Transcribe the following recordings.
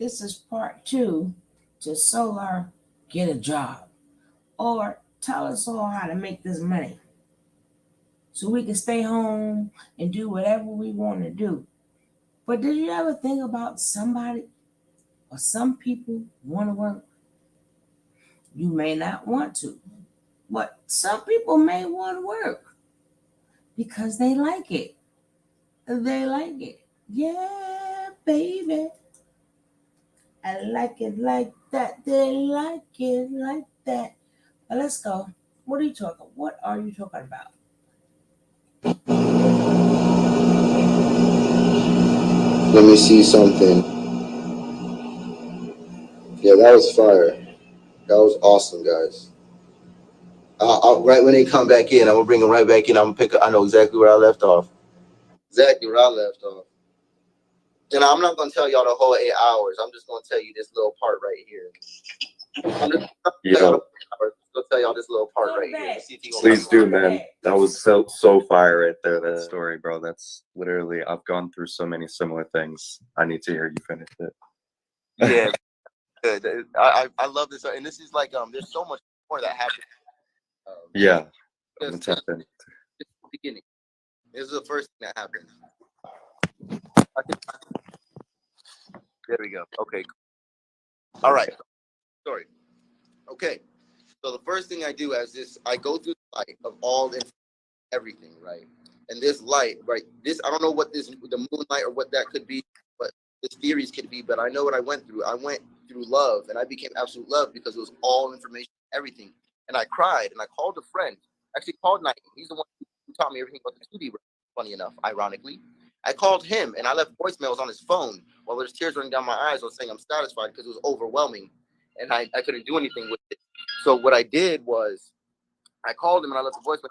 This is part two to Solar Get a Job, or tell us all how to make this money so we can stay home and do whatever we want to do. But did you ever think about somebody or some people want to work? You may not want to, but some people may want to work because they like it. They like it. Yeah, baby. I like it like that. They like it like that. But let's go. What are you talking? What are you talking about? Let me see something. Yeah, that was fire. That was awesome, guys. Right when they come back in, I'm gonna bring them right back in. I'm gonna pick. I know exactly where I left off. Exactly where I left off. And I'm not gonna tell y'all the whole 8 hours. I'm just gonna tell you this little part right here. I'm just gonna tell y'all this little part right here. See if you Please do, man. That was so fire right there. That story, bro. That's literally, I've gone through so many similar things. I need to hear you finish it. Yeah, good. I love this, and this is like there's so much more that happens. Yeah, Just, I'm gonna tap in. the beginning. This is the first thing that happens. There we go. Okay. All right. Sorry. Okay. So the first thing I do as this, I go through the light of all this, everything, right? And this light, right? This, I don't know what this, the moonlight or what that could be, but this theories could be. But I know what I went through. I went through love, and I became absolute love because it was all information, everything. And I cried, and I called a friend. Actually, called Nike. He's the one who taught me everything about the 2D. Funny enough, ironically, I called him, and I left voicemails on his phone while there's tears running down my eyes. I was saying I'm satisfied because it was overwhelming, and I couldn't do anything with it. So what I did was I called him and I left a voicemail.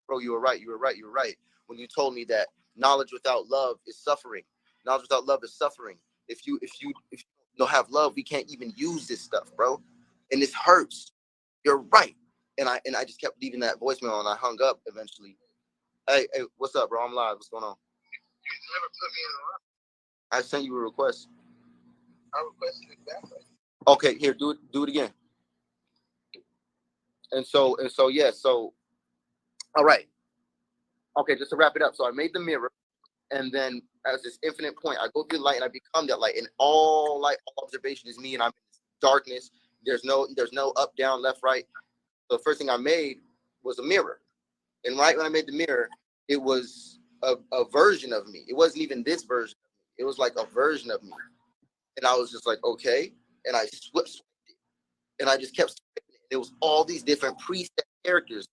Bro, you were right. You were right. You were right. When you told me that knowledge without love is suffering. Knowledge without love is suffering. If you don't have love, we can't even use this stuff, bro. And this hurts. You're right. And I just kept leaving that voicemail and I hung up eventually. Hey, what's up, bro? I'm live. What's going on? You never put me in a room. I sent you a request. I requested it back. Okay, here, do it again. And so yeah, so all right. Okay, just to wrap it up. So I made the mirror, and then as this infinite point, I go through the light and I become that light. And all light, all observation is me, and I'm in darkness. There's no up, down, left, right. So the first thing I made was a mirror. And right when I made the mirror, it was a version of me. It wasn't even this version of me. It was like a version of me. And I was just like, okay. And I swiped it. And I just kept swiping it. It was all these different preset characters,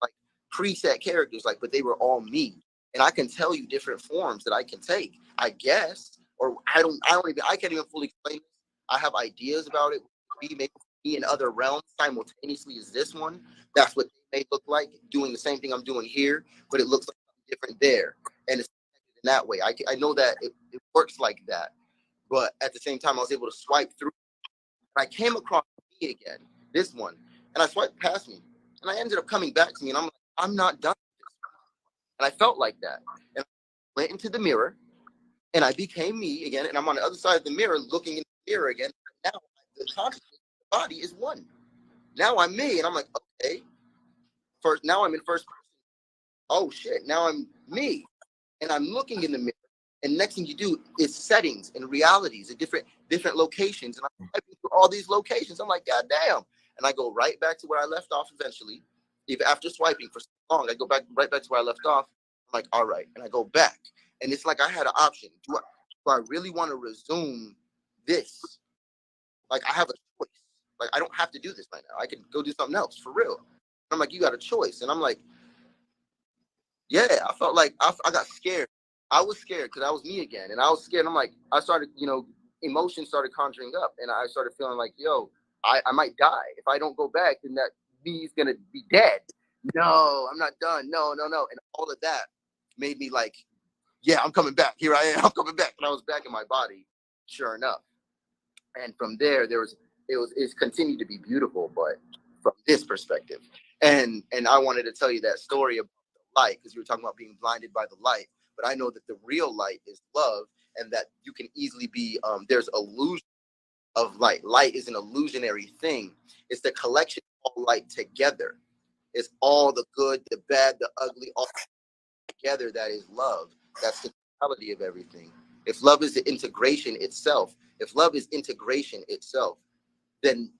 like, but they were all me. And I can tell you different forms that I can take, I guess, or I can't even fully explain it. I have ideas about it. Maybe me in other realms simultaneously as this one. That's what they may look like, doing the same thing I'm doing here, but it looks like something different there. And it's in that way. I know that it works like that. But at the same time, I was able to swipe through. And I came across me again, this one, and I swiped past me. And I ended up coming back to me, and I'm like, I'm not done with this. And I felt like that. And I went into the mirror, and I became me again, and I'm on the other side of the mirror looking in the mirror again. Now the consciousness of the body is one. Now I'm me, and I'm like, okay. Now I'm in first person. Oh shit, now I'm me. And I'm looking in the mirror. And next thing you do is settings and realities at different locations. And I'm typing through all these locations. I'm like, God damn. And I go right back to where I left off eventually. If after swiping for so long, I go right back to where I left off. I'm like, all right. And I go back. And it's like I had an option. Do I really want to resume this? Like I have a choice. Like I don't have to do this right now. I can go do something else for real. I'm like, you got a choice. And I'm like, yeah, I felt like I got scared. I was scared because I was me again. And I was scared. I'm like, I started, emotions started conjuring up. And I started feeling like, yo, I might die. If I don't go back, then that me's going to be dead. No, I'm not done. No. And all of that made me like, yeah, I'm coming back. Here I am. I'm coming back. And I was back in my body, sure enough. And from there, it's continued to be beautiful, but from this perspective. And I wanted to tell you that story about the light, because you were talking about being blinded by the light. But I know that the real light is love, and that you can easily be, there's illusion of light. Light is an illusionary thing. It's the collection of all light together. It's all the good, the bad, the ugly, all together. That is love. That's the totality of everything. If love is the integration itself, then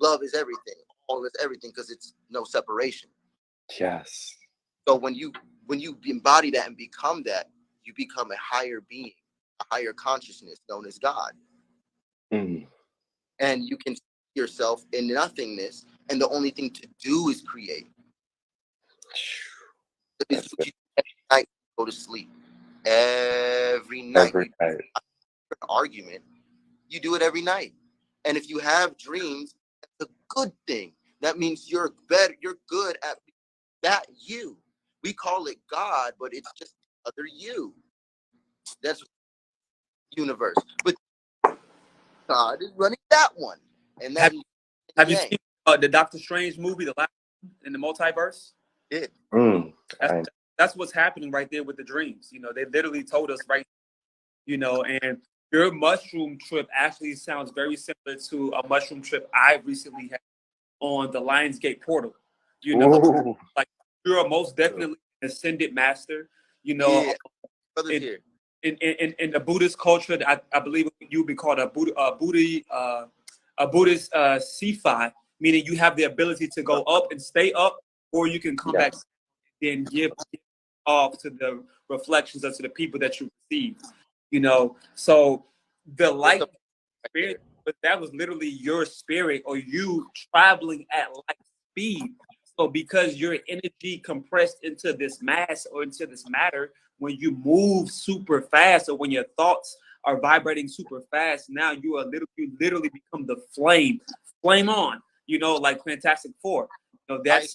love is everything. All is everything because it's no separation. Yes. So when you embody that and become that, you become a higher being, a higher consciousness known as God. Mm. And you can see yourself in nothingness, and the only thing to do is create. It's what you do every night go to sleep. Every night. Every night. An argument, you do it every night. And if you have dreams, that's a good thing. That means you're better, you're good at that you. We call it God, but it's just other you. That's universe. But God is running that one. And that Have you seen the Doctor Strange movie, the last one in the multiverse? it. That's what's happening right there with the dreams. You know, they literally told us right, you know, and your mushroom trip actually sounds very similar to a mushroom trip I recently had on the Lionsgate portal. You know, like you're most definitely an ascended master. You know, Yeah. Brothers here. In the Buddhist culture, I believe you would be called a Buddhist Sifi, meaning you have the ability to go up and stay up, or you can come back and give off to the reflections of to the people that you receive. You know, so the light experience, but that was literally your spirit or you traveling at light speed. So because your energy compressed into this mass or into this matter, when you move super fast or when your thoughts are vibrating super fast, now you literally become the flame on, you know, like Fantastic Four. You know, that's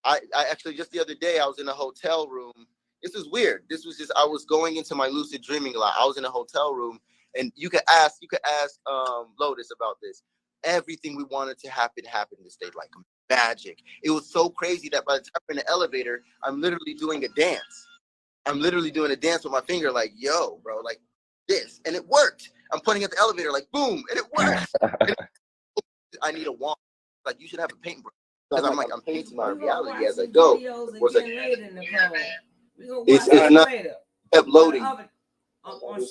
I actually just the other day I was in a hotel room. This is weird. This was just I was going into my lucid dreaming a lot. I was in a hotel room, and you could ask Lotus about this. Everything we wanted to happen happened in the state like magic. It was so crazy that by the time we're in the elevator, I'm literally doing a dance. I'm literally doing a dance with my finger, like, yo, bro, like this. And it worked. I'm pointing at the elevator, like, boom, and it worked. And I need a wand. Like, you should have a paintbrush. Because I'm painting my reality as I go. It's not kept loading. On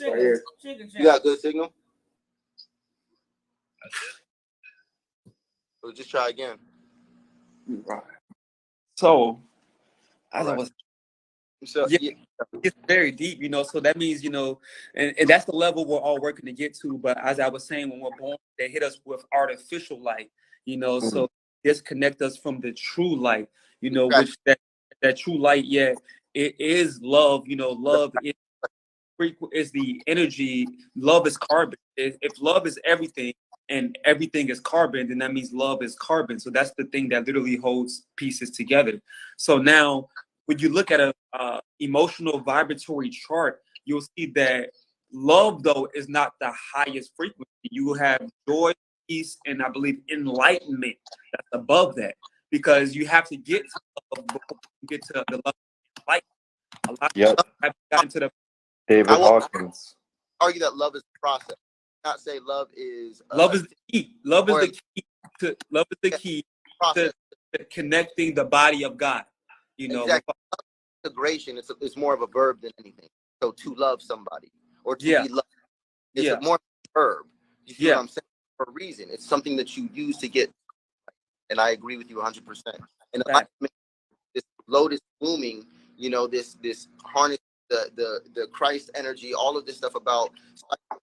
Chicken You got good signal? We'll just try again. right. So as I Right. was So yeah, it's very deep, you know. So that means, you know, and that's the level we're all working to get to. But as I was saying, when we're born, they hit us with artificial light, you know, so disconnect us from the true light, you know, which that true light, yeah, it is love, you know, love is the energy, love is carbon. If love is everything and everything is carbon, then that means love is carbon. So that's the thing that literally holds pieces together. So now when you look at a emotional vibratory chart, you'll see that love, though, is not the highest frequency. You will have joy, peace, and I believe enlightenment that's above that, because you have to get to love before you get to the love and light. A lot of people have gotten to the David Hawkins. Argue that love is the process. Not say love is love is the key. Love is the key to connecting the body of God. You know, exactly. Integration. It's more of a verb than anything. So to love somebody or to be loved, it's more of a verb. You see what I'm saying? For a reason. It's something that you use to get. And I agree with you 100%. And this lotus blooming, you know, this harness the Christ energy, all of this stuff about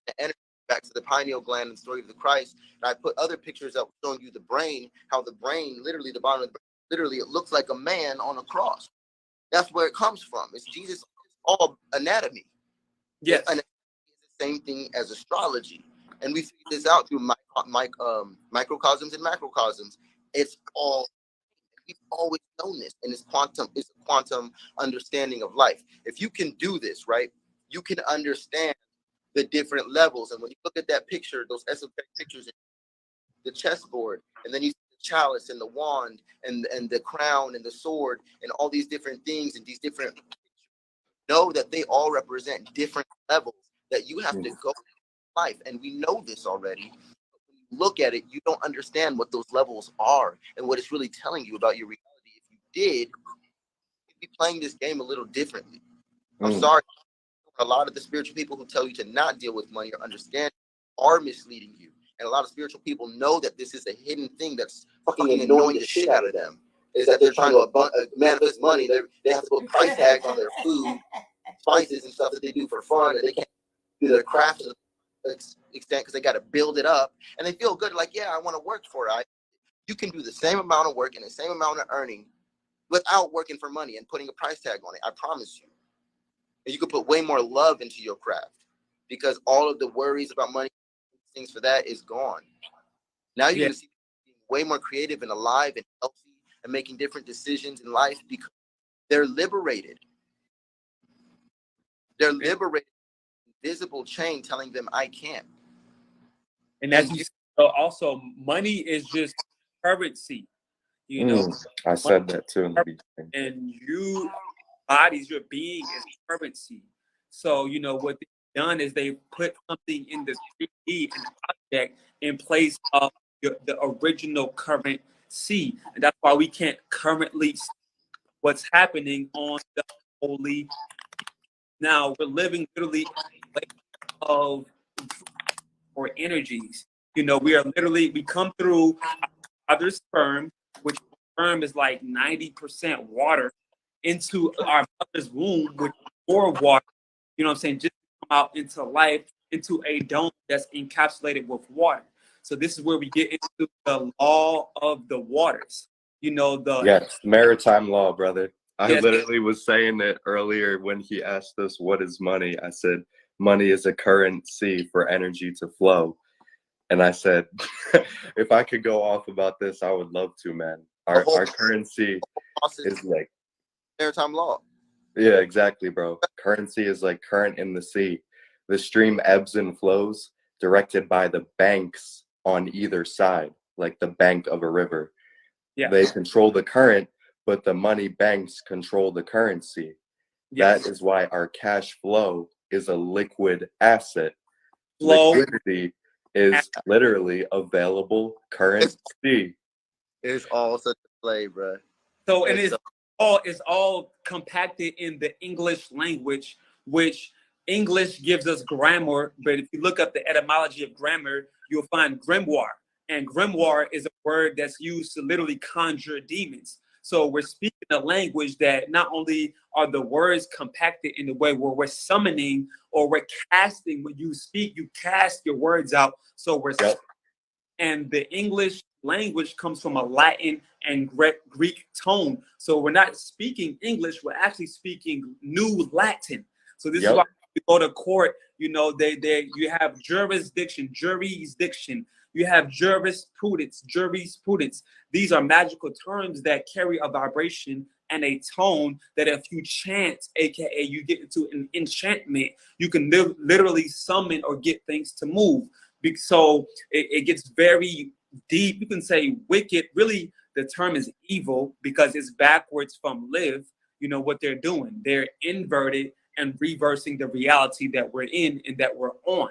the energy back to the pineal gland and story of the Christ. And I put other pictures up showing you the brain, how the brain, literally the bottom of the brain, literally it looks like a man on a cross. That's where it comes from. It's Jesus, it's all anatomy. Yes. And it's the same thing as astrology. And we figured this out through microcosms and macrocosms. It's all, we've always known this, and it's a quantum understanding of life. If you can do this, right, you can understand the different levels. And when you look at that picture, those esoteric pictures, the chessboard, and then you see the chalice and the wand and the crown and the sword and all these different things and these different pictures, know that they all represent different levels that you have to go through life. And we know this already. look at it, you don't understand what those levels are and what it's really telling you about your reality. If you did, you'd be playing this game a little differently. I'm sorry. A lot of the spiritual people who tell you to not deal with money or understand are misleading you. And a lot of spiritual people know that this is a hidden thing that's fucking annoying the shit out of them. Is that they're trying to manifest money. They have to put price tags on their food, spices and stuff that they do for fun, and they can't do their craft to the extent because they got to build it up. And they feel good, like, yeah, I want to work for it. You can do the same amount of work and the same amount of earning without working for money and putting a price tag on it. I promise you. And you could put way more love into your craft because all of the worries about money, things for that is gone. Now you're going to see being way more creative and alive and healthy and making different decisions in life because they're liberated. They're liberated. Invisible chain telling them I can't. And as you said, also money is just currency. You know, I said that too in the beginning. And you bodies, your being is currency. So, you know, what they've done is they put something in the 3D object in place of the original currency. And that's why we can't currently see what's happening on the holy. Now we're living literally of or energies. You know, we come through other sperm, which sperm is like 90% water, into our mother's womb with more water, you know what I'm saying, just come out into life, into a dome that's encapsulated with water. So this is where we get into the law of the waters. You know, yes, maritime law, brother. I literally was saying it earlier when he asked us, what is money? I said, money is a currency for energy to flow. And I said, if I could go off about this, I would love to, man. Our currency is like maritime law. Yeah, exactly, bro. Currency is like current in the sea. The stream ebbs and flows directed by the banks on either side, like the bank of a river. Yeah. They control the current, but the money banks control the currency. Yes. That is why our cash flow is a liquid asset. Liquidity is literally available currency. It's all such a play, bro. So it is all compacted in the English language, which English gives us grammar. But if you look up the etymology of grammar, you'll find grimoire. And grimoire is a word that's used to literally conjure demons. So we're speaking a language that not only are the words compacted in the way where we're summoning or we're casting. When you speak, you cast your words out. So we're and the English language comes from a Latin and Greek tone. So we're not speaking English, we're actually speaking New Latin. So this is why you go to court, you know, you have jurisdiction, you have jurisprudence. These are magical terms that carry a vibration and a tone that if you chant, aka you get into an enchantment, you can literally summon or get things to move. So it gets very deep. You can say wicked. Really, the term is evil because it's backwards from live. You know what they're doing. They're inverted and reversing the reality that we're in and that we're on.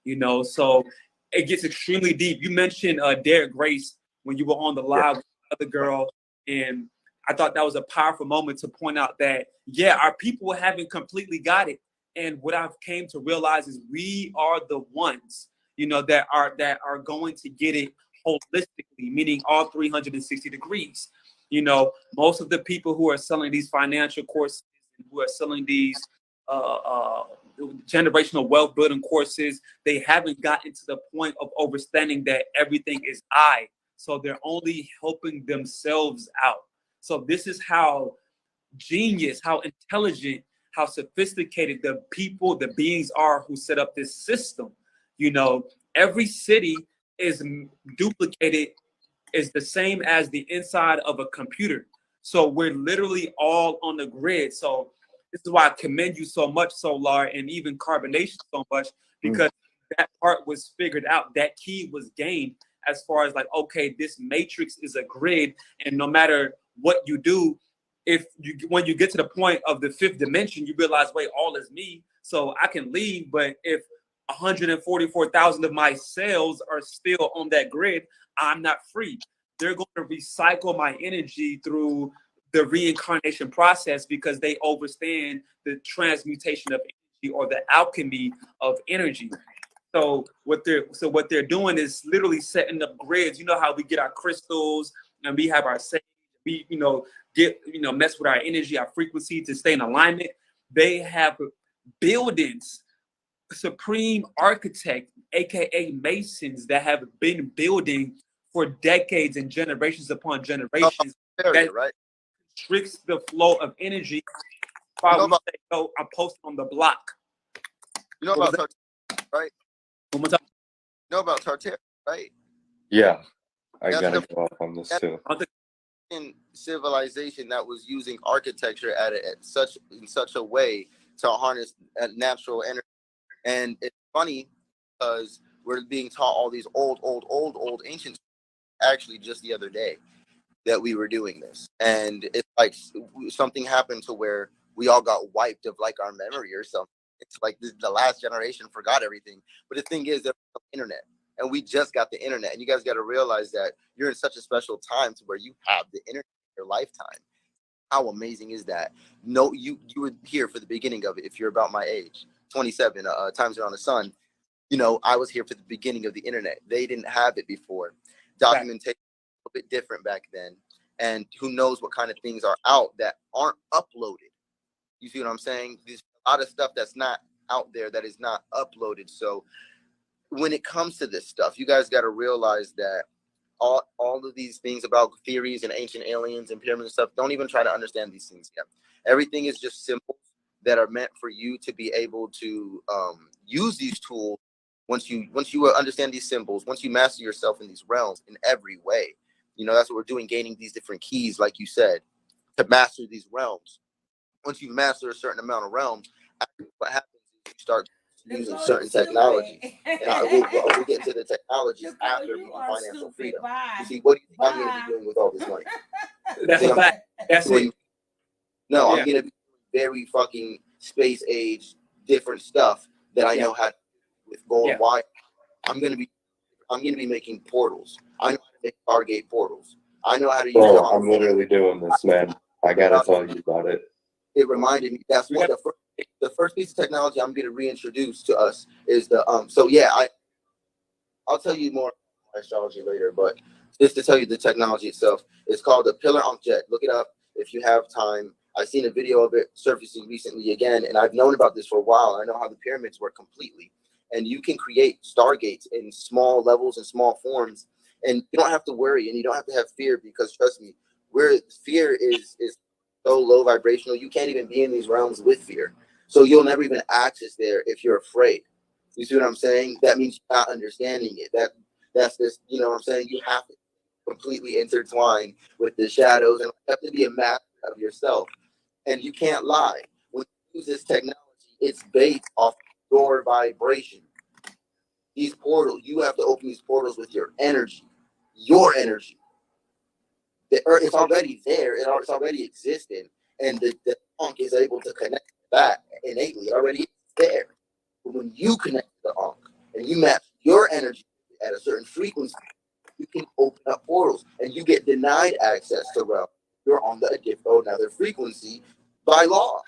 You know, so it gets extremely deep. You mentioned Derek Grace when you were on the live with the other girl, and I thought that was a powerful moment to point out that, our people haven't completely got it. And what I've came to realize is we are the ones, you know, that are going to get it holistically, meaning all 360 degrees. You know, most of the people who are selling these financial courses, who are selling these generational wealth building courses, they haven't gotten to the point of understanding that everything is I. So they're only helping themselves out. So this is how genius, how intelligent, how sophisticated the people, the beings are who set up this system. You know, every city is duplicated, is the same as the inside of a computer. So we're literally all on the grid. So this is why I commend you so much, Solar, and even Carbonation so much, because that part was figured out. That key was gained as far as like, okay, this matrix is a grid, and no matter what you do, when you get to the point of the fifth dimension, you realize, wait, all is me. So I can leave, but if 144,000 of my cells are still on that grid, I'm not free. They're going to recycle my energy through the reincarnation process because they understand the transmutation of energy or the alchemy of energy. So what they're doing is literally setting up grids. You know how we get our crystals and we have our sage, we mess with our energy, our frequency to stay in alignment. They have buildings, supreme architect, aka masons, that have been building for decades and generations upon generations. Area, That right? restricts the flow of energy. You know We about, say, "Oh, I'm posted on the block." you know What was about right? One more time. You know about Tartaria, right? Yeah, I That's gotta the go off on this too. in civilization that was using architecture in such a way to harness natural energy. And it's funny because we're being taught all these old ancient actually just the other day that we were doing this. And it's like something happened to where we all got wiped of like our memory or something. It's like the last generation forgot everything. But the thing is, there's no internet. And we just got the internet. And you guys got to realize that you're in such a special time to where you have the internet in your lifetime. How amazing is that? No, you were here for the beginning of it. If you're about my age, 27 times around the sun, you know, I was here for the beginning of the internet. They didn't have it before. Documentation was a bit different back then. And who knows what kind of things are out that aren't uploaded. You see what I'm saying? There's a lot of stuff that's not out there that is not uploaded. So when it comes to this stuff, you guys got to realize that all of these things about theories and ancient aliens and pyramids and stuff, don't even try to understand these things yet. Everything is just symbols that are meant for you to be able to use these tools. Once you understand these symbols, once you master yourself in these realms in every way, you know, that's what we're doing, gaining these different keys, like you said, to master these realms. Once you master a certain amount of realms, what happens is you start using certain technology. And we'll get to the technologies after we do financial freedom. You see, what do you think I'm going to be doing with all this money? That's a fact. That's it. No, Yeah. I'm going to be very fucking space age, different stuff that I know how to do with gold wire. I'm going to be making portals. I know how to make Stargate portals. I know how to use Bro, I'm literally doing this, man. I gotta tell you about it. It reminded me, that's what the first piece of technology I'm going to reintroduce to us is the so yeah, I'll tell you more about astrology later, but just to tell you the technology itself, it's called the Pillar Ankh Jet. Look it up if you have time. I've seen a video of it surfacing recently again, and I've known about this for a while. I know how the pyramids work completely, and you can create stargates in small levels and small forms, and you don't have to worry, and you don't have to have fear, because trust me, where fear is so low vibrational, you can't even be in these realms with fear. So you'll never even access there if you're afraid. You see what I'm saying? That means you're not understanding it. That's this, you know what I'm saying? You have to completely intertwine with the shadows, and you have to be a master of yourself. And you can't lie. When you use this technology, it's based off your vibration. These portals, you have to open these portals with your energy. Your energy. The earth, it's already there. It's already existing. And the Ankh is able to connect that innately. It already is there. But when you connect to the Ankh and you match your energy at a certain frequency, you can open up portals, and you get denied access to realm. You're on the another frequency by law.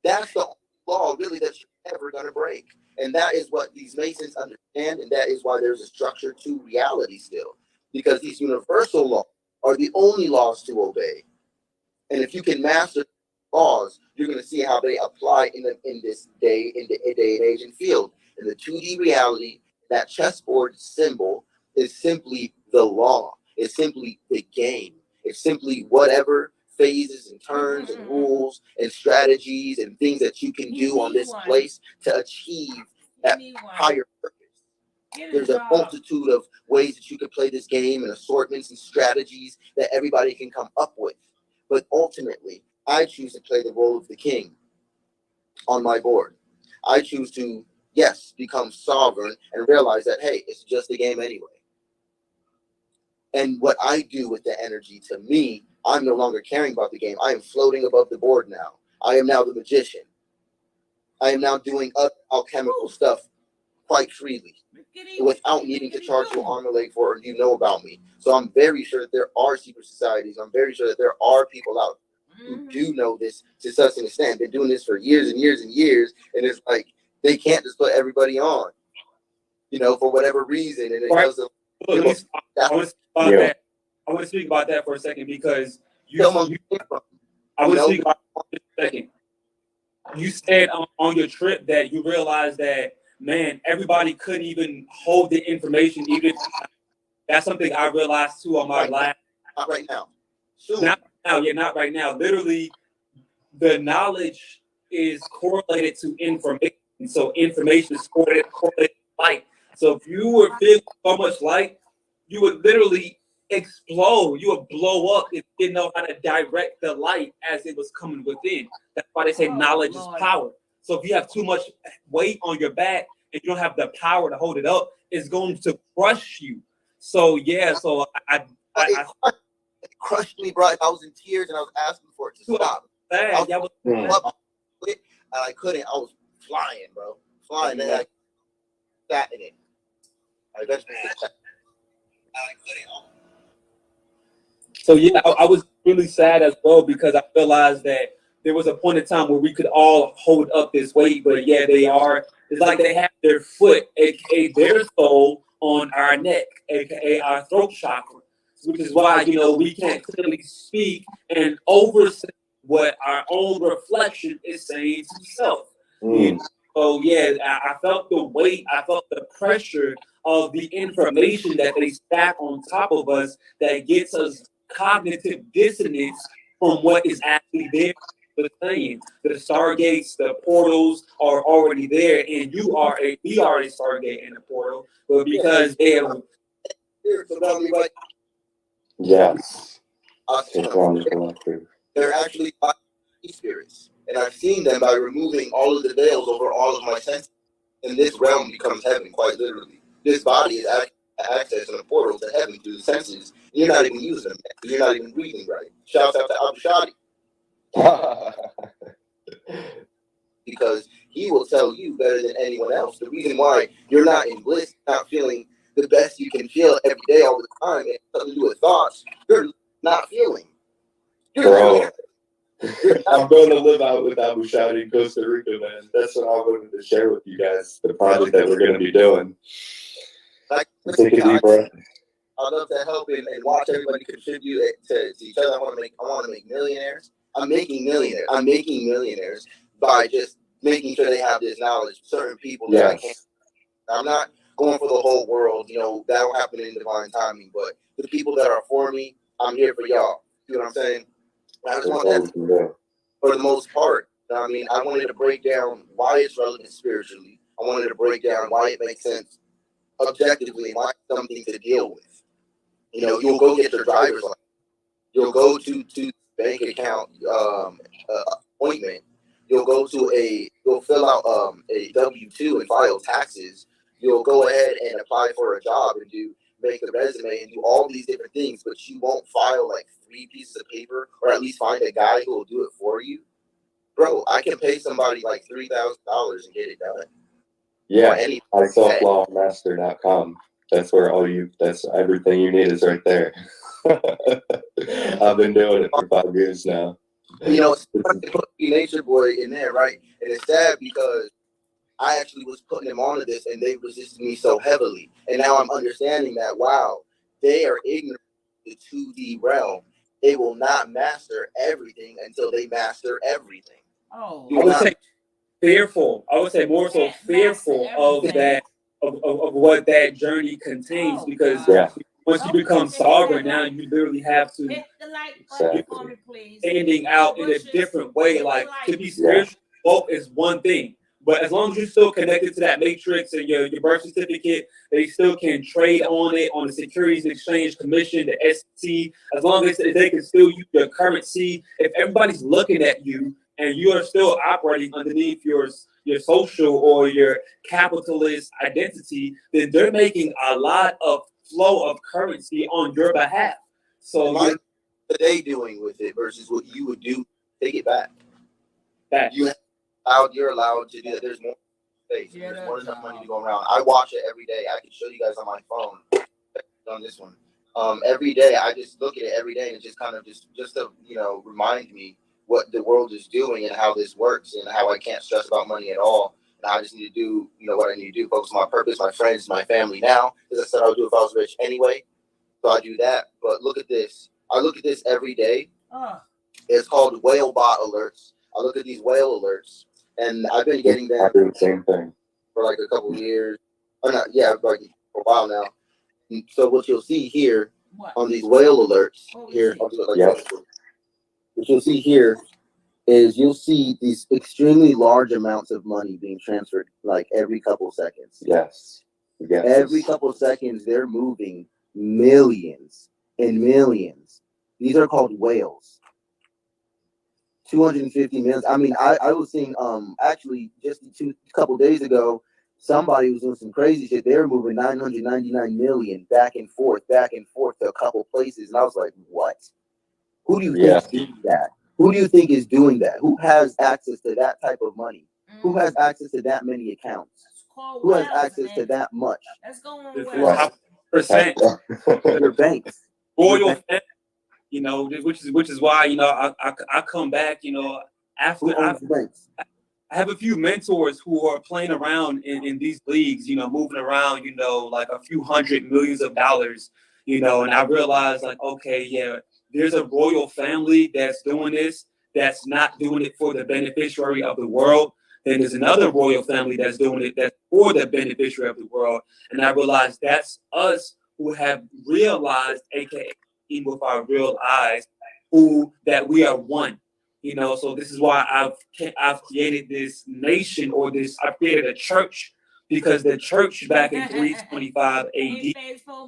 That's the only law really that you're ever going to break. And that is what these Masons understand, and that is why there's a structure to reality still. Because these universal laws are the only laws to obey. And if you can master laws, you're going to see how they apply in this day and age and field. In the 2D reality, that chessboard symbol is simply the law. It's simply the game. It's simply whatever phases and turns and rules and strategies and things that you can do on this place to achieve that higher purpose. There's a multitude of ways that you can play this game, and assortments and strategies that everybody can come up with. But ultimately, I choose to play the role of the king on my board. I choose to, yes, become sovereign and realize that, hey, it's just a game anyway. And what I do with the energy, to me, I'm no longer caring about the game. I am floating above the board now. I am now the magician. I am now doing other alchemical stuff quite freely without needing to charge you arm and leg for it, or you know about me. So I'm very sure that there are secret societies. I'm very sure that there are people out who do know this to such an extent, been doing this for years and years and years, and it's like they can't just put everybody on, you know, for whatever reason. And it Right. doesn't. Look, let me- I want to speak about Yeah. that. I want to speak about that for a second because Tell them where you came from. I want to You know? speak about that for a second. You said on your trip that you realized that, man, everybody couldn't even hold the information. Even that's something I realized too on my Right. last. Not right now. Soon. Not now, yeah, not right now. Literally, the knowledge is correlated to information. So information is correlated to light. So if you were feeling so much light, you would literally explode. You would blow up if you didn't know how to direct the light as it was coming within. That's why they say knowledge is power. So if you have too much weight on your back and you don't have the power to hold it up, it's going to crush you. So yeah, so I It crushed me, bro. I was in tears and I was asking for it to stop. bad. That was And I couldn't. I was flying, bro. Flying. And I sat in it. I eventually sat. I couldn't. So yeah, I was really sad as well because I realized that there was a point in time where we could all hold up this weight, but yeah, they are. It's like they have their foot, aka their soul, on our neck, aka our throat chakra, which is why we can't clearly speak and oversee what our own reflection is saying to self. So yeah, I felt the weight, I felt the pressure of the information that they stack on top of us that gets us cognitive dissonance from what is actually there. The saying, the stargates, the portals are already there, and we are a stargate and a portal, but because they have Yes. They're actually spirits, and I've seen them by removing all of the veils over all of my senses, and this realm becomes heaven, quite literally. This body is accessing a portal to heaven through the senses. You're not even using them. You're not even breathing right. Shouts out to Abu Shadi, because he will tell you better than anyone else the reason why you're not in bliss, not feeling the best you can feel every day, all the time, and something to do with thoughts. You're not feeling. Bro, I'm going to live out with Abu Shadi in Costa Rica, man. That's what I wanted to share with you guys, the project that we're going to be doing. Like, Take a deep breath. I love to help and watch everybody contribute to each other. I want to make millionaires. I'm making millionaires by just making sure they have this knowledge. Certain people that I can't. I'm not going for the whole world. That'll happen in divine timing. But the people that are for me, I'm here for y'all. You know what I'm saying? I just want that for the most part. I mean, I wanted to break down why it's relevant spiritually. I wanted to break down why it makes sense objectively, why it's something to deal with. You'll go get your driver's license. You'll go to bank account appointment. You'll fill out a W-2 and file taxes. You'll go ahead and apply for a job and make a resume and do all these different things, but you won't file like 3 pieces of paper, or at least find a guy who will do it for you. Bro, I can pay somebody like $3,000 and get it done. Yeah, iselflawmaster.com. That's where that's everything you need is right there. I've been doing it for 5 years now. It's put Nature Boy in there, right? And it's sad because I actually was putting them onto this and they resisted me so heavily. And now I'm understanding that, wow, they are ignorant of the 2D realm. They will not master everything until they master everything. Oh, I would say fearful. I would say more so fearful of that, of what that journey contains, because once you become sovereign, now you literally have to hit the like button for me, please. standing out in a different way. Like, to be spiritual is one thing, but as long as you're still connected to that matrix and your birth certificate, they still can trade on it on the Securities and Exchange Commission, the SEC. As long as they can still use your currency, if everybody's looking at you and you are still operating underneath your social or your capitalist identity, then they're making a lot of flow of currency on your behalf. So what are they doing with it versus what you would do? Take it back. You're allowed to do that. There's more. space. There's more than enough money to go around. I watch it every day. I can show you guys on my phone on this one. Every day I just look at it every day, and it just kind of just to remind me what the world is doing and how this works and how I can't stress about money at all. And I just need to do what I need to do, focus on my purpose, my friends, my family now. As I said, I would do if I was rich anyway. So I do that. But look at this. I look at this every day. It's called whale bot alerts. I look at these whale alerts, and I've been getting them. I do the same thing for like a couple of years. Or not, yeah, like for a while now. And so what you'll see here on these whale alerts here, I'll do it like this. What you'll see here is you'll see these extremely large amounts of money being transferred like every couple seconds. Yes. Every couple of seconds, they're moving millions and millions. These are called whales. 250 million. I mean, I was seeing actually just a couple days ago, somebody was doing some crazy shit. They were moving 999 million back and forth to a couple places, and I was like, what? Who do you think is doing that? Who do you think is doing that? Who has access to that type of money? Who has access to that many accounts? Who has access to that much? Let's go on. Percent. Your banks. Royal family, which is why I come back, after I have a few mentors who are playing around in these leagues, moving around, like a few hundred millions of dollars, and I realized like, okay, yeah, there's a royal family that's doing this, that's not doing it for the beneficiary of the world. Then there's another royal family that's doing it that's for the beneficiary of the world. And I realized that's us who have realized, aka even with our real eyes, that we are one. So this is why I've created this nation, or I've created a church, because the church back in 325 AD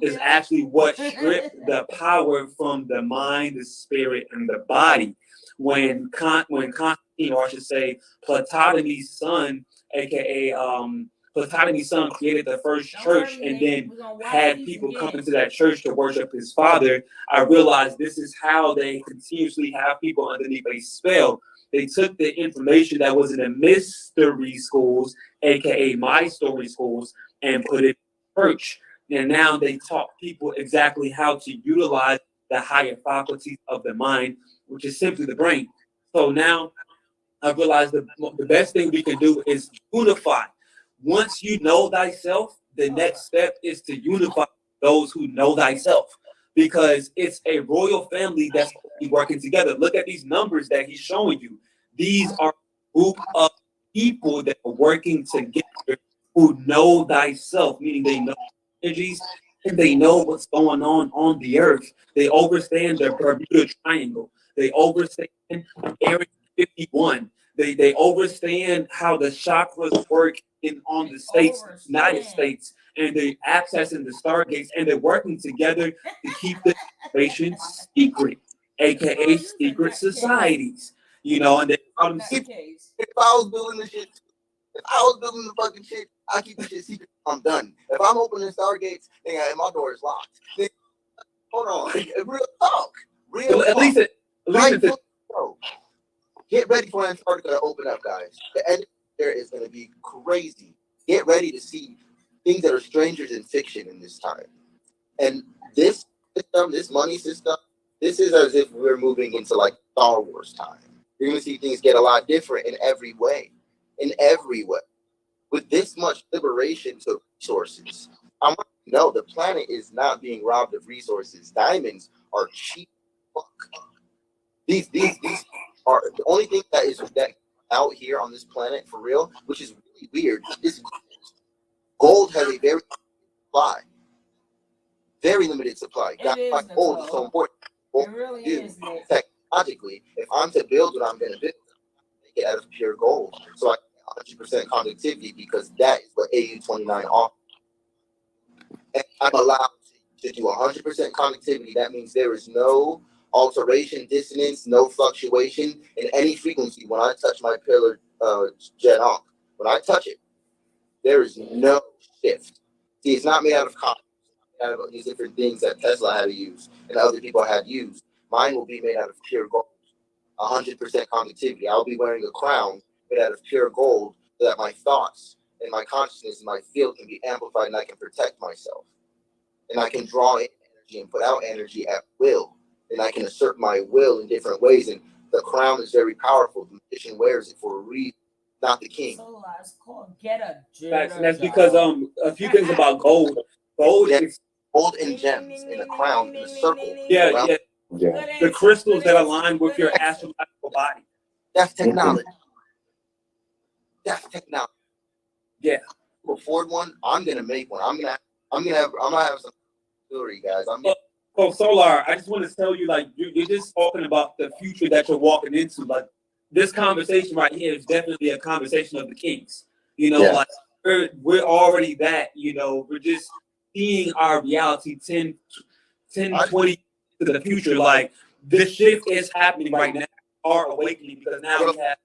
is actually what stripped the power from the mind, the spirit, and the body. When Constantine, or I should say Ptolemy's son, aka Ptolemy's son, created the first church and then had people come into that church to worship his father, I realized this is how they continuously have people underneath a spell. They took the information that was in the mystery schools, aka my story schools, and put it in church. And now they taught people exactly how to utilize the higher faculties of the mind, which is simply the brain. So now I realized the best thing we can do is unify. Once you know thyself, the next step is to unify those who know thyself, because it's a royal family that's working together. Look at these numbers that he's showing you. These are a group of people that are working together who know thyself, meaning they know energies and they know what's going on the earth. They understand the Bermuda Triangle. They understand Area 51. They understand how the chakras work on the states, United States, and they accessing the stargates, and they're working together to keep the information secret, aka secret societies. And they call them If I was building this shit, if I was building the fucking shit, I keep this shit secret. I'm done. If I'm opening stargates, then my door is locked. Then, hold on, real talk. At least Get ready for Antarctica to open up, guys. The end there is going to be crazy. Get ready to see things that are strangers in fiction in this time. And this system, this money system, this is as if we're moving into like Star Wars time. You're going to see things get a lot different in every way. In every way. With this much liberation to resources, I want to know the planet is not being robbed of resources. Diamonds are cheap. These are the only thing that is that out here on this planet for real, which is really weird, is gold has a very limited supply. That's why gold is so important. Gold It really is. Technologically, if I'm to build what I'm going to build, make it out of pure gold. So I get 100% conductivity, because that is what AU29 offers. And I'm allowed to do 100% conductivity. That means there is no alteration, dissonance, no fluctuation in any frequency when I touch my pillar jet off. When I touch it, there is no shift. See, it's not made out of copper. Out of these different things that Tesla had to use and other people had used. Mine will be made out of pure gold, 100% conductivity. I'll be wearing a crown made out of pure gold so that my thoughts and my consciousness and my field can be amplified, and I can protect myself, and I can draw in energy and put out energy at will, and I can assert my will in different ways. And the crown is very powerful. The magician wears it for a reason, not the king. So it's called get a Facts. And job. that's because a few things about gold. Gold Yeah. is Gold and gems in a crown in a circle. yeah, around- yeah. Yeah. The crystals that align with your astrological body. That's technology. That's technology. Yeah. To afford one, I'm gonna make one. I'm gonna have some jewelry, guys. So Solar, I just want to tell you, like, you're just talking about the future that you're walking into. Like, this conversation right here is definitely a conversation of the kings. You know, Yeah. like we're already that. You know, we're just seeing our reality 10, 20 to the future. Like, this shift is happening right now. Our awakening, because now we have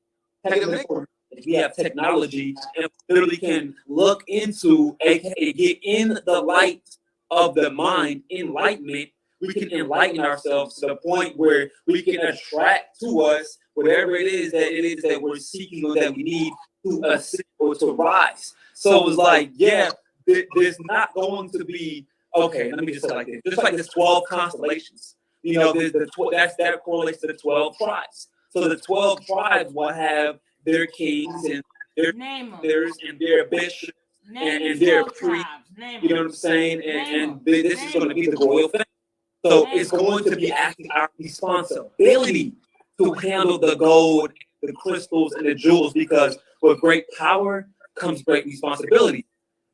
technical, we have technology, and literally can look into, aka get in the light of the mind, enlightenment. We can enlighten ourselves to the point where we can attract to us whatever it is that we're seeking or that we need to ascend or to rise. So it's like, yeah, there's not going to be, okay, let me just say it like this. Just like there's 12 constellations. You know, that correlates to the 12 tribes. So the 12 tribes will have their kings and their Name them. leaders and their bishops. Name and these their 12 pre- tribes. Name You know what them. I'm saying? Name And this is Name going to be the royal family. So it's going to be actually our responsibility to handle the gold, the crystals, and the jewels, because with great power comes great responsibility.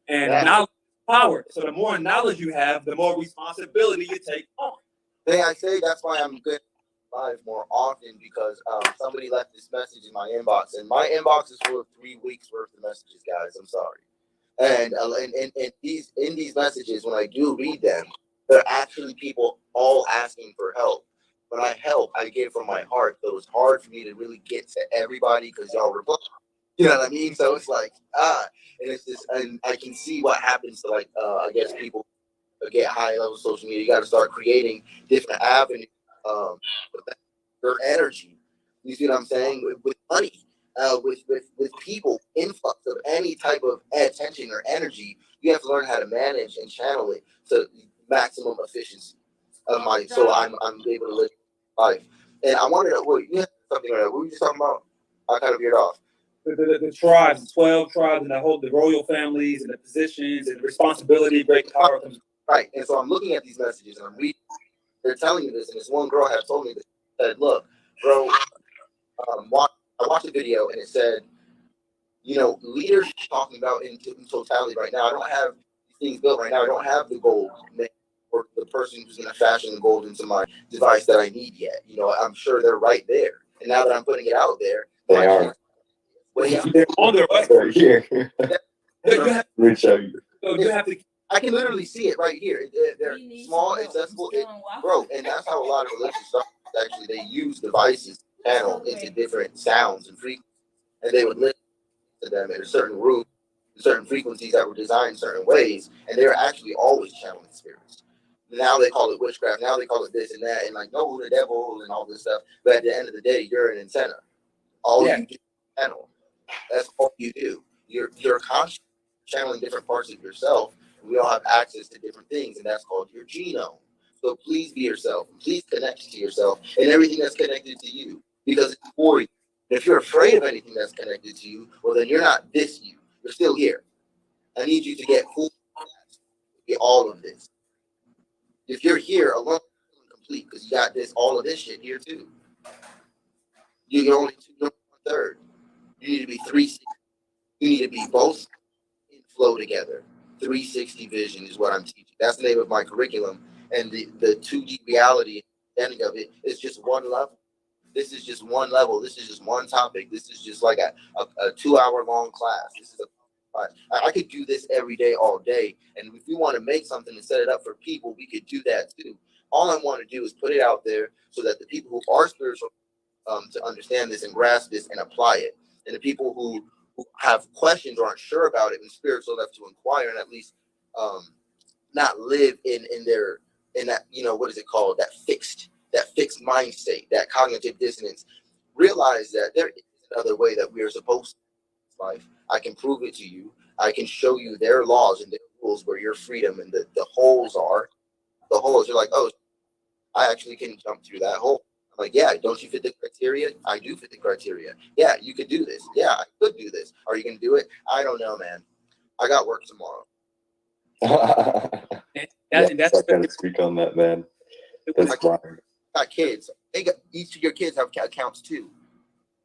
And knowledge is power. So the more knowledge you have, the more responsibility you take on. I say that's why I'm good live more often, because somebody left this message in my inbox, and my inbox is full of 3 weeks worth of messages, guys. I'm sorry. And these messages, when I do read them, they're actually people all asking for help. When I help, I give from my heart. So it's hard for me to really get to everybody because y'all reply. You know what I mean? So it's like, and it's just, and I can see what happens to, like, I guess people get high level social media. You got to start creating different avenues for energy. You see what I'm saying? With money, with people, influx of any type of attention or energy. You have to learn how to manage and channel it to maximum efficiency of my. So I'm able to live life. And I wanted to. Wait, you had something right? What were you just talking about? I kind of veered off. The tribes, the 12 tribes, and the royal families and the positions and the responsibility, great power comes. Right. And so I'm looking at these messages and I'm reading. They're telling me this, and this one girl had told me this. Said, "Look, bro, I watched a video and it said, you know, leaders talking about in totality right now. I don't have these things built right now. I don't have the gold or the person who's going to fashion the gold into my device that I need yet. You know, I'm sure they're right there. And now that I'm putting it out there, They are. They're on their way. They're here. You have Reach out. to. I can literally see it right here. They're small, accessible, bro. And that's how a lot of religious stuff actually, they use devices to channel into different sounds and frequencies, and they would listen to them in a certain room, certain frequencies that were designed certain ways, and they were actually always channeling spirits. Now they call it witchcraft. Now they call it this and that, and like, no, the devil and all this stuff. But at the end of the day, you're an antenna. All you do is channel. That's all you do. You're constantly channeling different parts of yourself. We all have access to different things, and that's called your genome. So please be yourself. Please connect to yourself and everything that's connected to you, because it's for you. And if you're afraid of anything that's connected to you, well, then you're not this you. You're still here. I need you to get full, get all of this. If you're here alone, complete, because you got this, all of this shit here too. You're only 1/3. You need to be 360. You need to be both in flow together. 360 vision is what I'm teaching. That's the name of my curriculum. And the 2D reality ending of it is just one level. This is just one level. This is just one topic. This is just like a 2-hour long class. This is I could do this every day, all day. And if we want to make something and set it up for people, we could do that too. All I want to do is put it out there so that the people who are spiritual to understand this and grasp this and apply it. And the people who have questions or aren't sure about it and spiritual enough to inquire and at least not live in that, you know, what is it called? That fixed mind state, that cognitive dissonance. Realize that there is another way that we are supposed to live life. I can prove it to you. I can show you their laws and their rules where your freedom and the holes are. The holes, you're like, oh, I actually can jump through that hole. I'm like, yeah, don't you fit the criteria? I do fit the criteria. Yeah, you could do this. Yeah, I could do this. Are you going to do it? I don't know, man. I got work tomorrow. And Yes, that's I gotta speak on that, man. That's fine. Got kids. They got, each of your kids have accounts too.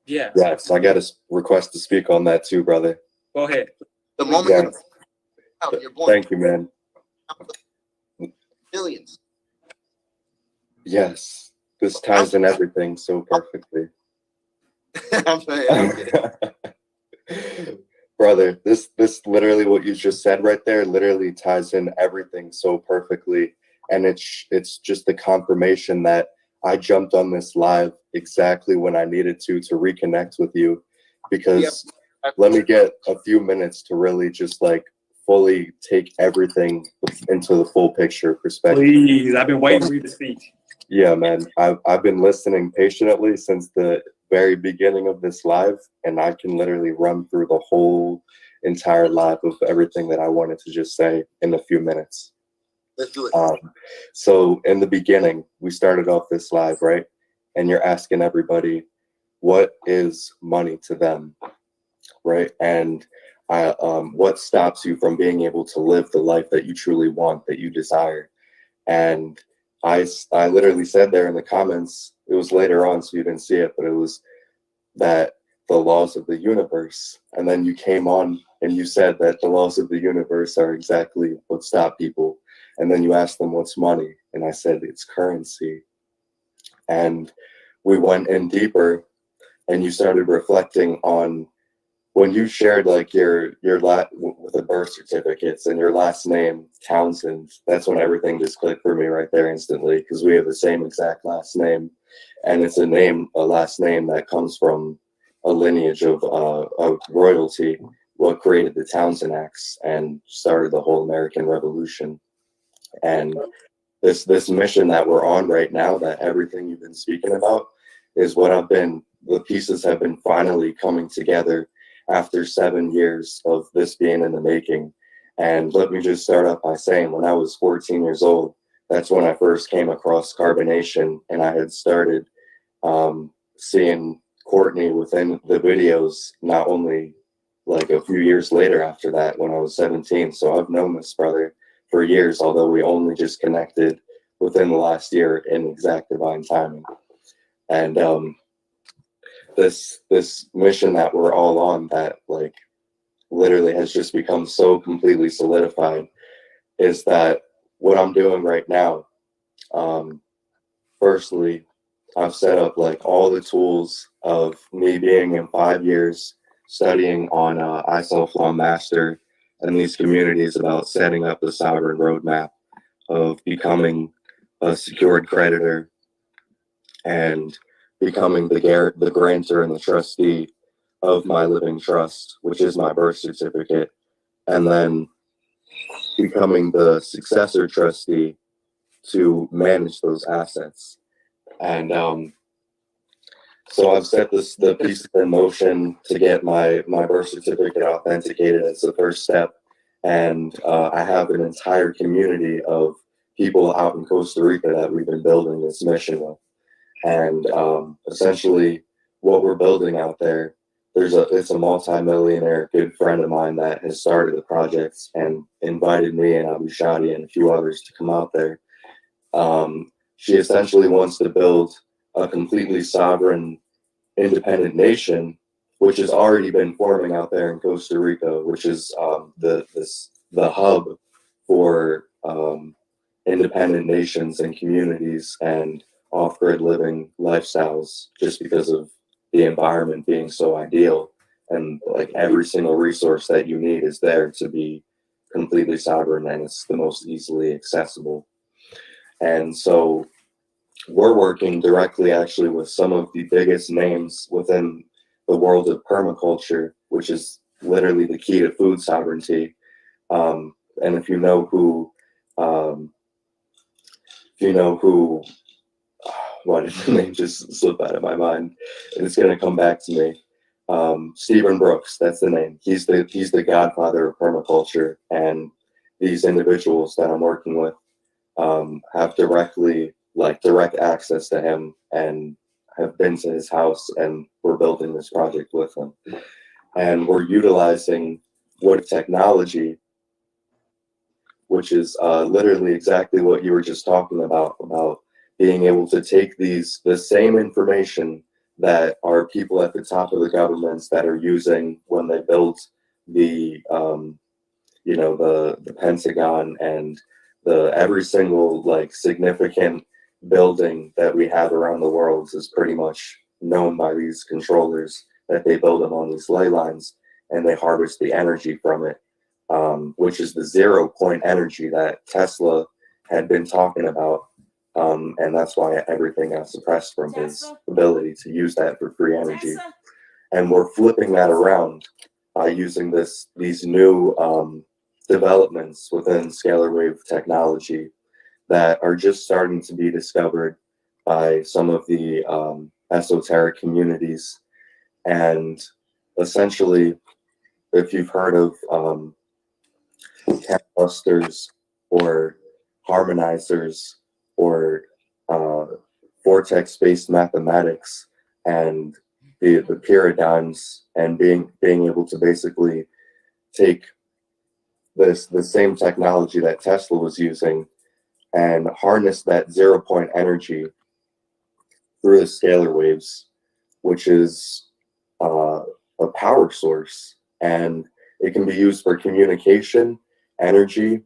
yeah. Yes, I got a request to speak on that too, brother. Go ahead. The moment you're born, Thank you, man. millions. Yes, this ties in everything so perfectly. I'm saying, Brother, this literally what you just said right there literally ties in everything so perfectly, and it's just the confirmation that I jumped on this live exactly when I needed to reconnect with you, because let me get a few minutes to really just like fully take everything into the full picture perspective. Please, I've been waiting for you to speak. Yeah, man, I've been listening patiently since the very beginning of this live, and I can literally run through the whole entire live of everything that I wanted to just say in a few minutes. let's do it. So in the beginning, we started off this live, right? And you're asking everybody, what is money to them, right? And what stops you from being able to live the life that you truly want, that you desire? And I literally said there in the comments, it was later on, so you didn't see it, but it was that the laws of the universe. And then you came on and you said that the laws of the universe are exactly what stop people. And then you asked them, what's money? And I said, it's currency. And we went in deeper, and you started reflecting on when you shared like your with the birth certificates and your last name, Townsend. That's when everything just clicked for me right there instantly, because we have the same exact last name, and it's a last name that comes from a lineage of royalty, what created the Townsend Acts and started the whole American Revolution. And this mission that we're on right now, that everything you've been speaking about, is what the pieces have been finally coming together after 7 years of this being in the making. And let me just start off by saying, when I was 14 years old, that's when I first came across carbonation, and I had started seeing Courtney within the videos, not only like a few years later after that, when I was 17. So I've known this brother for years, although we only just connected within the last year in exact divine timing. And this mission that we're all on, that like literally has just become so completely solidified, is that what I'm doing right now, firstly, I've set up like all the tools of me being in 5 years studying on iSelf-Law Master and these communities about setting up the sovereign roadmap of becoming a secured creditor and becoming the grantor and the trustee of my living trust, which is my birth certificate, and then becoming the successor trustee to manage those assets. And so I've set the pieces in motion to get my birth certificate authenticated as the first step. And I have an entire community of people out in Costa Rica that we've been building this mission with. And essentially what we're building out there, it's a multi-millionaire good friend of mine that has started the projects and invited me and Abu Shadi and a few others to come out there. She essentially wants to build a completely sovereign, independent nation, which has already been forming out there in Costa Rica, which is the hub for independent nations and communities and off-grid living lifestyles, just because of the environment being so ideal, and like every single resource that you need is there to be completely sovereign, and it's the most easily accessible. And so we're working directly actually with some of the biggest names within the world of permaculture, which is literally the key to food sovereignty. And if you know who, why did the name just slip out of my mind? It's going to come back to me. Stephen Brooks, that's the name. He's the godfather of permaculture, and these individuals that I'm working with have direct access to him and have been to his house, and we're building this project with him. And we're utilizing wood technology, which is literally exactly what you were just talking about being able to take the same information that are people at the top of the governments that are using when they build the the Pentagon and every single like significant building that we have around the world is pretty much known by these controllers, that they build them on these ley lines and they harvest the energy from it, which is the 0 point energy that Tesla had been talking about. And that's why everything got suppressed from his ability to use that for free energy. And we're flipping that around by using these new developments within scalar wave technology that are just starting to be discovered by some of the esoteric communities. And essentially, if you've heard of clusters or harmonizers or vortex-based mathematics and the paradigms, and being able to basically take the same technology that Tesla was using and harness that 0 point energy through the scalar waves, which is a power source, and it can be used for communication, energy,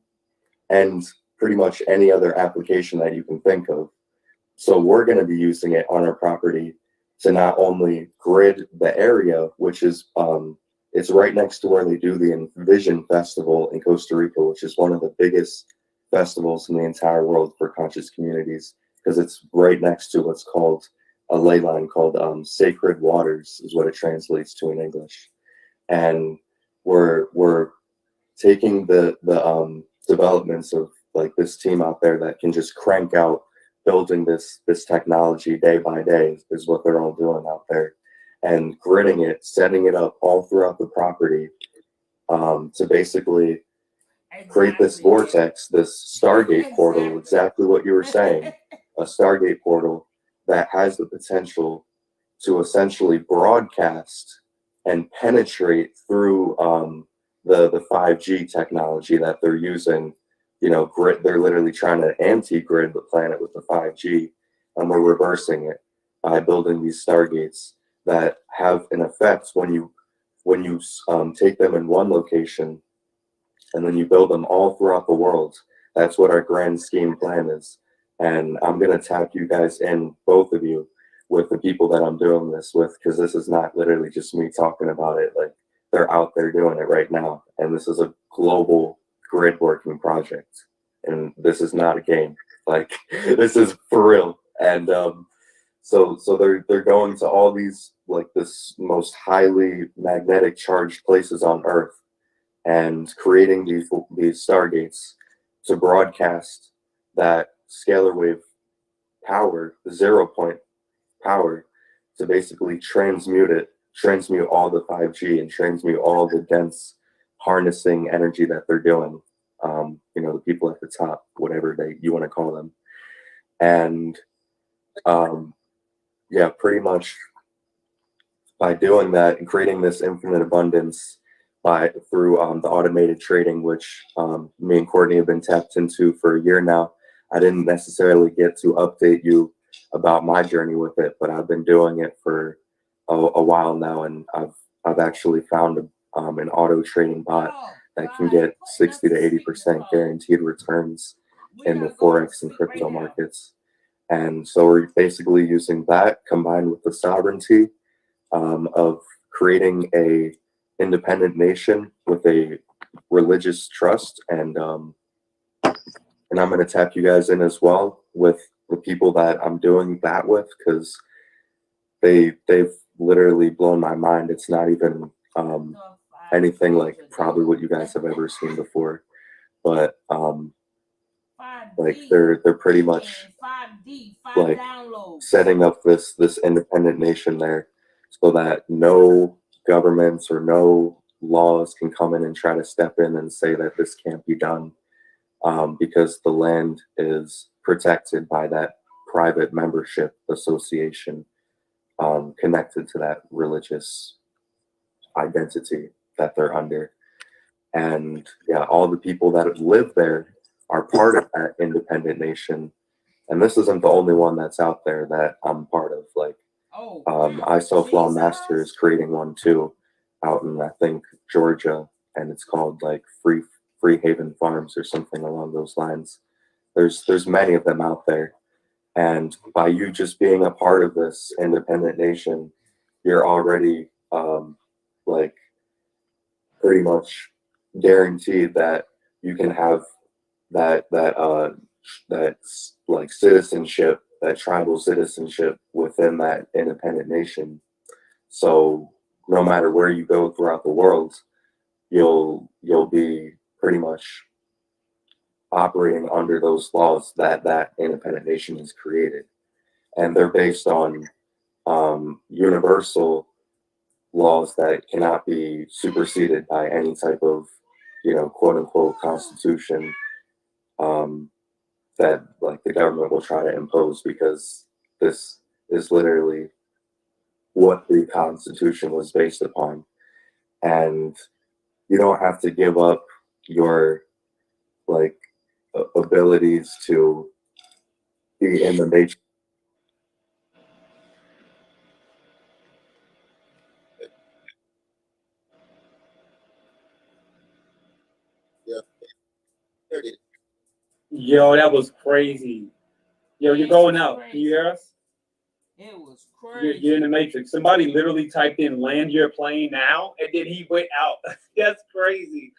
and pretty much any other application that you can think of. So we're going to be using it on our property to not only grid the area, which is it's right next to where they do the Envision Festival in Costa Rica, which is one of the biggest festivals in the entire world for conscious communities, because it's right next to what's called a ley line called Sacred Waters, is what it translates to in English. And we're taking the developments of like this team out there that can just crank out building this technology day by day, is what they're all doing out there, and gridding it, setting it up all throughout the property to basically create this vortex, this Stargate portal, exactly what you were saying, a Stargate portal that has the potential to essentially broadcast and penetrate through the 5G technology that they're using. Grid, they're literally trying to anti-grid the planet with the 5G, and we're reversing it by building these stargates that have an effect when you take them in one location and then you build them all throughout the world. That's what our grand scheme plan is. And I'm going to tap you guys in, both of you, with the people that I'm doing this with, because this is not literally just me talking about it. Like, they're out there doing it right now. And this is a global grid working project. And this is not a game. Like, this is for real. And so they're going to all these, like, this most highly magnetic charged places on Earth and creating these stargates to broadcast that scalar wave power, the 0 point power, to basically transmute all the 5G and transmute all the dense harnessing energy that they're doing. The people at the top, whatever you want to call them. And pretty much by doing that and creating this infinite abundance through the automated trading, which me and Courtney have been tapped into for a year now. I didn't necessarily get to update you about my journey with it, but I've been doing it for a while now, and I've actually found an auto trading bot that can get 60 to 80% guaranteed returns in the Forex and crypto markets. And so we're basically using that combined with the sovereignty of creating a independent nation with a religious trust. And I'm going to tap you guys in as well with the people that I'm doing that with, because they've literally blown my mind. It's not even anything like probably what you guys have ever seen before, but like they're pretty much like setting up this independent nation there, so that no governments or no laws can come in and try to step in and say that this can't be done, because the land is protected by that private membership association, connected to that religious identity that they're under. And yeah, all the people that live there are part of that independent nation. And this isn't the only one that's out there that I'm part of. Like, Oh, I Self Law Jesus. Master is creating one too, out in I think Georgia, and it's called like Free Haven Farms or something along those lines. There's many of them out there, and by you just being a part of this independent nation, you're already like pretty much guaranteed that you can have that's like citizenship, that tribal citizenship within that independent nation. So no matter where you go throughout the world, you'll be pretty much operating under those laws that that independent nation has created, and they're based on universal laws that cannot be superseded by any type of, quote unquote constitution, that like the government will try to impose, because this is literally what the Constitution was based upon. And you don't have to give up your like abilities to be in the nation. Yeah. There it is. Yo, that was crazy. Yo, you're going out. Can you hear us? It was You're crazy. in the matrix. Somebody literally typed in "land your plane now," and then he went out. That's crazy.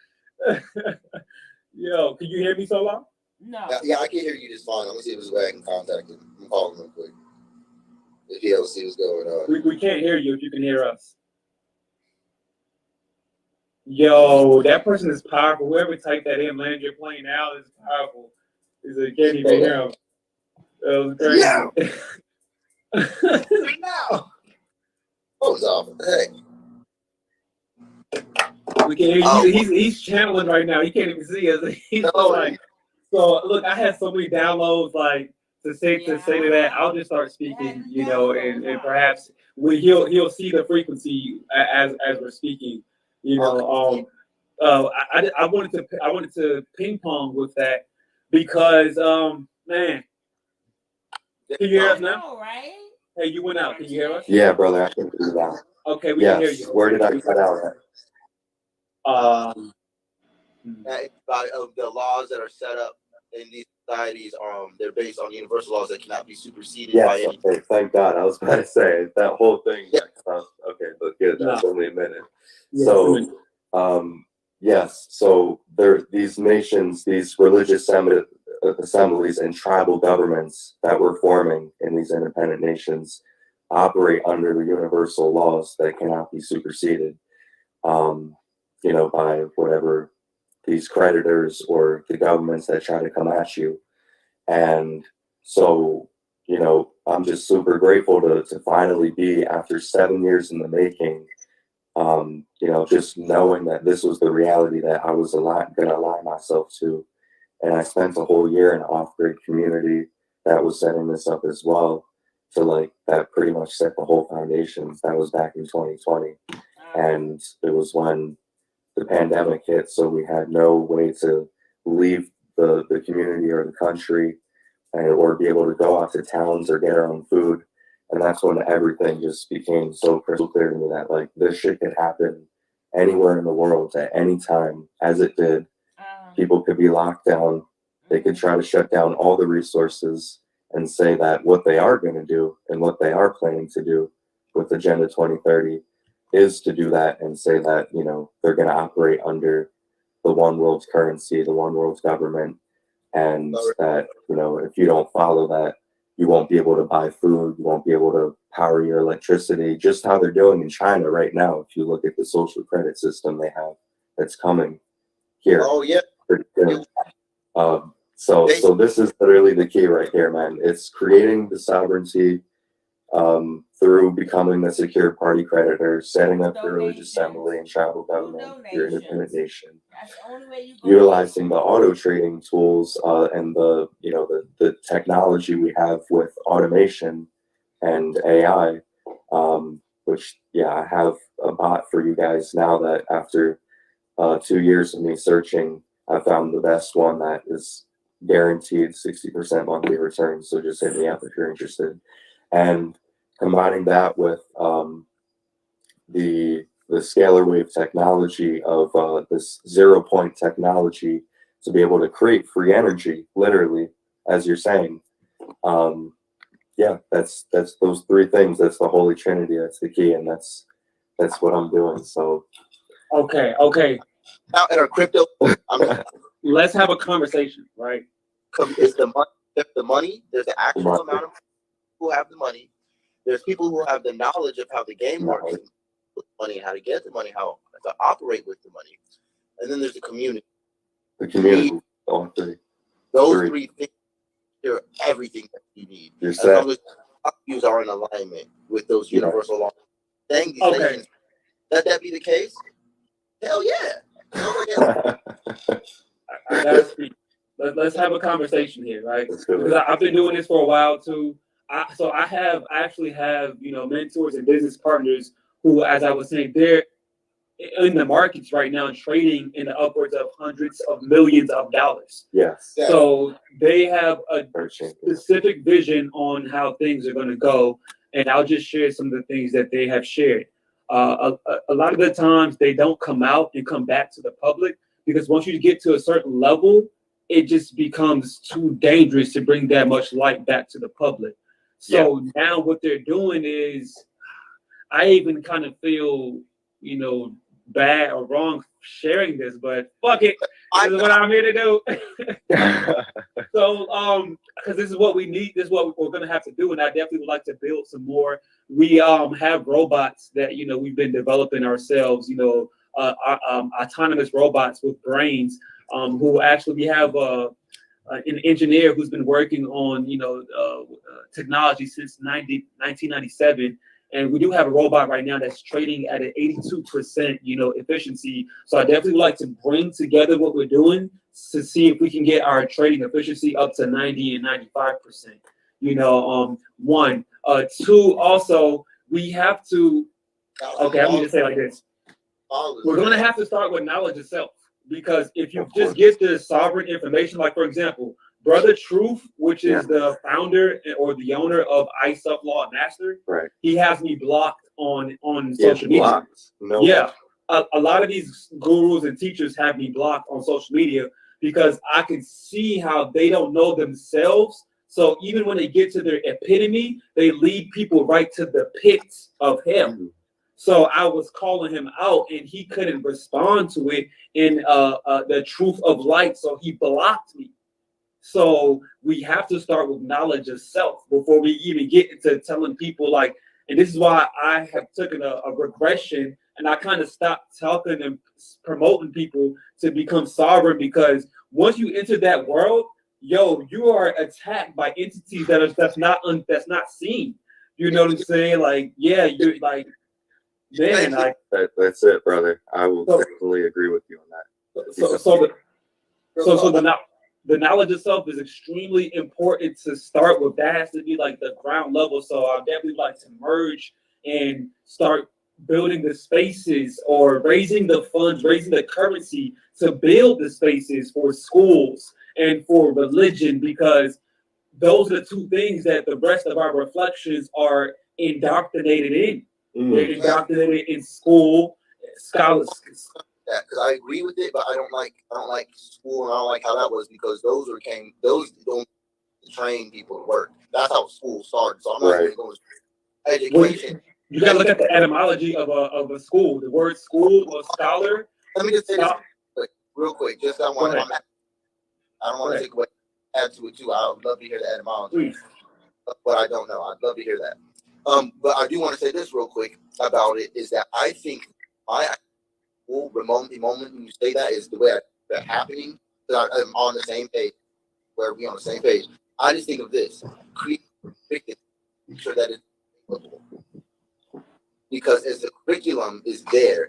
Yo, can you hear me so long? No. Yeah, I can hear you just fine. I'm gonna see if there's a way I can contact him. I'm calling him real quick. If he'll see what's going on. We can't hear you if you can hear us. Yo, that person is powerful. Whoever typed that in, "land your plane now," is powerful. Is it can't even hear him. That was crazy. No. What was off? Hey. We can hear you. Oh. He's channeling right now. He can't even see us. He's No. so like, so look, I had so many downloads like to say to that. I'll just start speaking, and perhaps he'll see the frequency as we're speaking. I wanted to ping pong with that because man, can you hear us now? No, right? Hey, you went out. Can you hear us? Yeah, brother, I can do that. Okay, we can hear Yes. you. Where did I cut out at? The laws that are set up in these societies, they're based on universal laws that cannot be superseded by Yes, any. okay, thank God. I was about to say that whole thing. Yeah. Okay, but good. That's only a minute. Yeah, So, yes. So these nations, these religious assemblies and tribal governments that we're forming in these independent nations operate under the universal laws that cannot be superseded, by whatever these creditors or the governments that try to come at you. And so, I'm just super grateful to finally be, after 7 years in the making, just knowing that this was the reality that I was going to align myself to. And I spent a whole year in an off-grid community that was setting this up as well, to that pretty much set the whole foundation. That was back in 2020. And it was when the pandemic hit, so we had no way to leave the community or the country, or be able to go out to towns or get our own food. And that's when everything just became so crystal clear to me that this shit could happen anywhere in the world at any time, as it did. People could be locked down. They could try to shut down all the resources and say that what they are going to do and what they are planning to do with Agenda 2030 is to do that, and say that, they're going to operate under the one world's currency, the one world's government, and that, if you don't follow that, you won't be able to buy food, you won't be able to power your electricity, just how they're doing in China right now. If you look at the social credit system they have that's coming here. Oh yeah. Pretty good. So this is literally the key right here, man. It's creating the sovereignty through becoming a secure party creditor, setting up the religious assembly and tribal government, your independent nation, That's the only way you can utilizing the auto trading tools and the the technology we have with automation and AI, which I have a bot for you guys now that after 2 years of me searching, I found the best one that is guaranteed 60% monthly returns. So just hit me up if you're interested. And combining that with the scalar wave technology of this 0 point technology to be able to create free energy, literally, as you're saying. That's those three things. That's the holy trinity. That's the key, and that's what I'm doing. So Okay. Out in our crypto, Let's have a conversation, right? it's the money. There's the money. There's the actual amount of people who have the money. There's people who have the knowledge of how the game works, with money, how to get the money, how to operate with the money, and then there's the community. the community, all three. Those three things are everything that you need. You're As set. long as values are in alignment with those universal laws. Dang, these Okay. nations, let that be the case? Hell yeah. I gotta speak. Let's have a conversation here, right? Let's do Because it. I've been doing this for a while too. I actually have mentors and business partners who, as I was saying, they're in the markets right now and trading in the upwards of hundreds of millions of dollars. Yes. Yeah. So they have a Searching. specific vision on how things are going to go, and I'll just share some of the things that they have shared. A lot of the times they don't come out and come back to the public because once you get to a certain level, it just becomes too dangerous to bring that much light back to the public. So now what they're doing is, I even kind of feel, bad or wrong sharing this, but fuck it. This is what I'm here to do. So, because this is what we need, this is what we're going to have to do, and I definitely would like to build some more. We have robots that we've been developing ourselves. Autonomous robots with brains. Who actually we have an engineer who's been working on technology since 1997. And we do have a robot right now that's trading at an 82%, efficiency. So I definitely would like to bring together what we're doing to see if we can get our trading efficiency up to 90 and 95%. One, two. Also, we have to. Okay, I'm gonna say it like this. We're gonna have to start with knowledge itself, because if you just get the sovereign information, like for example, Brother Truth, which is the founder or the owner of iSuff Law Master, Right. he has me blocked on social media. No. Yeah, a lot of these gurus and teachers have me blocked on social media because I can see how they don't know themselves. So even when they get to their epitome, they lead people right to the pits of hell. So I was calling him out, and he couldn't respond to it in the truth of light. So he blocked me. So we have to start with knowledge of self before we even get into telling people and this is why I have taken a regression, and I kind of stopped talking and promoting people to become sovereign, because once you enter that world, you are attacked by entities that's not seen. You know what I'm saying? You're like, man, that's it, brother. I will definitely agree with you on that. The knowledge itself is extremely important to start with. That has to be like the ground level. So I definitely like to merge and start building the spaces or raising the funds, raising the currency to build the spaces for schools and for religion, because those are the two things that the rest of our reflections are indoctrinated in. They're indoctrinated in school, scholars. Because I agree with it, but I don't like school, and I don't like how that was, because those don't train people to work. That's how school started. So I'm not going to education. You got to look at the etymology of a school. The word school or scholar. Let me just say this real quick. Just I don't want to take away, add to it too. I would love to hear the etymology, but I don't know. I'd love to hear that. But I do want to say this real quick about it, is that I think the moment when you say that is the way that's happening. That I'm on the same page. Where we on the same page. I just think of this: create, make sure that it's available. Because as the curriculum is there,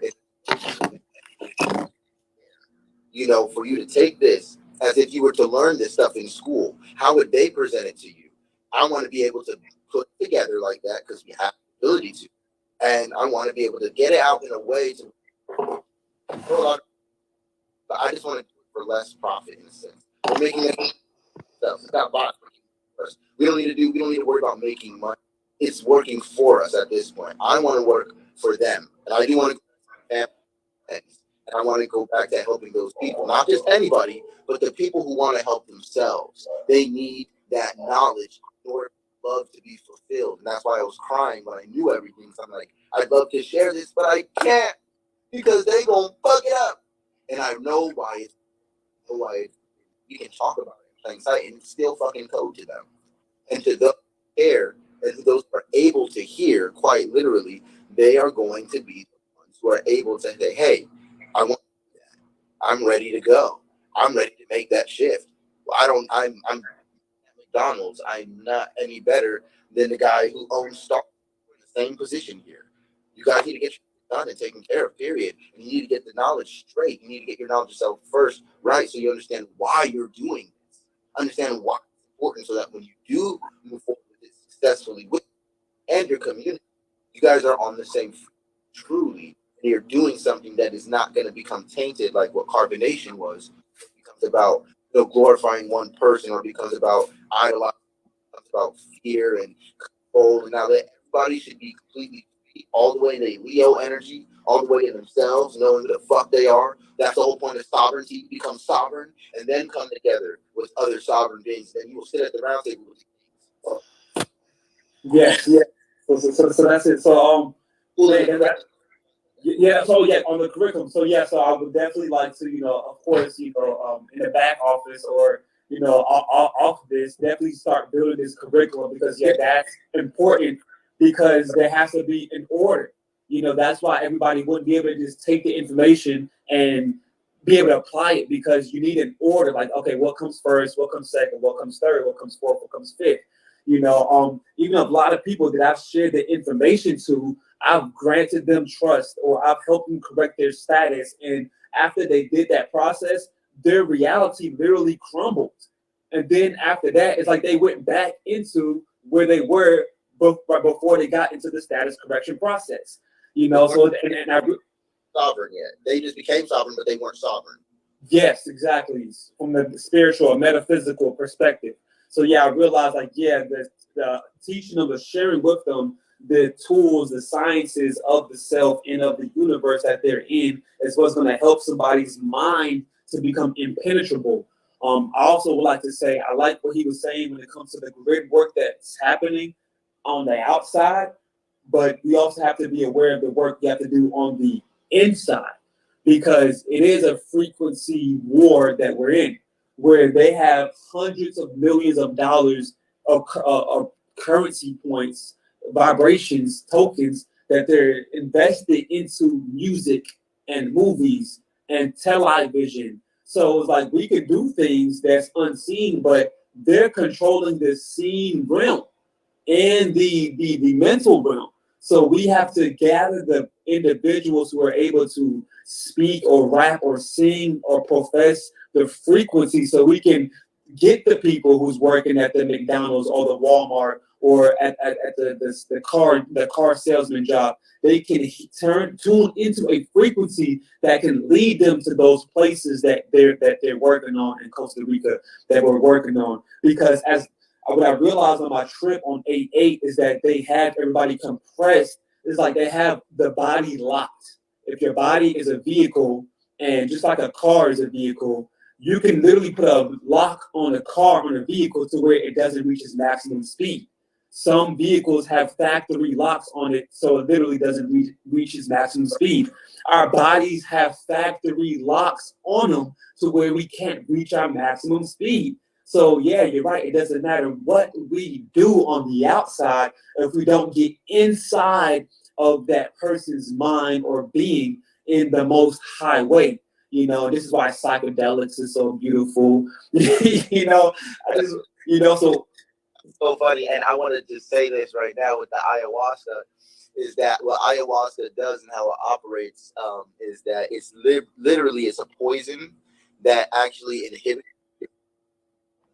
you know, for you to take this as if you were to learn this stuff in school, how would they present it to you? I want to be able to put it together like that because we have the ability to. And I want to be able to get it out in a way to, but I just want to do it for less profit in a sense. We're making it stuff. It's not bought for us. We don't need to worry about making money. It's working for us at this point. I want to work for them. And I do want to go and I want to go back to helping those people. Not just anybody, but the people who want to help themselves. They need that knowledge in order for love to be fulfilled. And that's why I was crying when I knew everything. So I'm like, I'd love to share this, but I can't because they gonna fuck it up. And I know why we can talk about it in plain sight and still fucking code to them. And to those who care and to those who are able to hear, quite literally, they are going to be the ones who are able to say, hey, I want that. I'm ready to go. I'm ready to make that shift. I'm at McDonald's. I'm not any better than the guy who owns Starbucks. We're in the same position here. You guys need to get your done and taken care of, period. And you need to get the knowledge straight. You need to get your knowledge yourself first, right? So you understand why you're doing this. Understand why it's important so that when you do move forward with it successfully with you and your community, you guys are on the same truly. And you're doing something that is not going to become tainted like what carbonation was. It becomes about glorifying one person, or becomes about idolizing, becomes about fear and control. And now that everybody should be completely free, all the way to Leo energy, all the way to themselves, knowing who the fuck they are. That's the whole point of sovereignty. Become sovereign and then come together with other sovereign beings. Then you will sit at the round table with these Yes, yeah. So that's it. So yeah, so yeah, on the curriculum. So yeah, so I would definitely like to, of course, in the back office or, off this, definitely start building this curriculum because yeah, that's important because there has to be an order. That's why everybody wouldn't be able to just take the information and be able to apply it because you need an order. Like, okay, what comes first? What comes second? What comes third? What comes fourth? What comes fifth? Even a lot of people that I've shared the information to, I've granted them trust or I've helped them correct their status. And after they did that process, their reality literally crumbled. And then after that, it's like they went back into where they were before they got into the status correction process. So and I sovereign yet. They just became sovereign, but they weren't sovereign. Yes, exactly. From the spiritual or metaphysical perspective. So yeah, I realized the teaching them, the sharing with them the tools, the sciences of the self and of the universe that they're in is what's going to help somebody's mind to become impenetrable. I also would like to say, I like what he was saying when it comes to the grid work that's happening on the outside, but we also have to be aware of the work you have to do on the inside because it is a frequency war that we're in, where they have hundreds of millions of dollars of currency points, vibrations, tokens that they're invested into music and movies and television. So it's like we could do things that's unseen, but they're controlling the seen realm and the mental realm. So we have to gather the individuals who are able to speak or rap or sing or profess the frequency so we can get the people who's working at the McDonald's or the Walmart or at the car salesman job. They can tune into a frequency that can lead them to those places that they're working on in Costa Rica that we're working on. Because as what I realized on my trip on 8/8 is that they have everybody compressed. It's like they have the body locked. If your body is a vehicle, and just like a car is a vehicle, you can literally put a lock on a car, on a vehicle, to where it doesn't reach its maximum speed. Some vehicles have factory locks on it, so it literally doesn't reach its maximum speed. Our bodies have factory locks on them to where we can't reach our maximum speed. So yeah, you're right. It doesn't matter what we do on the outside if we don't get inside of that person's mind or being in the most high way. This is why psychedelics is so beautiful. So so funny, and I want to just say this right now with the ayahuasca, is that what ayahuasca does and how it operates is that it's literally it's a poison that actually inhibits,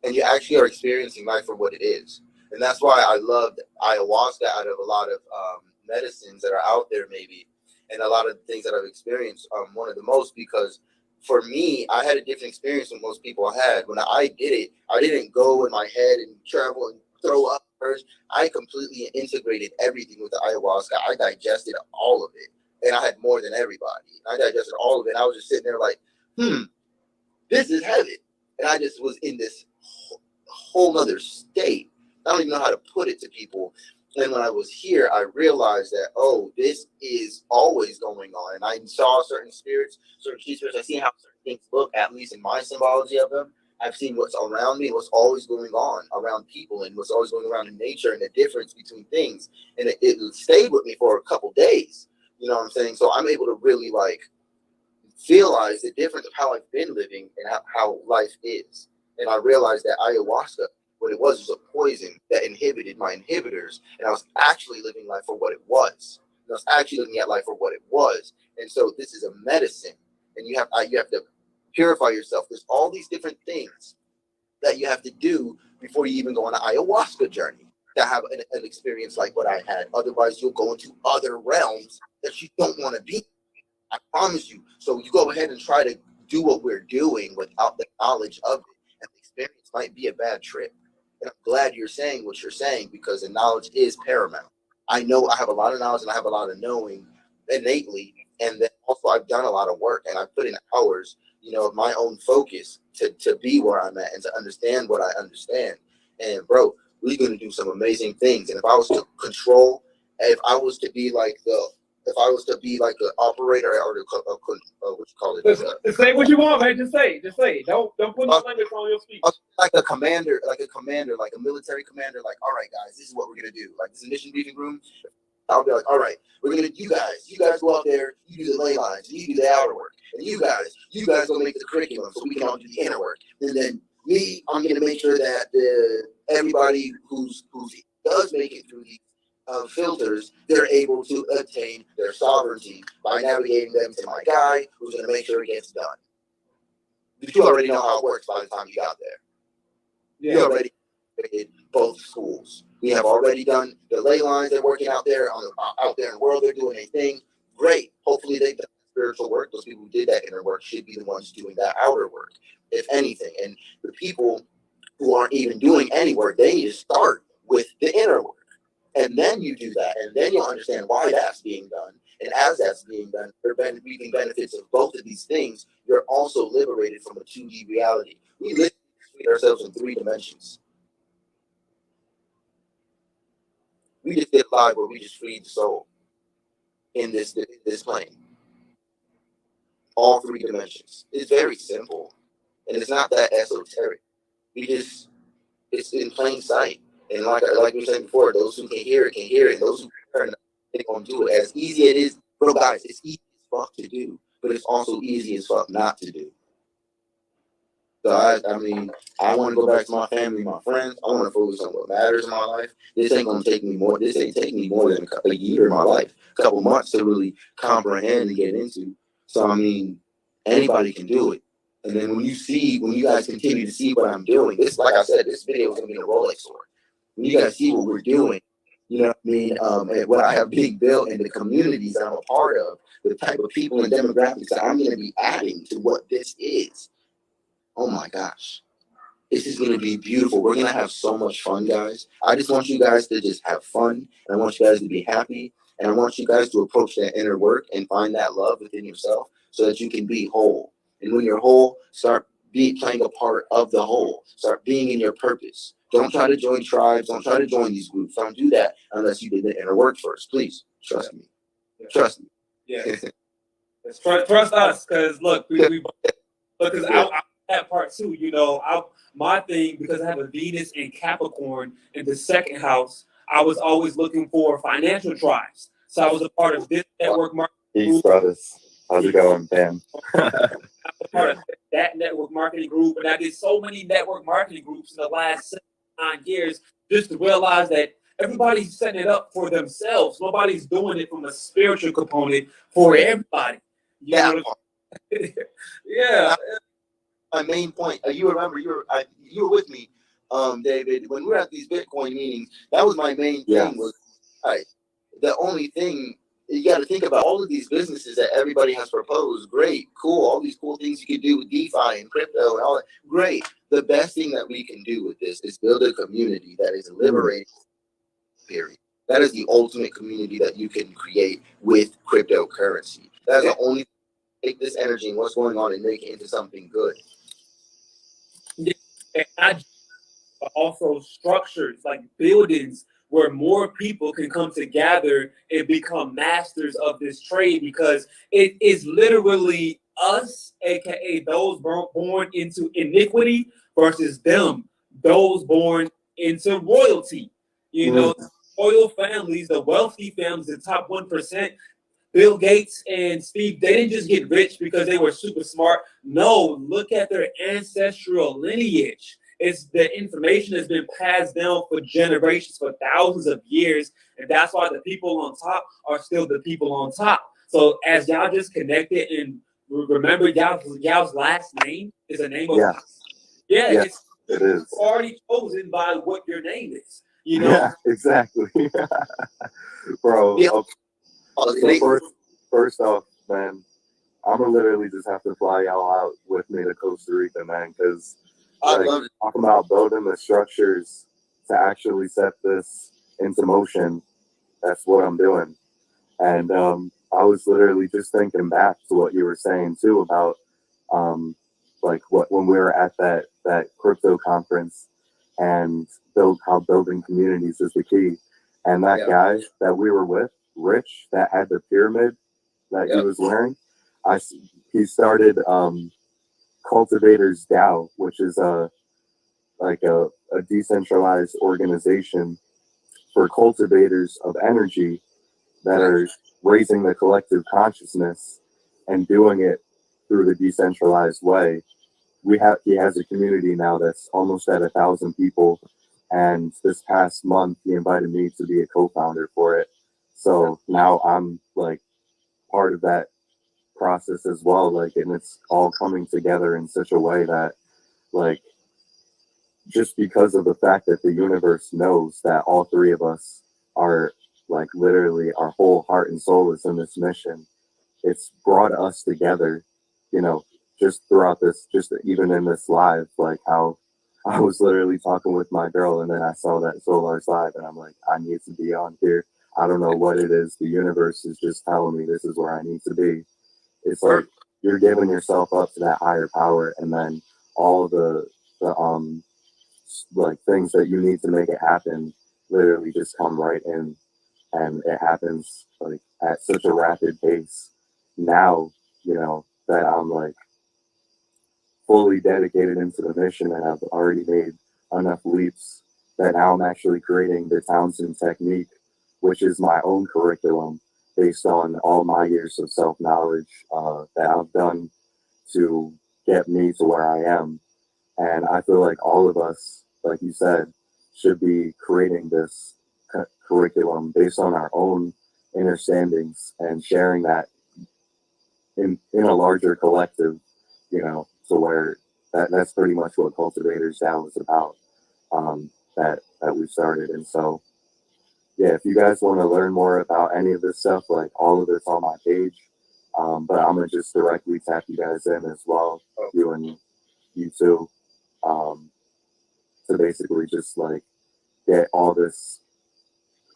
and you actually are experiencing life for what it is. And that's why I loved ayahuasca out of a lot of medicines that are out there, maybe, and a lot of things that I've experienced. One of the most, because for me, I had a different experience than most people had. When I did it, I didn't go in my head and travel and throw up first. I completely integrated everything with the ayahuasca. I digested all of it, and I had more than everybody. I digested all of it. I was just sitting there like, this is heaven. And I just was in this whole other state. I don't even know how to put it to people. And when I was here, I realized that, oh, this is always going on. And I saw certain spirits, certain key spirits. I see how certain things look, at least in my symbology of them. I've seen what's around me, what's always going on around people, and what's always going around in nature, and the difference between things. And it stayed with me for a couple days. You know what I'm saying? So I'm able to really like realize the difference of how I've been living and how life is. And I realized that ayahuasca, what it was a poison that inhibited my inhibitors, and I was actually living life for what it was. And I was actually looking at life for what it was. And so this is a medicine, and you have to purify yourself. There's all these different things that you have to do before you even go on an ayahuasca journey to have an experience like what I had. Otherwise, you'll go into other realms that you don't want to be. I promise you. So you go ahead and try to do what we're doing without the knowledge of it, and the experience might be a bad trip. And I'm glad you're saying what you're saying, because the knowledge is paramount. I know I have a lot of knowledge and I have a lot of knowing innately, and then also I've done a lot of work and I've put in hours, of my own focus to be where I'm at and to understand what I understand. And bro, we're going to do some amazing things. And if I was to control, if I was to be like an operator or what you call it? Just say what you want, man. Just say. Don't put no limits on your speech. Like a commander, like a military commander. Like, all right, guys, this is what we're gonna do. Like this mission briefing room. I'll be like, all right, we're gonna you guys go out there, you do the ley lines, you do the outer work, and you guys go make the curriculum so we can all do the inner work. And then I'm gonna make sure that everybody who's does make it through these filters, they're able to attain their sovereignty by navigating them to my guy who's going to make sure it gets done. But you already know how it works by the time you got there. Yeah. You already did both schools. We have already done the ley lines. They're working out there out there in the world. They're doing a thing. Great. Hopefully they've done spiritual work. Those people who did that inner work should be the ones doing that outer work, if anything. And the people who aren't even doing any work, they need to start with the inner work. And then you do that, and then you'll understand why that's being done. And as that's being done, you're reaping benefits of both of these things. You're also liberated from a 2D reality. We literally treat ourselves in 3 dimensions. We just did live where we just freed the soul in this plane. All 3 dimensions. It's very simple, and it's not that esoteric. It's in plain sight. And like we were saying before, those who can hear it, and those who can't, they're going to do it. As easy as it is, bro, guys, it's easy as fuck to do, but it's also easy as fuck not to do. So, I mean, I want to go back to my family, my friends. I want to focus on what matters in my life. This ain't taking me more than a year in my life, a couple months to really comprehend and get into. So, I mean, anybody can do it. And then when you guys continue to see what I'm doing, like I said, this video is going to be a Rolex store. When you guys see what we're doing, you know what I mean? And what I have being built in the communities that I'm a part of, the type of people and demographics that I'm going to be adding to what this is. Oh my gosh. This is going to be beautiful. We're going to have so much fun, guys. I just want you guys to just have fun. And I want you guys to be happy. And I want you guys to approach that inner work and find that love within yourself so that you can be whole. And when you're whole, start playing a part of the whole. Start being in your purpose. Don't try to join tribes. Don't try to join these groups. Don't do that unless you did the inner work first. Please trust me. Trust me. Yeah. Trust us, because look, because I that part too. My thing, because I have a Venus and Capricorn in the 2nd house, I was always looking for financial tribes. So I was a part of this network marketing. Peace, brothers. How's it going, fam? I was part of that network marketing group, and I did so many network marketing groups in the last 7-9 years. just to realize that everybody's setting it up for themselves. Nobody's doing it from a spiritual component for everybody. You Yeah. know, yeah. My main point. You remember you were with me, David, when we were at these Bitcoin meetings. That was my main thing. Yeah. Was the only thing you got to think about all of these businesses that everybody has proposed. Great, cool, all these cool things you could do with DeFi and crypto and all that. Great. The best thing that we can do with this is build a community that is liberating. Period. That is the ultimate community that you can create with cryptocurrency. That's the only take this energy and what's going on and make it into something good. Yeah, and but also structures like buildings where more people can come together and become masters of this trade, because it is literally us, aka those born into iniquity, versus them, those born into royalty. You know, royal families, the wealthy families, the top 1%. Bill Gates and Steve, they didn't just get rich because they were super smart. No, look at their ancestral lineage. It's the information that's been passed down for generations, for thousands of years. And that's why the people on top are still the people on top. So as y'all just connected and remember y'all's last name is a name of Yeah, it's it is. already chosen by what your name is. You know? Yeah, exactly. Bro, Yeah. so first off, man, I'm gonna literally just have to fly y'all out with me to Costa Rica, man, because I love it. talking about building the structures to actually set this into motion, that's what I'm doing. And I was literally just thinking back to what you were saying too about like when we were at that crypto conference and how building communities is the key. And that guy that we were with, Rich, that had the pyramid that he was wearing, he started Cultivators DAO, which is a decentralized organization for cultivators of energy that are raising the collective consciousness and doing it through the decentralized way. He has a community now that's almost at 1,000 people, and this past month he invited me to be a co-founder for it. So now I'm like part of that process as well, like, and it's all coming together in such a way that, like, just because of the fact that the universe knows that all three of us are, like, literally our whole heart and soul is in this mission, it's brought us together, you know, just throughout this, just even in this live, like how I was literally talking with my girl and then I saw that Solar's live and I'm like, I need to be on here. I don't know what it is. The universe is just telling me this is where I need to be. It's like you're giving yourself up to that higher power, and then all the like things that you need to make it happen literally just come right in, and it happens like at such a rapid pace. Now, you know, that I'm like fully dedicated into the mission and I've already made enough leaps that now I'm actually creating the Townsend technique, which is my own curriculum based on all my years of self-knowledge that I've done to get me to where I am. And I feel like all of us, like you said, should be creating this curriculum based on our own understandings and sharing that in a larger collective, you know, to where that's pretty much what Cultivators DAO is about, that we started. And so, yeah, if you guys want to learn more about any of this stuff, like all of it's on my page. But I'm gonna just directly tap you guys in as well, you and you too, to basically just like get all this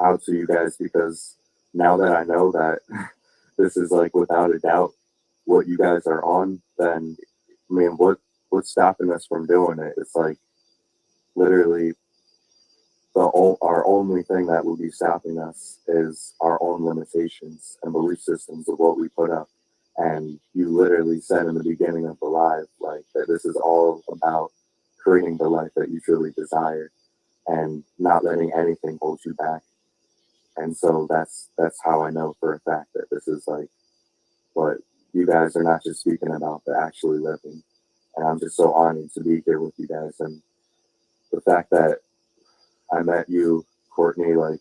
out to you guys, because now that I know that this is like without a doubt what you guys are on, then I mean, what's stopping us from doing it? It's like literally our only thing that will be stopping us is our own limitations and belief systems of what we put up. And you literally said in the beginning of the live, like, that this is all about creating the life that you truly desire and not letting anything hold you back. And so that's how I know for a fact that this is like what you guys are not just speaking about, but actually living. And I'm just so honored to be here with you guys. And the fact that I met you, Courtney, like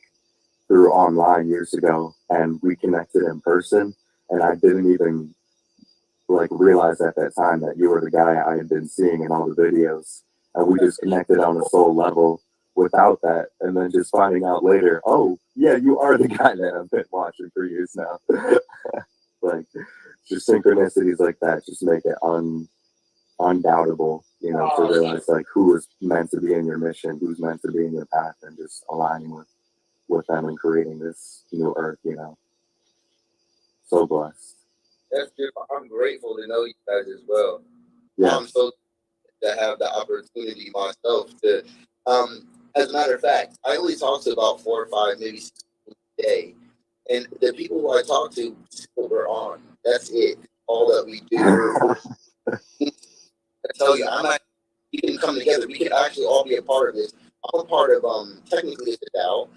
through online years ago, and we connected in person. And I didn't even like realize at that time that you were the guy I had been seeing in all the videos, and we just connected on a soul level without that. And then just finding out later, oh yeah, you are the guy that I've been watching for years now. Like just synchronicities like that just make it undoubtable, you know, to realize like who is meant to be in your mission, who's meant to be in your path, and just aligning with them and creating this new earth, you know. So blessed. That's good. I'm grateful to know you guys as well. Yeah. I'm so to have the opportunity myself to as a matter of fact, I only talk to about 4 or 5, maybe 6 people a day. And the people who I talk to, we're on. That's it. All that we do. I tell you, we can come together. We can actually all be a part of this. I'm a part of technically it's a DAO.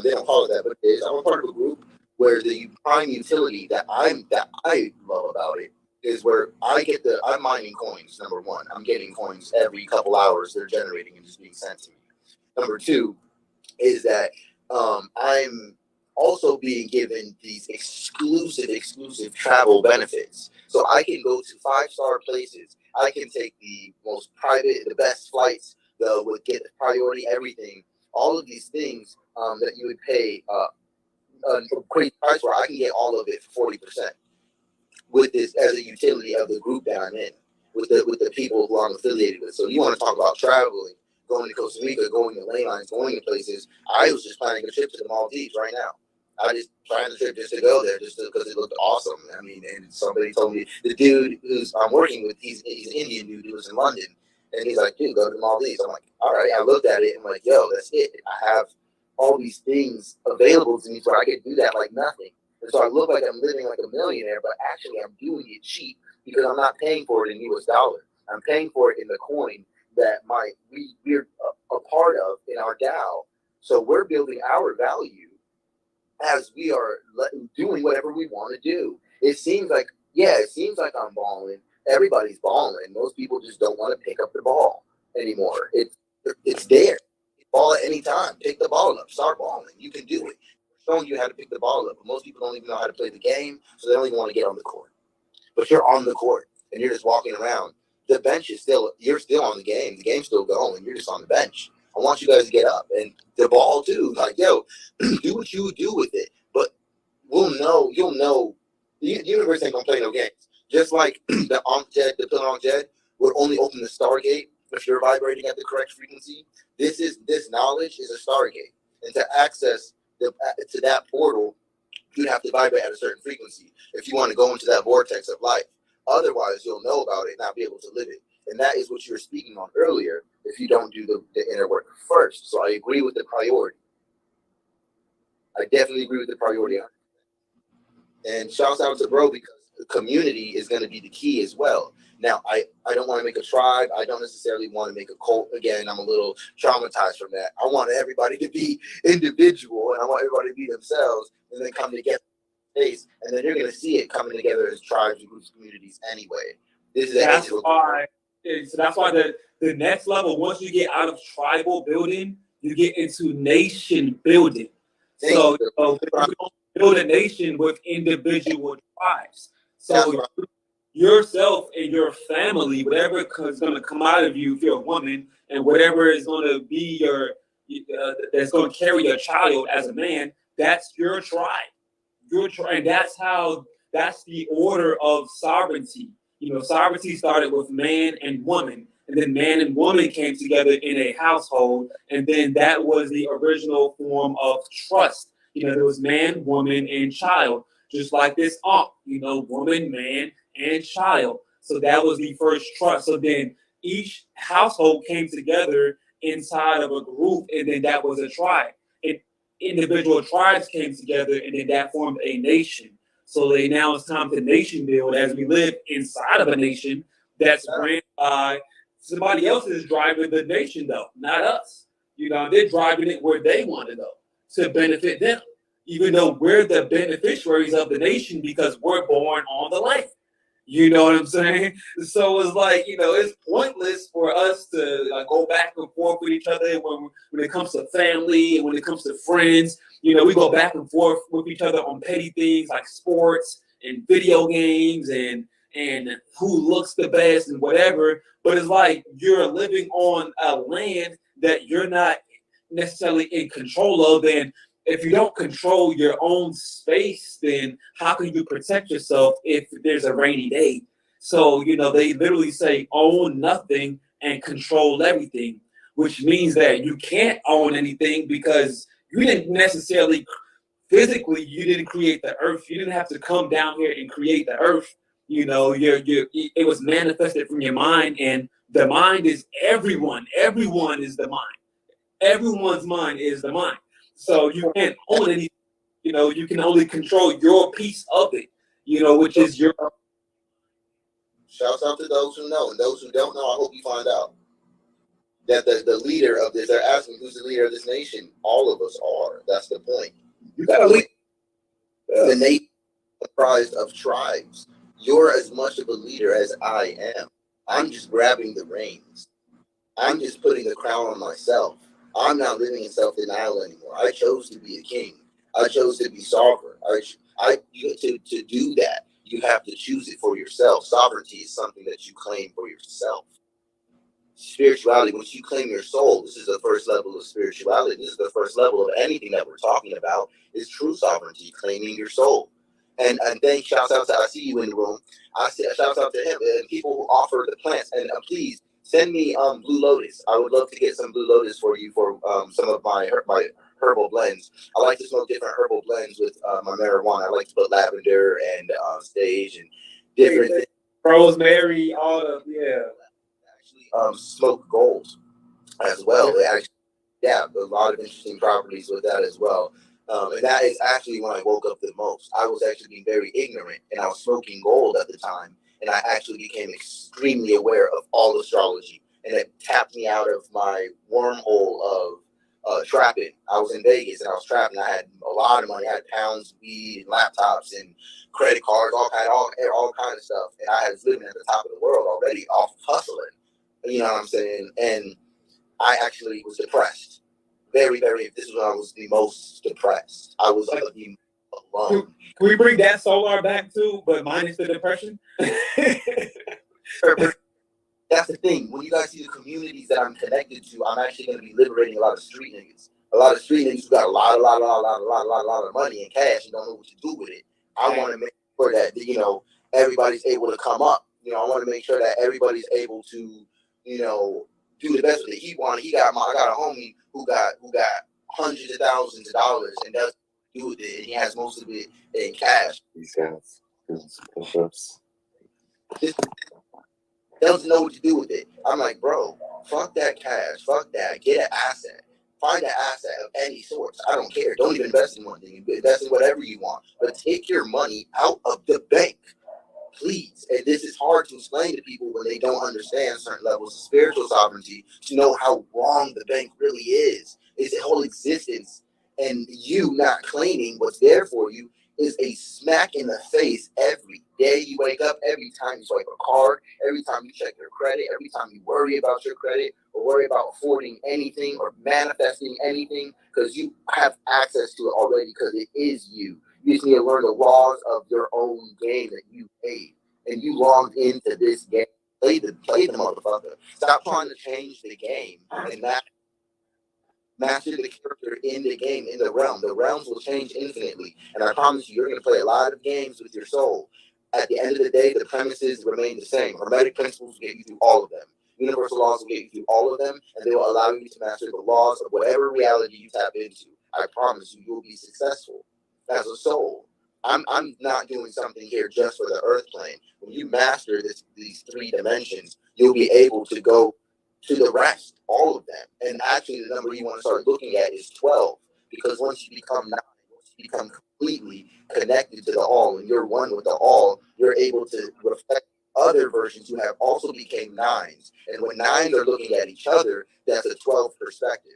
They don't call it that, but it is. I'm a part of a group where the prime utility that I love about it is where I'm mining coins. Number one, I'm getting coins every couple hours. They're generating and just being sent to me. Number two is that I'm also being given these exclusive travel benefits. So I can go to 5-star places. I can take the most private, the best flights, would get priority, everything. All of these things that you would pay a crazy price for, I can get all of it for 40% with this as a utility of the group that I'm in, with the people who I'm affiliated with. So you want to talk about traveling, going to Costa Rica, going to ley lines, going to places. I was just planning a trip to the Maldives right now. I just planned the trip just to go there, just because it looked awesome. I mean, and somebody told me, the dude who's I'm working with, he's an Indian dude who lives in London, and he's like, dude, go to the Maldives. I'm like, all right. I looked at it and I'm like, yo, that's it. I have all these things available to me so I can do that like nothing. And so I look like I'm living like a millionaire, but actually I'm doing it cheap because I'm not paying for it in US dollar. I'm paying for it in the coin that we're a part of in our DAO. So we're building our value as we are doing whatever we want to do. It seems like I'm balling. Everybody's balling. Most people just don't want to pick up the ball anymore. It's there. Ball at any time. Pick the ball up. Start balling. You can do it. We're showing you how to pick the ball up. But most people don't even know how to play the game, so they don't even want to get on the court. But you're on the court and you're just walking around. The bench is you're still on the game. The game's still going. You're just on the bench. I want you guys to get up. And the ball too. Like, yo, do what you do with it. But you'll know. The universe ain't gonna play no games. Just like the Pillar Jed would only open the Stargate if you're vibrating at the correct frequency. This knowledge is a Stargate. And to access to that portal, you'd have to vibrate at a certain frequency if you want to go into that vortex of life. Otherwise, you'll know about it and not be able to live it. And that is what you were speaking on earlier if you don't do the inner work first. So I agree with the priority. I definitely agree with the priority. And shouts out to bro, because the community is going to be the key as well. Now, I don't want to make a tribe. I don't necessarily want to make a cult. Again, I'm a little traumatized from that. I want everybody to be individual, and I want everybody to be themselves, and then come together in space. And then you're going to see it coming together as tribes, groups, communities anyway. That's why the next level, once you get out of tribal building, you get into nation building. So you don't build a nation with individual tribes. So yourself and your family, whatever is going to come out of you if you're a woman, and whatever is going to be that's going to carry your child as a man, that's your tribe. Your tribe, and that's the order of sovereignty. You know, sovereignty started with man and woman, and then man and woman came together in a household, and then that was the original form of trust. You know, there was man, woman, and child, just like this woman, man, and child. So that was the first trust. So then each household came together inside of a group, and then that was a tribe. And individual tribes came together, and then that formed a nation. So now it's time to nation build as we live inside of a nation that's ran by somebody else is driving the nation, though, not us. You know, they're driving it where they want to go to benefit them, even though we're the beneficiaries of the nation because we're born on the land. You know what I'm saying? So it's like, you know, it's pointless for us to go back and forth with each other when it comes to family and when it comes to friends. You know, we go back and forth with each other on petty things like sports and video games and who looks the best and whatever. But it's like you're living on a land that you're not necessarily in control of. And if you don't control your own space, then how can you protect yourself if there's a rainy day? So, you know, they literally say own nothing and control everything, which means that you can't own anything because you didn't necessarily physically, you didn't create the earth. You didn't have to come down here and create the earth. You know, it was manifested from your mind, and the mind is everyone. Everyone is the mind. Everyone's mind is the mind. So you can't own anything. You know, you can only control your piece of it. You know, which is your. Shouts out to those who know, and those who don't know, I hope you find out that the leader of this. They're asking who's the leader of this nation. All of us are. That's the point. You gotta lead. The nation comprised of tribes. You're as much of a leader as I am. I'm just grabbing the reins. I'm just putting the crown on myself. I'm not living in self-denial anymore. I chose to be a king. I chose to be sovereign. To do that, you have to choose it for yourself. Sovereignty is something that you claim for yourself. Spirituality, once you claim your soul, this is the first level of spirituality. This is the first level of anything that we're talking about is true sovereignty, claiming your soul. And then shouts out to, I see you in the room. I see shouts out to him and people who offer the plants. And please send me Blue Lotus. I would love to get some Blue Lotus for you for some of my herbal blends. I like to smoke different herbal blends with my marijuana. I like to put lavender and sage and different things. Rosemary, all the Actually, smoke gold as well. It actually, yeah, a lot of interesting properties with that as well. And that is actually when I woke up the most. I was actually being very ignorant, and I was smoking gold at the time, and I actually became extremely aware of all astrology, and it tapped me out of my wormhole of trapping. I was in Vegas, and I was trapping. I had a lot of money. I had pounds, weed, and laptops, and credit cards, all kind of stuff. And I was living at the top of the world already, off hustling. You know what I'm saying? And I actually was depressed. Very, very. This is when I was the most depressed. I was alone. Can we bring that solar back too, but minus the depression? That's the thing. When you guys see the communities that I'm connected to, I'm actually going to be liberating a lot of street niggas. A lot of street niggas who got a lot of money and cash and don't know what to do with it. I want to make sure that, you know, everybody's able to come up. You know, I want to make sure that everybody's able to, you know, do the best with it. I got a homie who got hundreds of thousands of dollars and doesn't do with it, and he has most of it in cash. These guys, push-ups. Doesn't know what to do with it. I'm like, bro, fuck that cash, fuck that. Get an asset. Find an asset of any sort. I don't care. Don't even invest in one thing. Invest in whatever you want, but take your money out of the bank. Please, and this is hard to explain to people when they don't understand certain levels of spiritual sovereignty to know how wrong the bank really is. Its whole existence and you not claiming what's there for you is a smack in the face every day you wake up, every time you swipe a card, every time you check your credit, every time you worry about your credit or worry about affording anything or manifesting anything because you have access to it already because it is you. You just need to learn the laws of your own game that you made. And you logged into this game. Play the motherfucker. Stop trying to change the game and master the character in the game, in the realm. The realms will change infinitely. And I promise you, you're going to play a lot of games with your soul. At the end of the day, the premises remain the same. Hermetic principles will get you through all of them. Universal laws will get you through all of them, and they will allow you to master the laws of whatever reality you tap into. I promise you, you'll be successful as a soul. I'm not doing something here just for the earth plane. When you master these 3 dimensions, you'll be able to go to the rest, all of them. And actually, the number you want to start looking at is 12, because once you become 9, once you become completely connected to the all, and you're one with the all, you're able to reflect other versions who have also became 9s. And when 9s are looking at each other, that's a 12 perspective.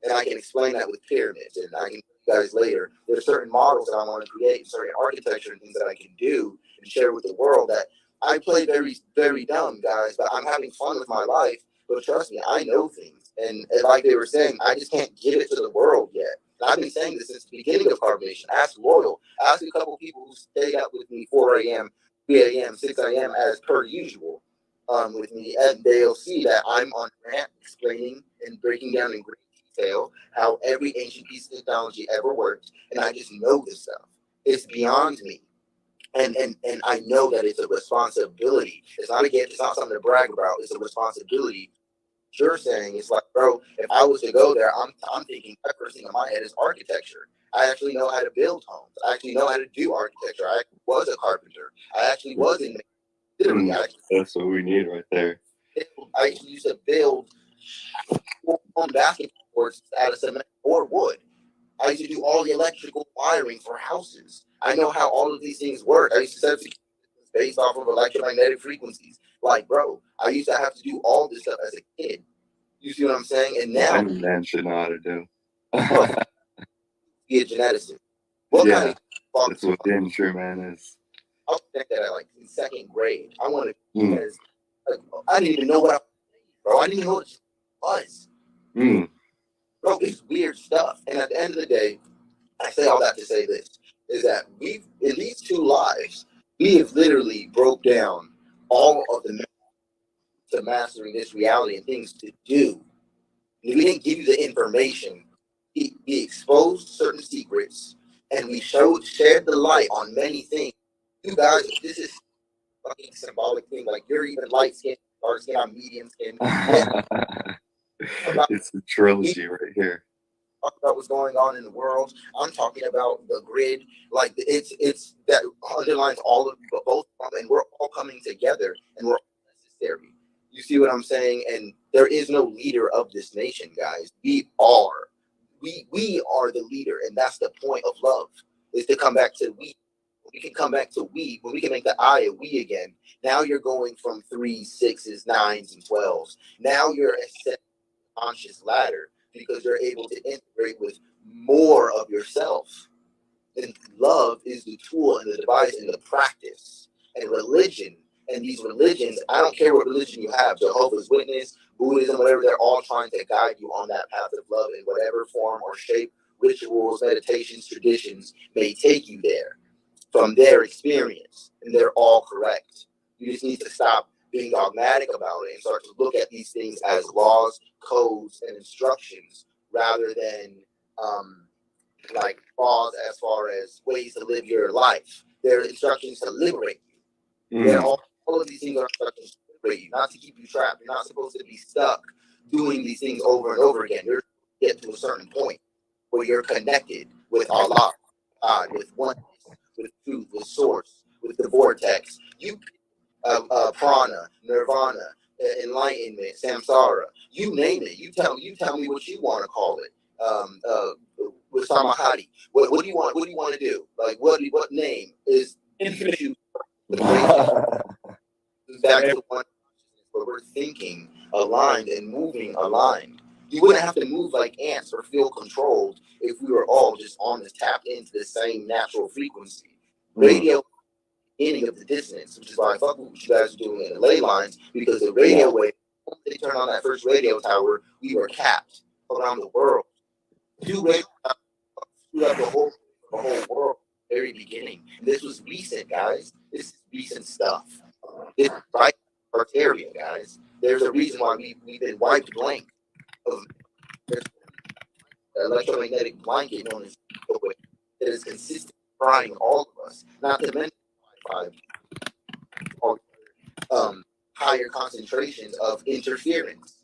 And I can explain that with pyramids, and I can guys later. There's certain models that I want to create, certain architecture and things that I can do and share with the world that I play very, very dumb, guys, but I'm having fun with my life. But trust me, I know things. And like they were saying, I just can't give it to the world yet. And I've been saying this since the beginning of Carb Nation. Ask Royal. Ask a couple people who stayed up with me 4 a.m., 3 a.m., 6 a.m. as per usual with me. And they'll see that I'm on rant explaining and breaking down in great detail how every ancient piece of technology ever worked. And I just know this stuff. It's beyond me. And I know that it's a responsibility. It's not a gift. It's not something to brag about. It's a responsibility. You're saying it's like, bro, if I was to go there, I'm thinking the first thing in my head is architecture. I actually know how to build homes. I actually know how to do architecture. I actually was a carpenter. I actually was in literally. That's what we need right there. I used to build basketball courts out of cement or wood. I used to do all the electrical wiring for houses. I know how all of these things work. I used to set up based off of electromagnetic frequencies. Like, bro, I used to have to do all this stuff as a kid. You see what I'm saying? And now, Any man should know how to do. be a geneticist. What kind of that's what being true man is. I was that at like in second grade. I wanted to as like, I didn't even know what I was, bro. I didn't even know what it was. Bro, it's weird stuff. And at the end of the day, I say all that to say this, is that we've, in these 2 lives, we have literally broke down all of the to mastering this reality and things to do. We didn't give you the information. We exposed certain secrets, and we shared the light on many things. You guys, this is fucking symbolic thing. Like, you're even light skin, dark skin, I'm medium skin. It's a trilogy right here. Talk about what's going on in the world. I'm talking about the grid. Like, it's that underlines all of both, and we're all coming together, and we're all necessary. You see what I'm saying? And there is no leader of this nation, guys. We are the leader, and that's the point of love, is to come back to we. We can come back to we, when we can make the I a we again. Now you're going from 3s, 6s, 9s, and 12s. Now you're a conscious ladder, because you're able to integrate with more of yourself. And love is the tool and the device and the practice. And religion, and these religions, I don't care what religion you have, Jehovah's Witness, Buddhism, whatever, they're all trying to guide you on that path of love in whatever form or shape, rituals, meditations, traditions may take you there from their experience. And they're all correct. You just need to stop being dogmatic about it and start to look at these things as laws, codes, and instructions rather than like laws as far as ways to live your life. They're instructions to liberate you. They're all of these things are instructions to liberate you, not to keep you trapped. You're not supposed to be stuck doing these things over and over again. You're get to a certain point where you're connected with Allah, God, with oneness, with truth, with source, with the vortex. You prana, nirvana, enlightenment, samsara, you name it. You tell me what you want to call it. With samahati, what do you want? What do you want to do? Like, what name is infinite? Back to one where we're thinking aligned and moving aligned. You wouldn't have to move like ants or feel controlled if we were all just on this tapped into the same natural frequency. Radio beginning of the dissonance, which is why I fuck with what you guys are doing in the ley lines, because the radio wave, once they turned on that first radio tower, we were capped around the world. 2 radio towers screwed up the whole world at the very beginning. And this was recent, guys. This is recent stuff. This is right our area, guys. There's a reason why we've been wiped blank of there's an electromagnetic blanket known as that is consistent frying all of us. Not to mention higher concentrations of interference.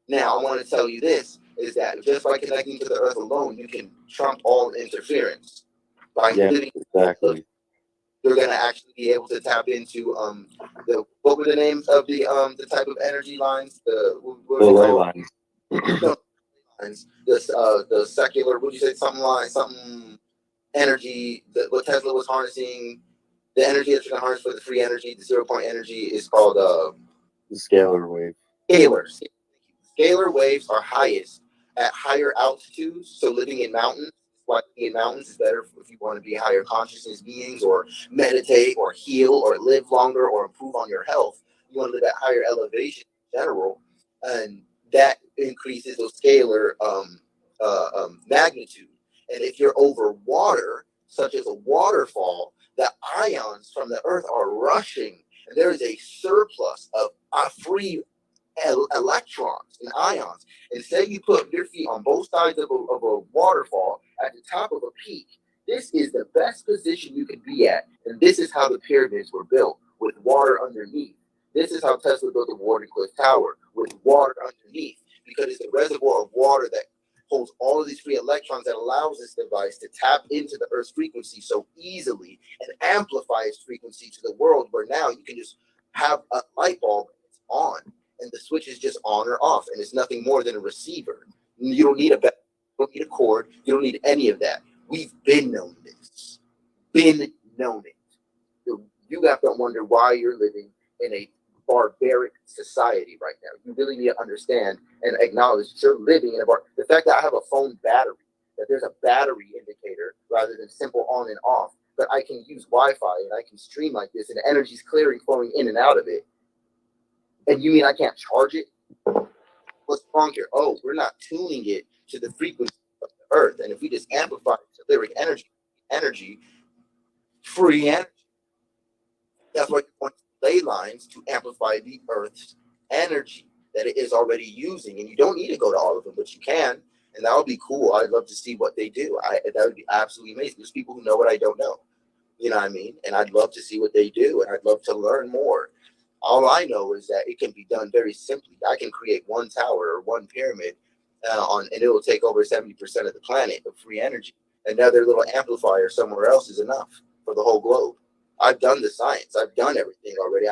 Now, I want to tell you this, is that just by connecting to the earth alone, you can trump all interference. By living, exactly. You're going to actually be able to tap into what were the names of the type of energy lines? The ley lines. The secular, would you say something energy, what Tesla was harnessing, the energy that you're going to harness for the free energy, the 0-point energy is called the scalar wave. Scalar waves are highest at higher altitudes, so living in mountains, why being in mountains is better if you want to be higher consciousness beings or meditate or heal or live longer or improve on your health. You want to live at higher elevation in general, and that increases the scalar magnitude. And if you're over water, such as a waterfall, the ions from the earth are rushing, and there is a surplus of free electrons and ions. And say you put your feet on both sides of a waterfall at the top of a peak. This is the best position you could be at. And this is how the pyramids were built, with water underneath. This is how Tesla built the Wardenclyffe Tower, with water underneath, because it's a reservoir of water that holds all of these free electrons that allows this device to tap into the Earth's frequency so easily and amplify its frequency to the world, where now you can just have a light bulb and it's on, and the switch is just on or off, and it's nothing more than a receiver. You don't need a battery, you don't need a cord, you don't need any of that. We've been known this, been known it. You have to wonder why you're living in a barbaric society right now. You really need to understand and acknowledge that you're living in the fact that I have a phone battery, that there's a battery indicator rather than simple on and off, that I can use Wi-Fi and I can stream like this and the energy's clearing, flowing in and out of it. And you mean I can't charge it? What's wrong here? Oh, we're not tuning it to the frequency of the earth. And if we just amplify telluric energy, free energy, that's why you're going to ley lines to amplify the earth's energy that it is already using. And you don't need to go to all of them, but you can. And that would be cool. I'd love to see what they do. That would be absolutely amazing. There's people who know what I don't know. You know what I mean? And I'd love to see what they do. And I'd love to learn more. All I know is that it can be done very simply. I can create one tower or one pyramid and it will take over 70% of the planet of free energy. Another little amplifier somewhere else is enough for the whole globe. I've done the science. I've done everything already.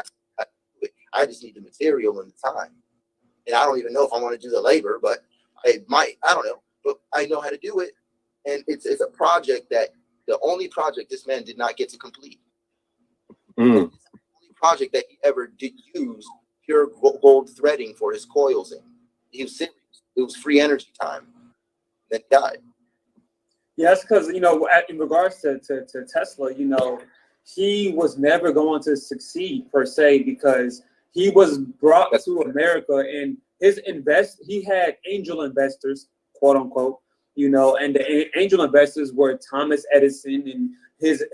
I just need the material and the time. And I don't even know if I want to do the labor, but I might. I don't know. But I know how to do it. And it's a project that the only project this man did not get to complete. Mm. It's the only project that he ever did use pure gold threading for his coils in. He was serious. It was free energy time. Then he died. Yes, because, in regards to Tesla, he was never going to succeed per se, because he was brought to America and he had angel investors, quote unquote, and the angel investors were Thomas Edison, and his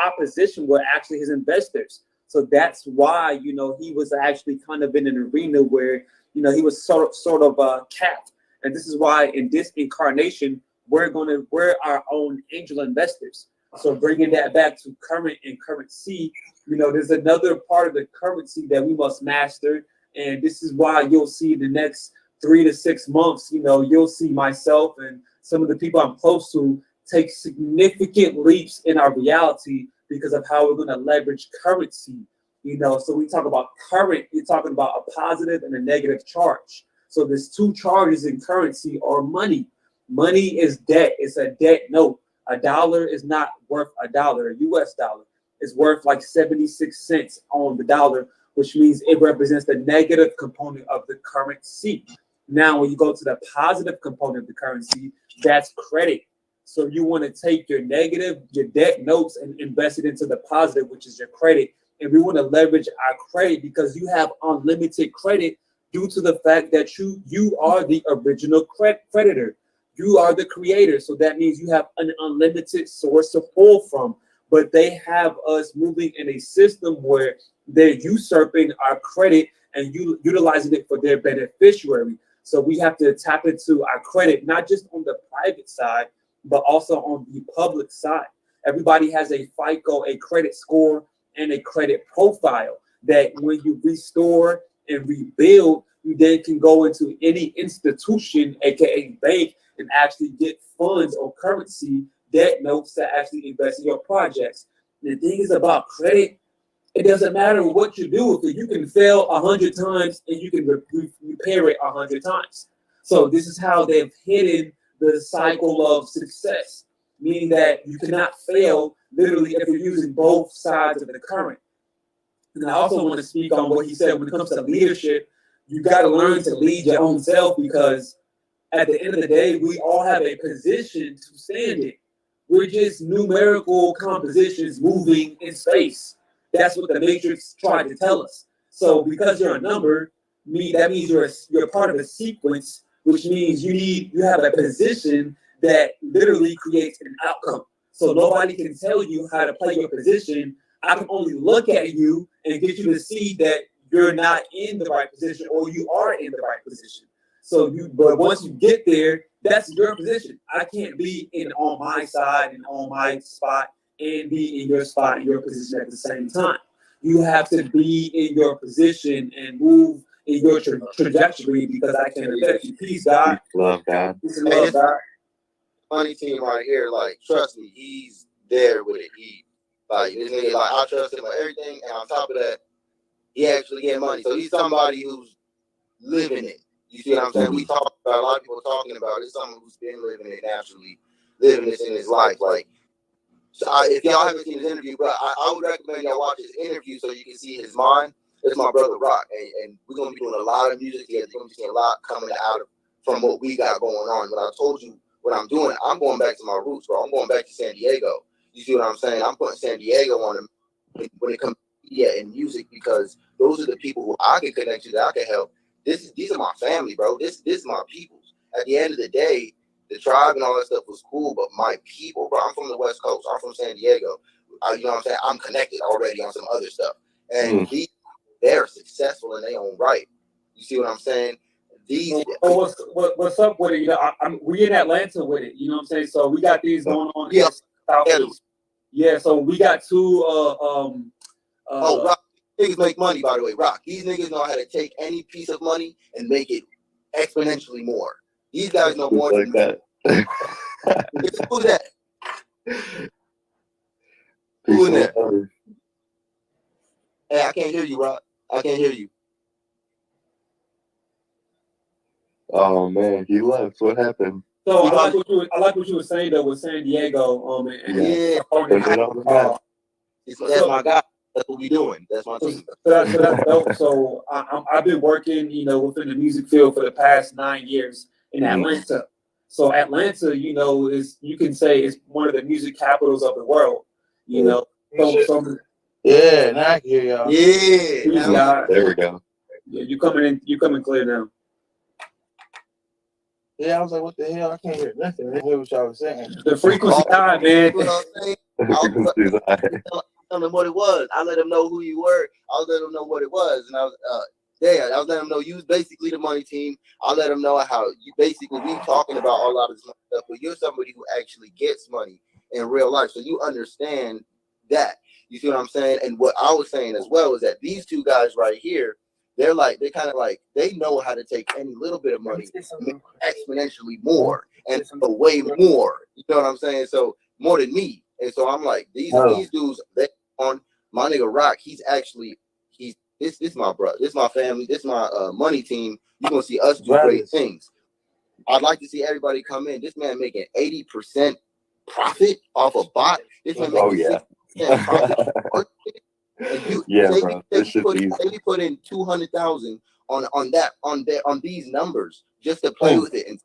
opposition were actually his investors. So that's why, he was actually kind of in an arena where, he was sort of capped. And this is why in this incarnation, we're our own angel investors. So bringing that back to current and currency, there's another part of the currency that we must master. And this is why you'll see the next 3 to 6 months, you'll see myself and some of the people I'm close to take significant leaps in our reality because of how we're going to leverage currency. So we talk about current, you're talking about a positive and a negative charge. So there's two charges in currency, or money. Money is debt. It's a debt note. A dollar is not worth a dollar. A US dollar is worth like 76 cents on the dollar, which means it represents the negative component of the currency. Now, when you go to the positive component of the currency, that's credit. So you want to take your debt notes and invest it into the positive, which is your credit. And we want to leverage our credit because you have unlimited credit due to the fact that you are the original creditor. You are the creator. So that means you have an unlimited source to pull from. But they have us moving in a system where they're usurping our credit and utilizing it for their beneficiary. So we have to tap into our credit, not just on the private side, but also on the public side. Everybody has a FICO, a credit score, and a credit profile that when you restore and rebuild, you then can go into any institution, aka bank, and actually get funds or currency, debt notes to actually invest in your projects. The thing is about credit, it doesn't matter what you do. If you can fail 100 times and you can repair it 100 times. So this is how they've hidden the cycle of success, meaning that you cannot fail literally if you're using both sides of the current. And I also want to speak on what he said when it comes to leadership. You got to learn to lead your own self, because at the end of the day, we all have a position to stand in. We're just numerical compositions moving in space. That's what the Matrix tried to tell us. So because you're a number, that means you're part of a sequence, which means you have a position that literally creates an outcome. So nobody can tell you how to play your position. I can only look at you and get you to see that you're not in the right position or you are in the right position. But once you get there, that's your position. I can't be on my side and on my spot and be in your spot and your position at the same time. You have to be in your position and move in your trajectory because I can't reject you. Peace, God. Love God. Peace and love, God. Money team right here, like, trust me, he's there with it. He, like, this nigga, like, I trust him with everything, and on top of that, he actually get money. So he's somebody who's living it. You see what I'm saying? We talk about, a lot of people talking about it. It's someone who's been living it naturally, living this in his life. Like, so if y'all haven't seen his interview, but I would recommend y'all watch his interview so you can see his mind. It's my brother Rock, and we're gonna be doing a lot of music together. You're gonna be seeing a lot coming out of from what we got going on. But I told you what I'm doing. I'm going back to my roots, bro. I'm going back to San Diego. You see what I'm saying? I'm putting San Diego on him when it comes to media and music because those are the people who I can connect to, that I can help. These are my family, bro. This is my peoples. At the end of the day, the tribe and all that stuff was cool, but my people, bro. I'm from the West Coast. I'm from San Diego. You know what I'm saying? I'm connected already on some other stuff, and they're successful in their own right. You see what I'm saying? What's up with it? You know, we in Atlanta with it. You know what I'm saying? So we got these going on. Yeah. Southeast. Yeah. So we got two. Rock, niggas make money, by the way. Rock, these niggas know how to take any piece of money and make it exponentially more. These guys know more like than that. Who's that? Who in there? Hey, I can't hear you, Rock. I can't hear you. Oh man, he left. What happened? So I like what you were saying though with San Diego. Yeah. That's my guy. That's what we doing. That's my team. So that's dope. So I've been working, you know, within the music field for the past 9 years in Atlanta. So Atlanta, you know, you can say it's one of the music capitals of the world. You know, yeah, now I can hear y'all. Yeah, there we go. Yeah, you coming clear now. Yeah, I was like, what the hell? I can't hear nothing. I didn't hear what y'all was saying. The frequency high, man. You know what I'm saying? Tell them what it was. I let them know who you were. I let them know what it was, and I was I was letting them know you was basically the money team. I let them know how you basically we talking about a lot of this stuff, but you're somebody who actually gets money in real life, so you understand that. You see what I'm saying? And what I was saying as well is that these two guys right here, they kind of like they know how to take any little bit of money, make exponentially more, and way more. You know what I'm saying? So more than me. And so I'm like, these dudes, they on my nigga Rock. This is my brother. This is my family. This is my money team. You're gonna see us do great things. I'd like to see everybody come in. This man making 80% profit off a bot. This man making 60% profit. They put in 200,000 on these numbers just to play with it. And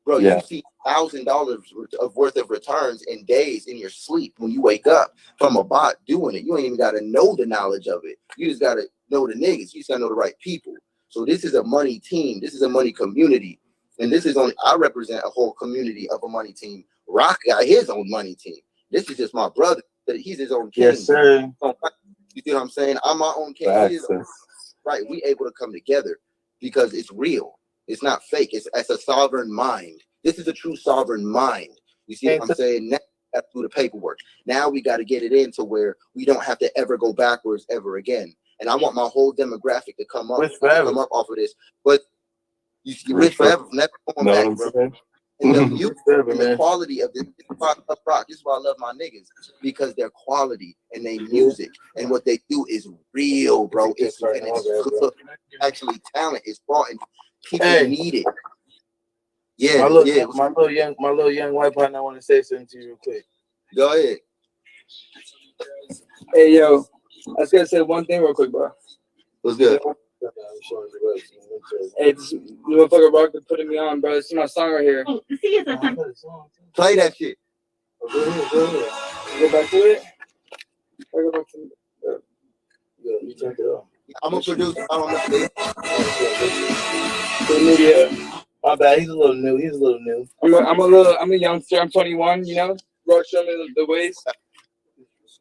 bro, you see $1,000 worth of returns in days in your sleep when you wake up from a bot doing it. You ain't even got to know the knowledge of it. You just got to know the niggas. You just got to know the right people. So this is a money team. This is a money community. And I represent a whole community of a money team. Rock got his own money team. This is just my brother. He's his own king. Yes, sir. You see what I'm saying? I'm my own king. Right. We able to come together because it's real. It's not fake. It's a sovereign mind. This is a true sovereign mind. You see what I'm saying? Now we have to do the paperwork. Now we got to get it into where we don't have to ever go backwards ever again. And I want my whole demographic to come up off of this. But you see, rich forever, never going back, bro. And the music and the quality of this. This is why I love Rock. This is why I love my niggas, because their quality and their music and what they do is real, bro. It's good. Actually, talent is brought and people need it. Yeah, my little young white partner, I want to say something to you real quick. Go ahead. Hey yo, I was gonna say one thing real quick, bro. What's good? Hey, this motherfucker Rock is putting me on, bro. This is my song right here. Play that shit. Go back to it. Go back to it. Yeah, you take it off. I'm a producer. I don't know. Yeah. My bad. He's a little new. I'm a youngster. I'm 21. You know. Rock showed me the ways.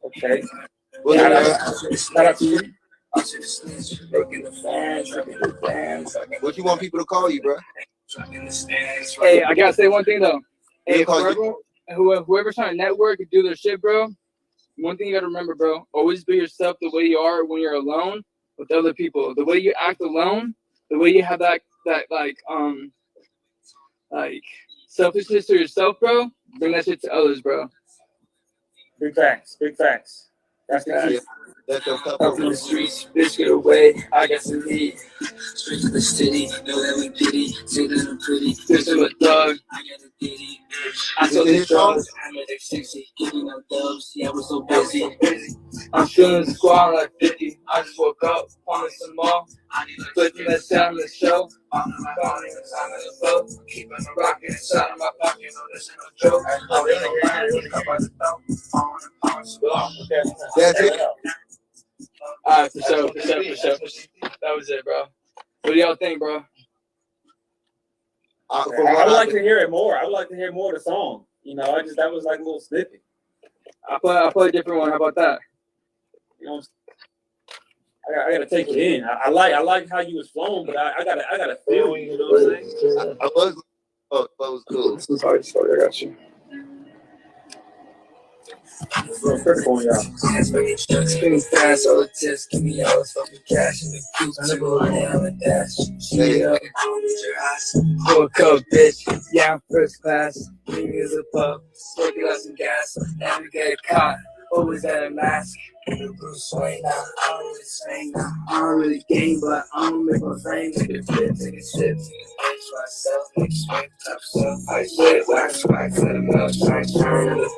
Okay. What's Shout your name? out, shout out to you. What you want people to call you, bro? Hey, I gotta say one thing though. Yeah, Hey, call you. whoever's trying to network and do their shit, bro. One thing you gotta remember, bro. Always be yourself the way you are when you're alone with other people. The way you act alone, the way you have that like selfishness to yourself, bro. Bring that shit to others, bro. Big facts. Big facts. That's the key. Yeah, that's your cup. Up in the streets, bitch, get away. I got some heat. Straight to the city, know that we pity. Say that I'm pretty. Bitch, I'm a thug. I got a ditty. I sold these drugs. I'm at 60, giving out dubs. Yeah, we're so busy. I'm feeling the squad like 50. I just woke up, wanted some more. Flipping that sound in the show. I'm not calling the time of the boat. Keeping the rocket inside of my pocket. No, this ain't no joke. I'm really That's it. Alright, for sure. That was it, bro. What do y'all think, bro? From I what would I like to hear it more. I would like to hear more of the song. You know, that was like a little snippet. I'll play a different one. How about that? You know, I gotta take it in. I like how you was flowing, but I gotta feel you. You know what I'm saying? I was. Oh, that was cool. Sorry, I got you. Real critical on y'all. Spinning fast, all the tips, give me all the fucking cash in the coop. Never running on the dash. Yeah, I don't need your ass. Full cup, bitch. Yeah, I'm first class. Give me as a pup. Smoking out some gas. Never get caught. Always at a mask. Bruce Wayne now. I don't really sing now. I don't really game, but I don't make my fame. Take a flip, take a sip. Myself, make sweat, top stuff. I sweat, wax, let them know. Shine, in the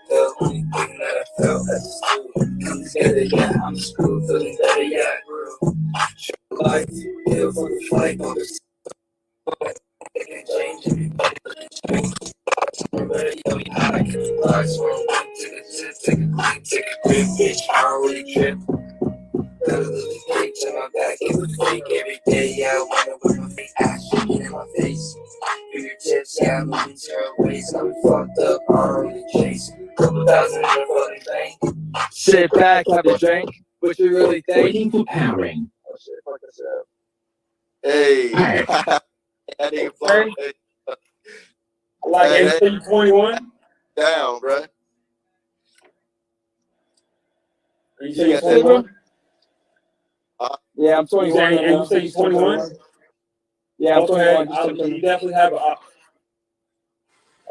pill. Anything that I felt, that's just come together, yeah. I'm screwed, feeling better, yeah. I grew. Show life, live on the fight, on the they can change everybody. Everybody, yo, I can fly, so take a grip, bitch. I don't really trip. Got a little cake to my back, it was fake every day. Yeah, I wanna with my face, ass shaking in my face. Fingertips, yeah, I'm moving to her waist. I'm fucked up, I don't really chase. Couple thousand in a fucking bank. Sit back, have a drink. What you really think? Waiting for powering. Oh shit, fuck this up. Hey. That ain't fun. Hey, I like Hey, anything 21. down, bro. You say you're Yeah, 21? Yeah, I'm You 21. say, and you say you're 21? Yeah, I'm Okay, 21. you definitely have a.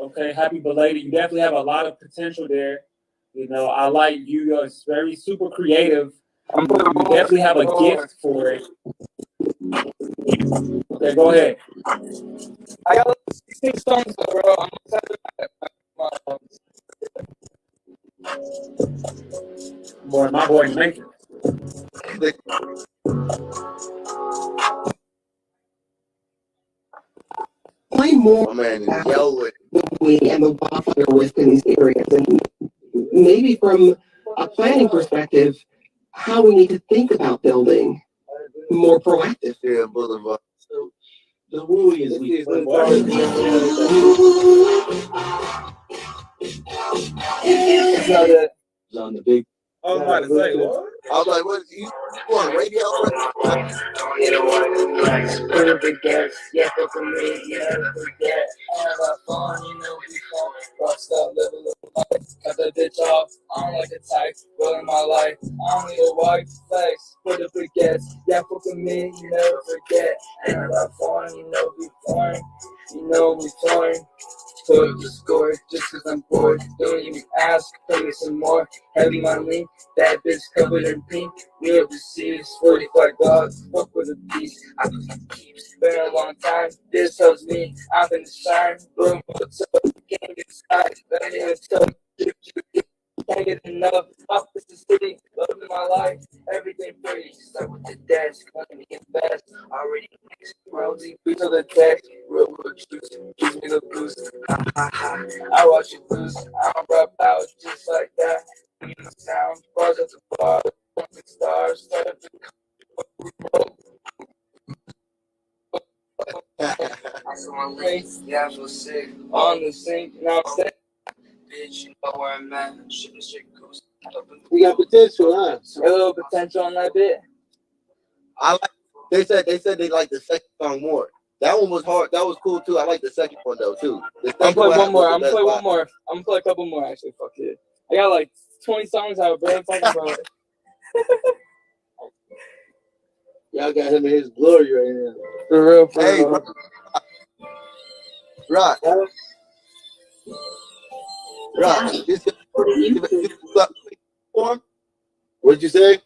Okay, happy belated. You definitely have a lot of potential there. You know, I like you. You're very super creative. You definitely have a gift for it. Okay, go ahead. I got 16 songs, bro. I'm Boy, my boy making. Play more My man is yelling. and the wildfire risk in these areas, and maybe from a planning perspective, how we need to think about building more proactive. Yeah, Boulevard. So the rule is we on the big. I was about to say, what? I was like, what? You on radio? You know what? Put up the gas, yeah, for me, yeah, forget. Have a fun, you know, we fun. Rockstar, live a little life. Cut that bitch off, I don't like the type. Rolling my life, I don't need a white flex. Put up the gas, yeah, for me, you never forget. And have a fun, you know, we fun. You know, we fun. Put up the score just cause I'm bored. Don't even ask, play me some more. Heavy money, that bitch covered in pink. We overseas, 45 dollars, fuck with a piece. I keeps been a long time. This helps me, I'm gonna shine. Boom, what's up? Game gets high. Let me tell you. can't get enough. Up is the city, loving my life. Everything pretty, stuck with the desk. Let me get fast. Already mixed, rosy, beat to the text. Real quick, gives me the boost. I watch you lose. I'm rap out just like that. Sound, bars at the bar, stars, start up the I'm so hungry, yeah, I feel sick. On the sink, now I'm sick. Bitch, you know where I'm at. Shit, shit goes. We got potential, huh? A little potential on that bit. I like. They said they like the second song more. That one was hard. That was cool too. I like the second one though too. The I'm second play one one more. was the I'm best play one vibe. more. I'm gonna play a couple more actually. Fuck it. I got like 20 songs out, bro. I'm talking about it. Y'all got him in his glory right now. For real, for Hey, real. Rock. This form. What'd you say?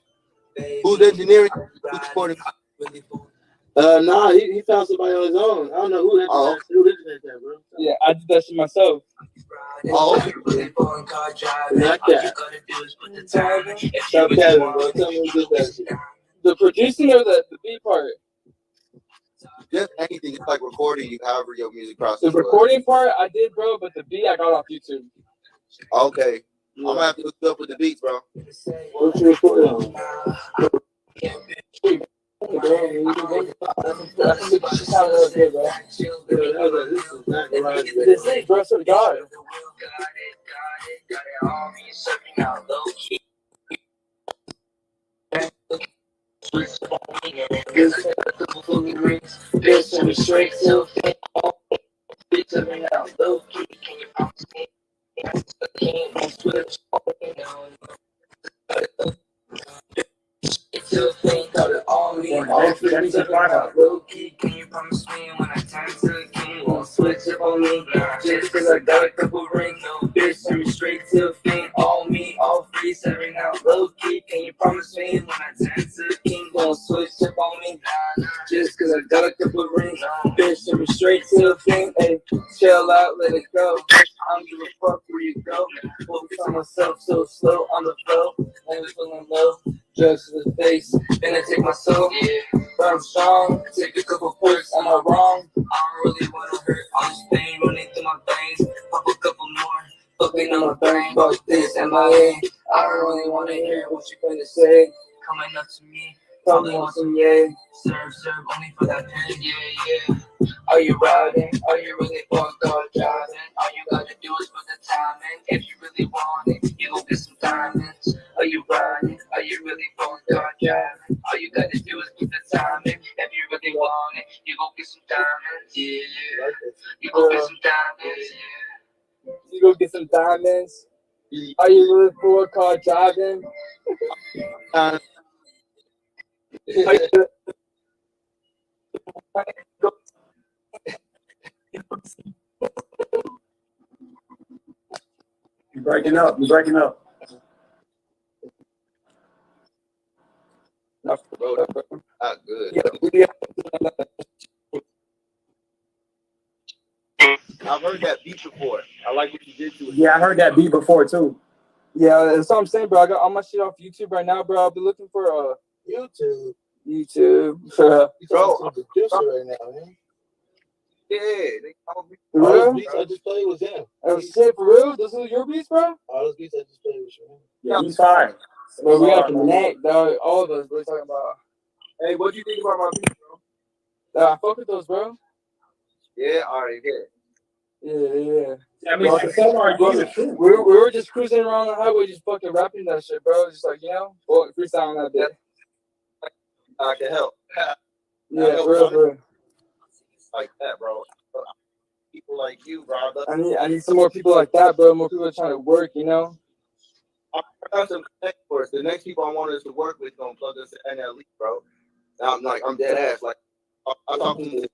Who's engineering? Who's supporting? Nah, he found somebody on his own. I don't know who Oh. originated that, bro. Yeah, I did that shit myself. Oh, okay. Not that. Stop Kevin, bro. Tell me who did that shit. The producing or the beat part? Just anything. It's like recording you, however your music process. The was. recording part I did, bro, but the beat I got off YouTube. Okay. I'm gonna have to hook you up with the beats, bro. What you recording on? This sounds really good, bro. This is not garage. This is, bro, so God. Straight to low key, can you promise me when I turn to the king, won't switch up on me? Just cause I got a couple rings, no bitch, send me straight to the fiend. All me, all free, serving out low key. Can you promise me when I turn to the king, won't switch up on me? Just cause I got a couple rings, bitch, send me straight to the fiend. Hey, chill out, let it go. I don't give a fuck where you go. Focus on myself so slow on the flow. Never feeling low. Drugs to the face, then I take my soul. Yeah, but I'm strong. Take a couple push, am I wrong? I don't really wanna hurt all this pain running through my veins. Pop a couple more, fucking on my brain. Fuck this, am I in? I don't really wanna hear what you gonna say. Coming up to me, probably want some yay. Serve, only for that pen, yeah. Are you riding? Are you really fucked up driving? All you gotta do is put the time in. If you really want it, you gon' get some diamonds. Are you riding? Are you really fucked up driving? All you gotta do is put the time in. If you really want it, you gon' get some diamonds. Yeah. You gon' get some diamonds. Yeah. You gon' get some diamonds. Are you really fucked car driving? You're breaking up. You're breaking up. Not good. I've heard that beat before. I like what you did to it. Yeah, I heard that beat before too. Yeah, that's what I'm saying, bro. I got all my shit off YouTube right now, bro. I'll be looking for YouTube. YouTube. Bro, I'm a producer right now, man. Yeah, they called me. For All real? those beats I just played was him. Oh shit, for real? Those are your beats, bro? All those beats I just played was him. Yeah, he's fine. Bro, we got to connect, dog. All of us, we're talking about. Hey, what do you think about my beat, bro? I fuck with those, bro. Yeah, all right, yeah. Yeah. I mean, like, some are good too. We were just cruising around the highway, just fucking rapping that shit, bro. Just like, well, freestyling that bit. I can help. Yeah, real. Like that, bro. People like you, bro. I need some more people like that, bro. More people trying to work, I got some connect for us. The next people I want us to work with gonna plug us in NLE, bro. Now I'm dead ass. Like I'm talking to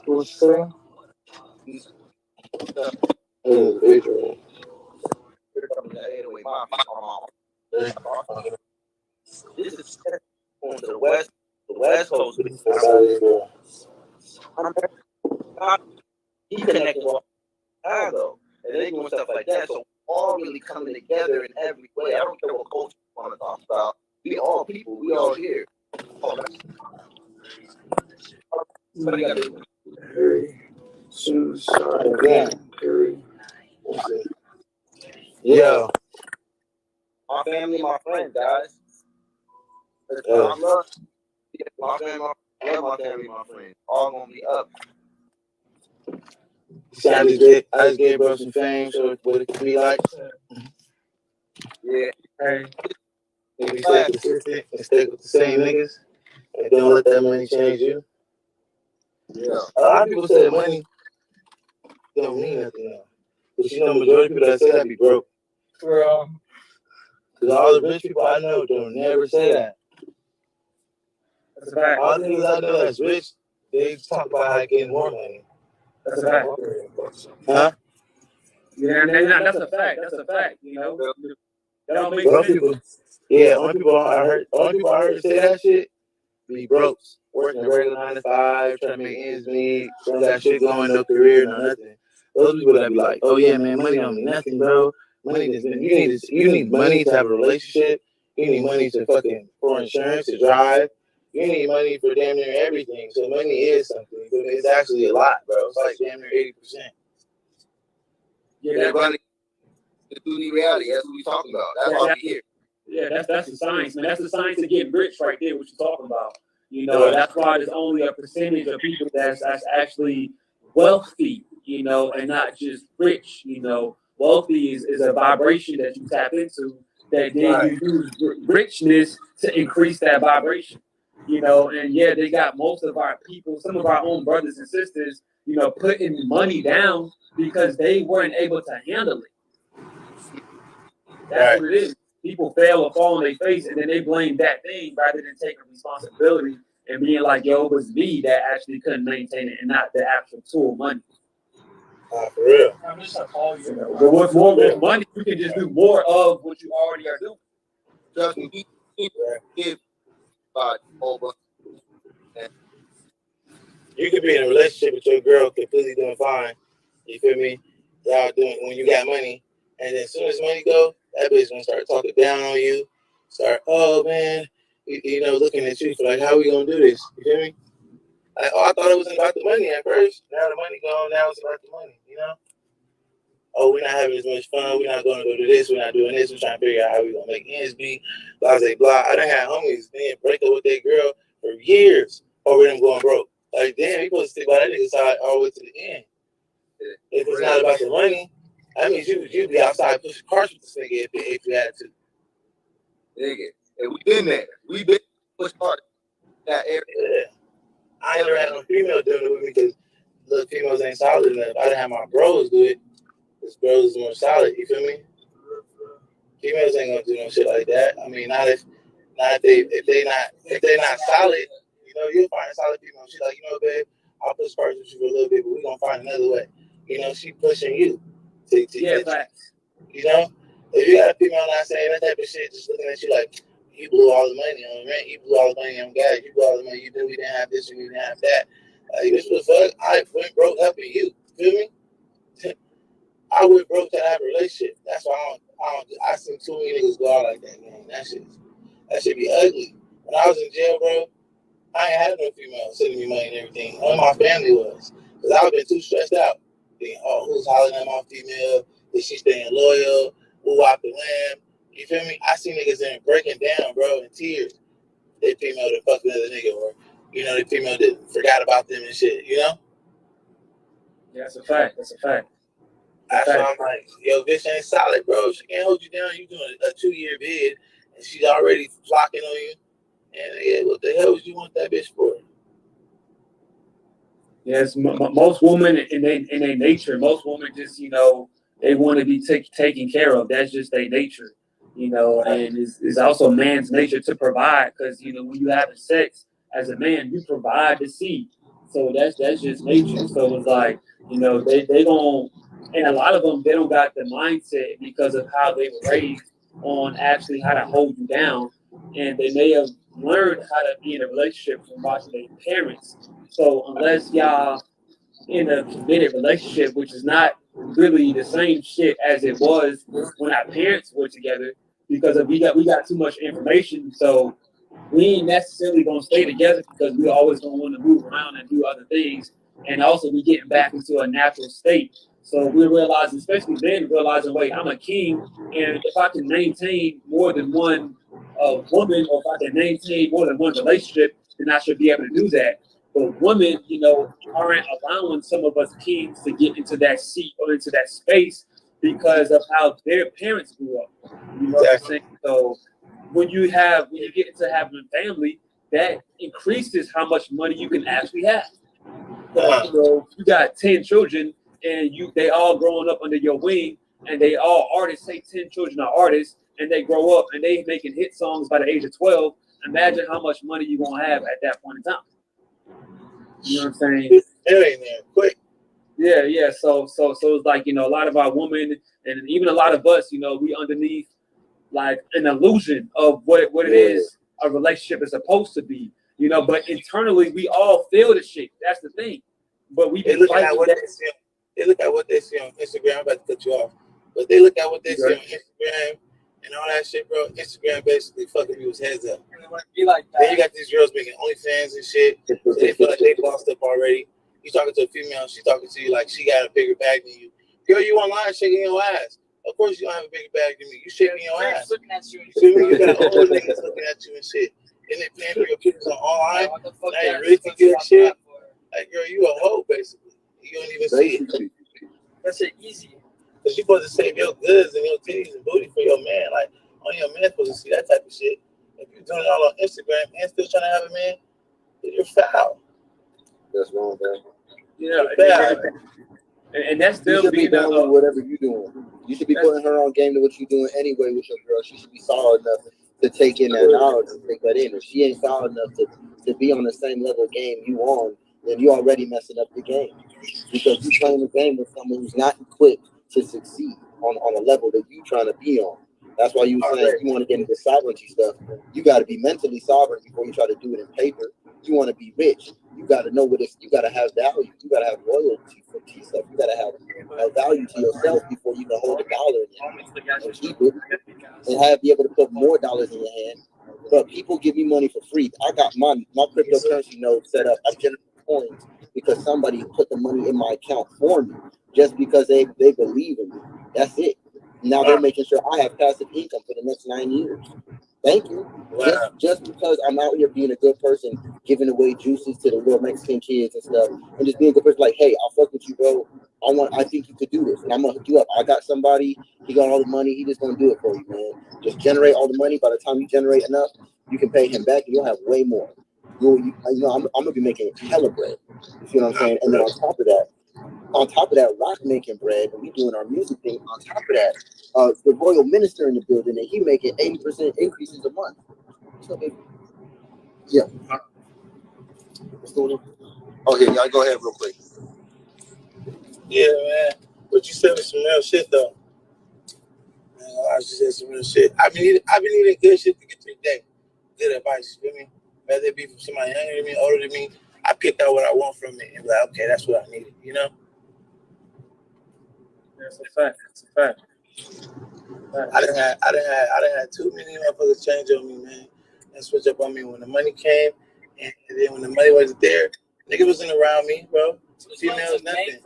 What you saying? This is on the west coast. He connected with Chicago, and they doing stuff like that. So all really coming together in every way. I don't care what culture you want to talk about. We all people. We all here. Oh, somebody got to Hurry. Soon start again. Hurry. Yo. my family, my friends, guys. Yeah. I love my family, I love my family, my friends. All gonna be up. See, I just gave bro some fame, so what it could be like. Yeah. Hey, If you stay consistent and stick with the same niggas, and don't let that money change you. Yeah. A lot of people say that money don't mean nothing now. But you know, majority of people that say that be broke. bro. Because all the rich people I know don't never say that. That's a fact. All the niggas I know that's rich, they talk about how getting more money. That's a fact. Huh? Yeah, that's a fact. That's a fact. You know, that don't make Broke sense. people, yeah, only people I heard say that shit be broke. Working a regular 9 to 5, trying to make ends meet, don't got shit going, no career, no nothing. Those people that be like, oh yeah, man, money don't mean nothing, bro. Money doesn't. You need money to have a relationship. You need money to for insurance to drive. You need money for damn near everything. So money is something. But it's actually a lot, bro. It's like damn near 80%. Yeah, Everybody, the 2D reality. That's what we talking about. That's why we here. Yeah, that's the science, man. That's the science of getting rich right there, what you're talking about. You know, that's why there's only a percentage of people that's actually wealthy, you know, and not just rich, you know. Wealthy is a vibration that you tap into that then you use richness to increase that vibration. You know, and yeah, they got most of our people, some of our own brothers and sisters, you know, putting money down because they weren't able to handle it. That's what it is. People fail or fall on their face, and then they blame that thing rather than taking responsibility and being like, yo, it was me that actually couldn't maintain it and not the actual tool money. For real. You know, but with more with money, you can just do more of what you already are doing. Trust me, we give about over. You could be in a relationship with your girl completely doing fine. You feel me? Y'all doing when you got money, and then as soon as money go, that bitch gonna start talking down on you. Start, oh man, you know, looking at you for like, how we gonna do this? You feel me? Like, oh, I thought it wasn't about the money at first. Now the money gone. Now it's about the money. You know? Oh, we're not having as much fun. We're not going to go do this. We're not doing this. We're trying to figure out how we gonna make ends meet. Blah, blah, blah. I done had homies then break up with their girl for years over them going broke. Like, damn, you supposed to stick by that nigga side all the way to the end. If it's not about the money, that means you'd be outside pushing cars with this nigga if you had to. Nigga, and we been there. We been push hard that area. Yeah. I ain't never had no female doing it with me because little females ain't solid enough. I done had my bros do it. This bros is more solid. You feel me? Females ain't gonna do no shit like that. I mean, if they not solid, you know, you'll find a solid female. She's like, you know, babe, I'll push cars with you for a little bit, but we're gonna find another way. You know, she pushing you to get you know? If you got a female not saying that type of shit, just looking at you like, you blew all the money on rent, you blew all the money on gas, you blew all the money you did, we didn't have this and we didn't have that. This was fuck, I went broke helping you. Feel me? I went broke to have a relationship. That's why I seen too many niggas go out like that, man. That shit be ugly. When I was in jail, bro, I ain't had no female sending me money and everything. Only my family was. Because I was been too stressed out. Thinking, oh, who's hollering at my female? Is she staying loyal? Who out the lamb? You feel me? I see niggas in breaking down, bro, in tears. They female that fucked another nigga, or, you know, they female that forgot about them and shit, you know? Yeah, that's a fact. That's a fact. That's why I'm like, yo, bitch ain't solid, bro. She can't hold you down. You doing a 2-year bid, and she's already flocking on you. And yeah, what the hell would you want that bitch for? Yes, most women in their nature, most women just, you know, they want to be taken care of. That's just their nature, you know, and it's also man's nature to provide because, you know, when you having sex as a man, you provide the seed. So that's just nature. So it's like, you know, they don't, and a lot of them, they don't got the mindset because of how they were raised on actually how to hold you down. And they may have learned how to be in a relationship from watching their parents. So unless y'all in a committed relationship, which is not really the same shit as it was when our parents were together, because we got too much information. So we ain't necessarily gonna stay together because we always gonna want to move around and do other things, and also we getting back into a natural state. So we're realizing, especially then, realizing, wait, I'm a king, and if I can maintain more than one woman, or if I can maintain more than one relationship, then I should be able to do that. But women, aren't allowing some of us kings to get into that seat or into that space because of how their parents grew up. You know what I'm saying? So when you get into having a family, that increases how much money you can actually have. So you got 10 children and they all growing up under your wing, and they all artists. Say 10 children are artists, and they grow up and they making hit songs by the age of 12. Imagine how much money you're gonna have at that point in time. You know what I'm saying? Quick. Yeah. So it's like, a lot of our women and even a lot of us, we underneath like an illusion of what it is a relationship is supposed to be. But internally we all feel the shit. That's the thing. But we look at what they see. They look at what they see on Instagram. I'm about to cut you off, but they look at what they see on Instagram and all that shit, bro. Instagram basically fucking people's heads up. Be like that. Then you got these girls making OnlyFans and shit. So they feel like they bossed up already. You talking to a female, she talking to you like she got a bigger bag than you. Girl, you online shaking your ass. Of course you don't have a bigger bag than me. You shaking your ass. Looking at you. You got old niggas looking at you and shit. And they paying for your pictures on online. Now you really can get shit. Like, girl, you a hoe basically. You don't even see it. That's it easy. Cause you supposed to save your goods and your titties and booty for your man. Like, only your man supposed to see that type of shit. If you're doing it all on Instagram and still trying to have a man, then you're foul. That's wrong, man. Yeah, and that's You still should be being doing whatever you're doing. You should be putting her on game to what you're doing anyway with your girl. She should be solid enough to take in that knowledge and take that in. If she ain't solid enough to be on the same level of game you on, then you already messing up the game. Because you playing the game with someone who's not equipped to succeed on a level that you trying to be on. That's why you were saying you want to get into sovereignty stuff. You got to be mentally sovereign before you try to do it in paper. You want to be rich. You got to know what it's. You got to have value. You got to have loyalty for stuff. You got to have value to yourself before you can hold a dollar in your hand and keep it, and be able to put more dollars in your hand. But people give me money for free. I got my cryptocurrency node set up. I generate coins because somebody put the money in my account for me, just because they believe in me. That's it. Now they're making sure I have passive income for the next 9 years. Thank you. Wow. Just because I'm out here being a good person, giving away juices to the little Mexican kids and stuff, and just being a good person, like, hey, I'll fuck with you, bro. I think you could do this, and I'm gonna hook you up. I got somebody. He got all the money. He just gonna do it for you, man. Just generate all the money. By the time you generate enough, you can pay him back, and you'll have way more. I'm gonna be making hella bread. You see what I'm saying? And then on top of that, Rock making bread, and we doing our music thing. On top of that, the royal minister in the building, and he making 80% increases a month. So, yeah. What's going on? Okay, y'all go ahead real quick. Yeah, man. But you said some real shit though. Man, I just said some real shit. I've been needing good shit to get through the day. Good advice, you feel me? Whether it be from somebody younger than me, older than me, I picked out what I want from it and be like, okay, that's what I needed, you know? That's a fact. That's a fact. I done had too many motherfuckers change on me, man, and switch up on me when the money came, and then when the money wasn't there, niggas wasn't around me, bro. Females, nothing.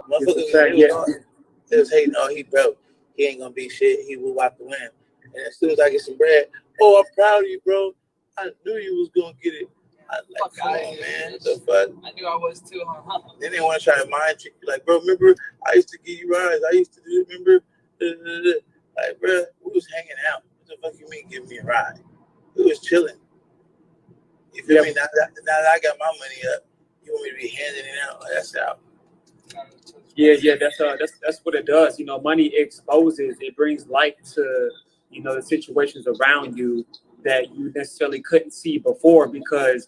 Motherfuckers, they was hating. Oh, he broke. He ain't gonna be shit. He will walk the wind. And as soon as I get some bread, oh, I'm proud of you, bro. I knew you was gonna get it. I like, come on, man. What the fuck? I knew I was too, huh? Then they want to try to mind trick you, like, bro. Remember, I used to give you rides. I used to do it. Remember, like, bro, we was hanging out. What the fuck you mean, give me a ride? We was chilling. You feel me? Now that I got my money up, you want me to be handing it out? That's out. Yeah. That's what it does. Money exposes. It brings light to the situations around you that you necessarily couldn't see before, because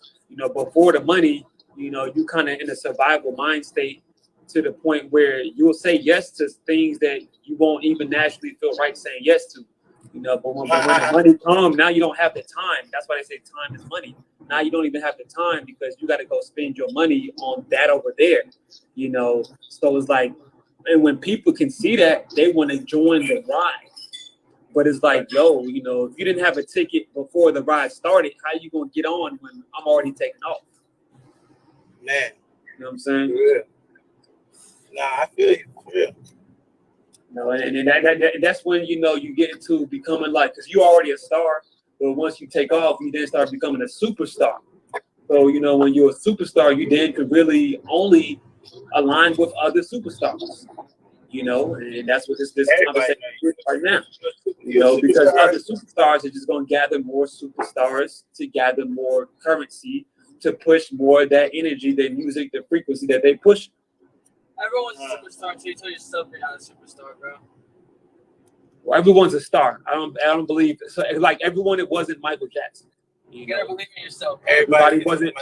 before the money, you kind of in a survival mind state to the point where you'll say yes to things that you won't even naturally feel right saying yes to. But when the money comes, now you don't have the time. That's why they say time is money. now you don't even have the time because you got to go spend your money on that over there, you know. So it's like, and when people can see that, they want to join the ride. But it's like, yo, you know, if you didn't have a ticket before the ride started, how you gonna get on when I'm already taking off? Man, You know what I'm saying? yeah. Nah, I feel you. Yeah. No, and that's when, you know, you get into becoming like, because you're already a star, but once you take off, you then start becoming a superstar. So, you know, when you're a superstar, you then could really only align with other superstars, you know, and that's what this conversation is right now. You know, because other superstars are just going to gather more superstars to gather more currency to push more of that energy, their music, the frequency that they push. Everyone's a superstar until you tell yourself you're not a superstar, bro. Well, everyone's a star. I don't believe so. Like everyone, it wasn't Michael Jackson. You gotta believe in yourself. Everybody wasn't.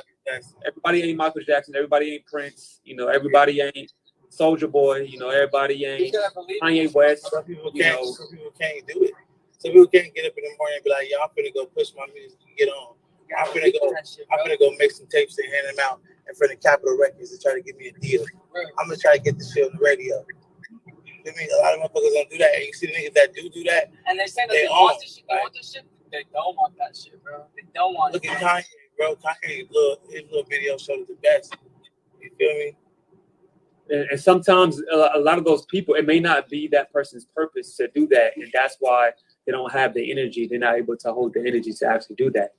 Everybody ain't Michael Jackson. Everybody ain't Prince. You know, everybody ain't Soulja Boy. You know, everybody ain't Kanye West. Some people can't. Some people can't do it. Some people can't get up in the morning and be like, "Yo, I'm finna go push my music and get on. I'm finna go make some tapes and hand them out in front of Capitol Records and try to get me a deal. I'm gonna try to get this shit on the radio." I mean, a lot of motherfuckers don't do that. And you see the niggas that do that, and they say that they want this shit. They want this shit. They don't want that shit, bro. They don't want. Look at Kanye, bro. Kanye, his little video showed it the best. You feel me? And sometimes a lot of those people, it may not be that person's purpose to do that, and that's why they don't have the energy. They're not able to hold the energy to actually do that.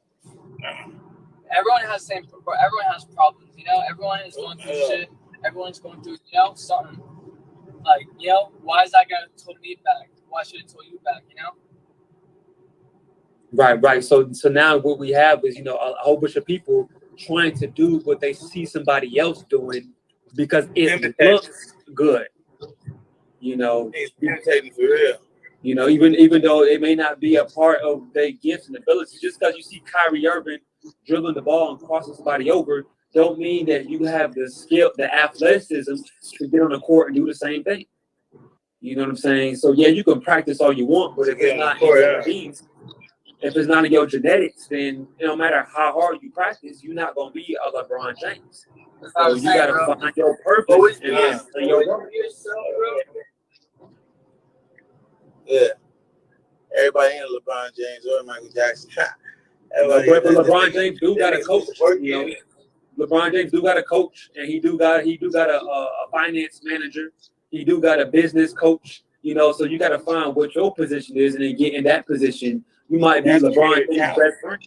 Everyone has the same. Everyone has problems, you know. Everyone is going through shit. Everyone's going through, you know, something. Like, you know, why is that guy told me back? Why should it told you back? You know. Right. So now what we have is, you know, a whole bunch of people trying to do what they see somebody else doing because it looks good. You know, imitating for real. You know, even though it may not be a part of their gifts and abilities, just because you see Kyrie Irving dribbling the ball and crossing somebody over, don't mean that you have the skill, the athleticism to get on the court and do the same thing. You know what I'm saying? So yeah, you can practice all you want, but if it's not in your genes, if it's not in your genetics, then no matter how hard you practice, you're not gonna be a LeBron James. So you gotta find your purpose and your work. Yeah. Everybody ain't LeBron James or Michael Jackson. But LeBron James do got a coach. You know, LeBron James do got a coach, and he do got a finance manager. He do got a business coach. You know, so you got to find what your position is, and then get in that position. You might be LeBron James' best friend.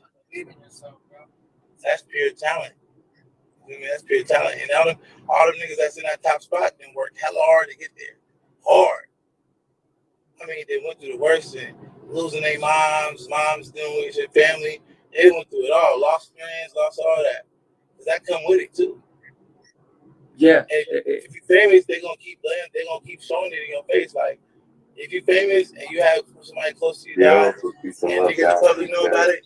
That's pure talent. I mean, that's pure talent, and all the niggas that's in that top spot then worked hella hard to get there. Hard. I mean, they went through the worst and losing their moms dealing with their family. They went through it all. Lost friends, lost all that. Does that come with it too? Yeah. If you're famous, they're gonna keep playing. They're gonna keep showing it in your face. Like, if you're famous and you have somebody close to you die, and niggas totally know about it,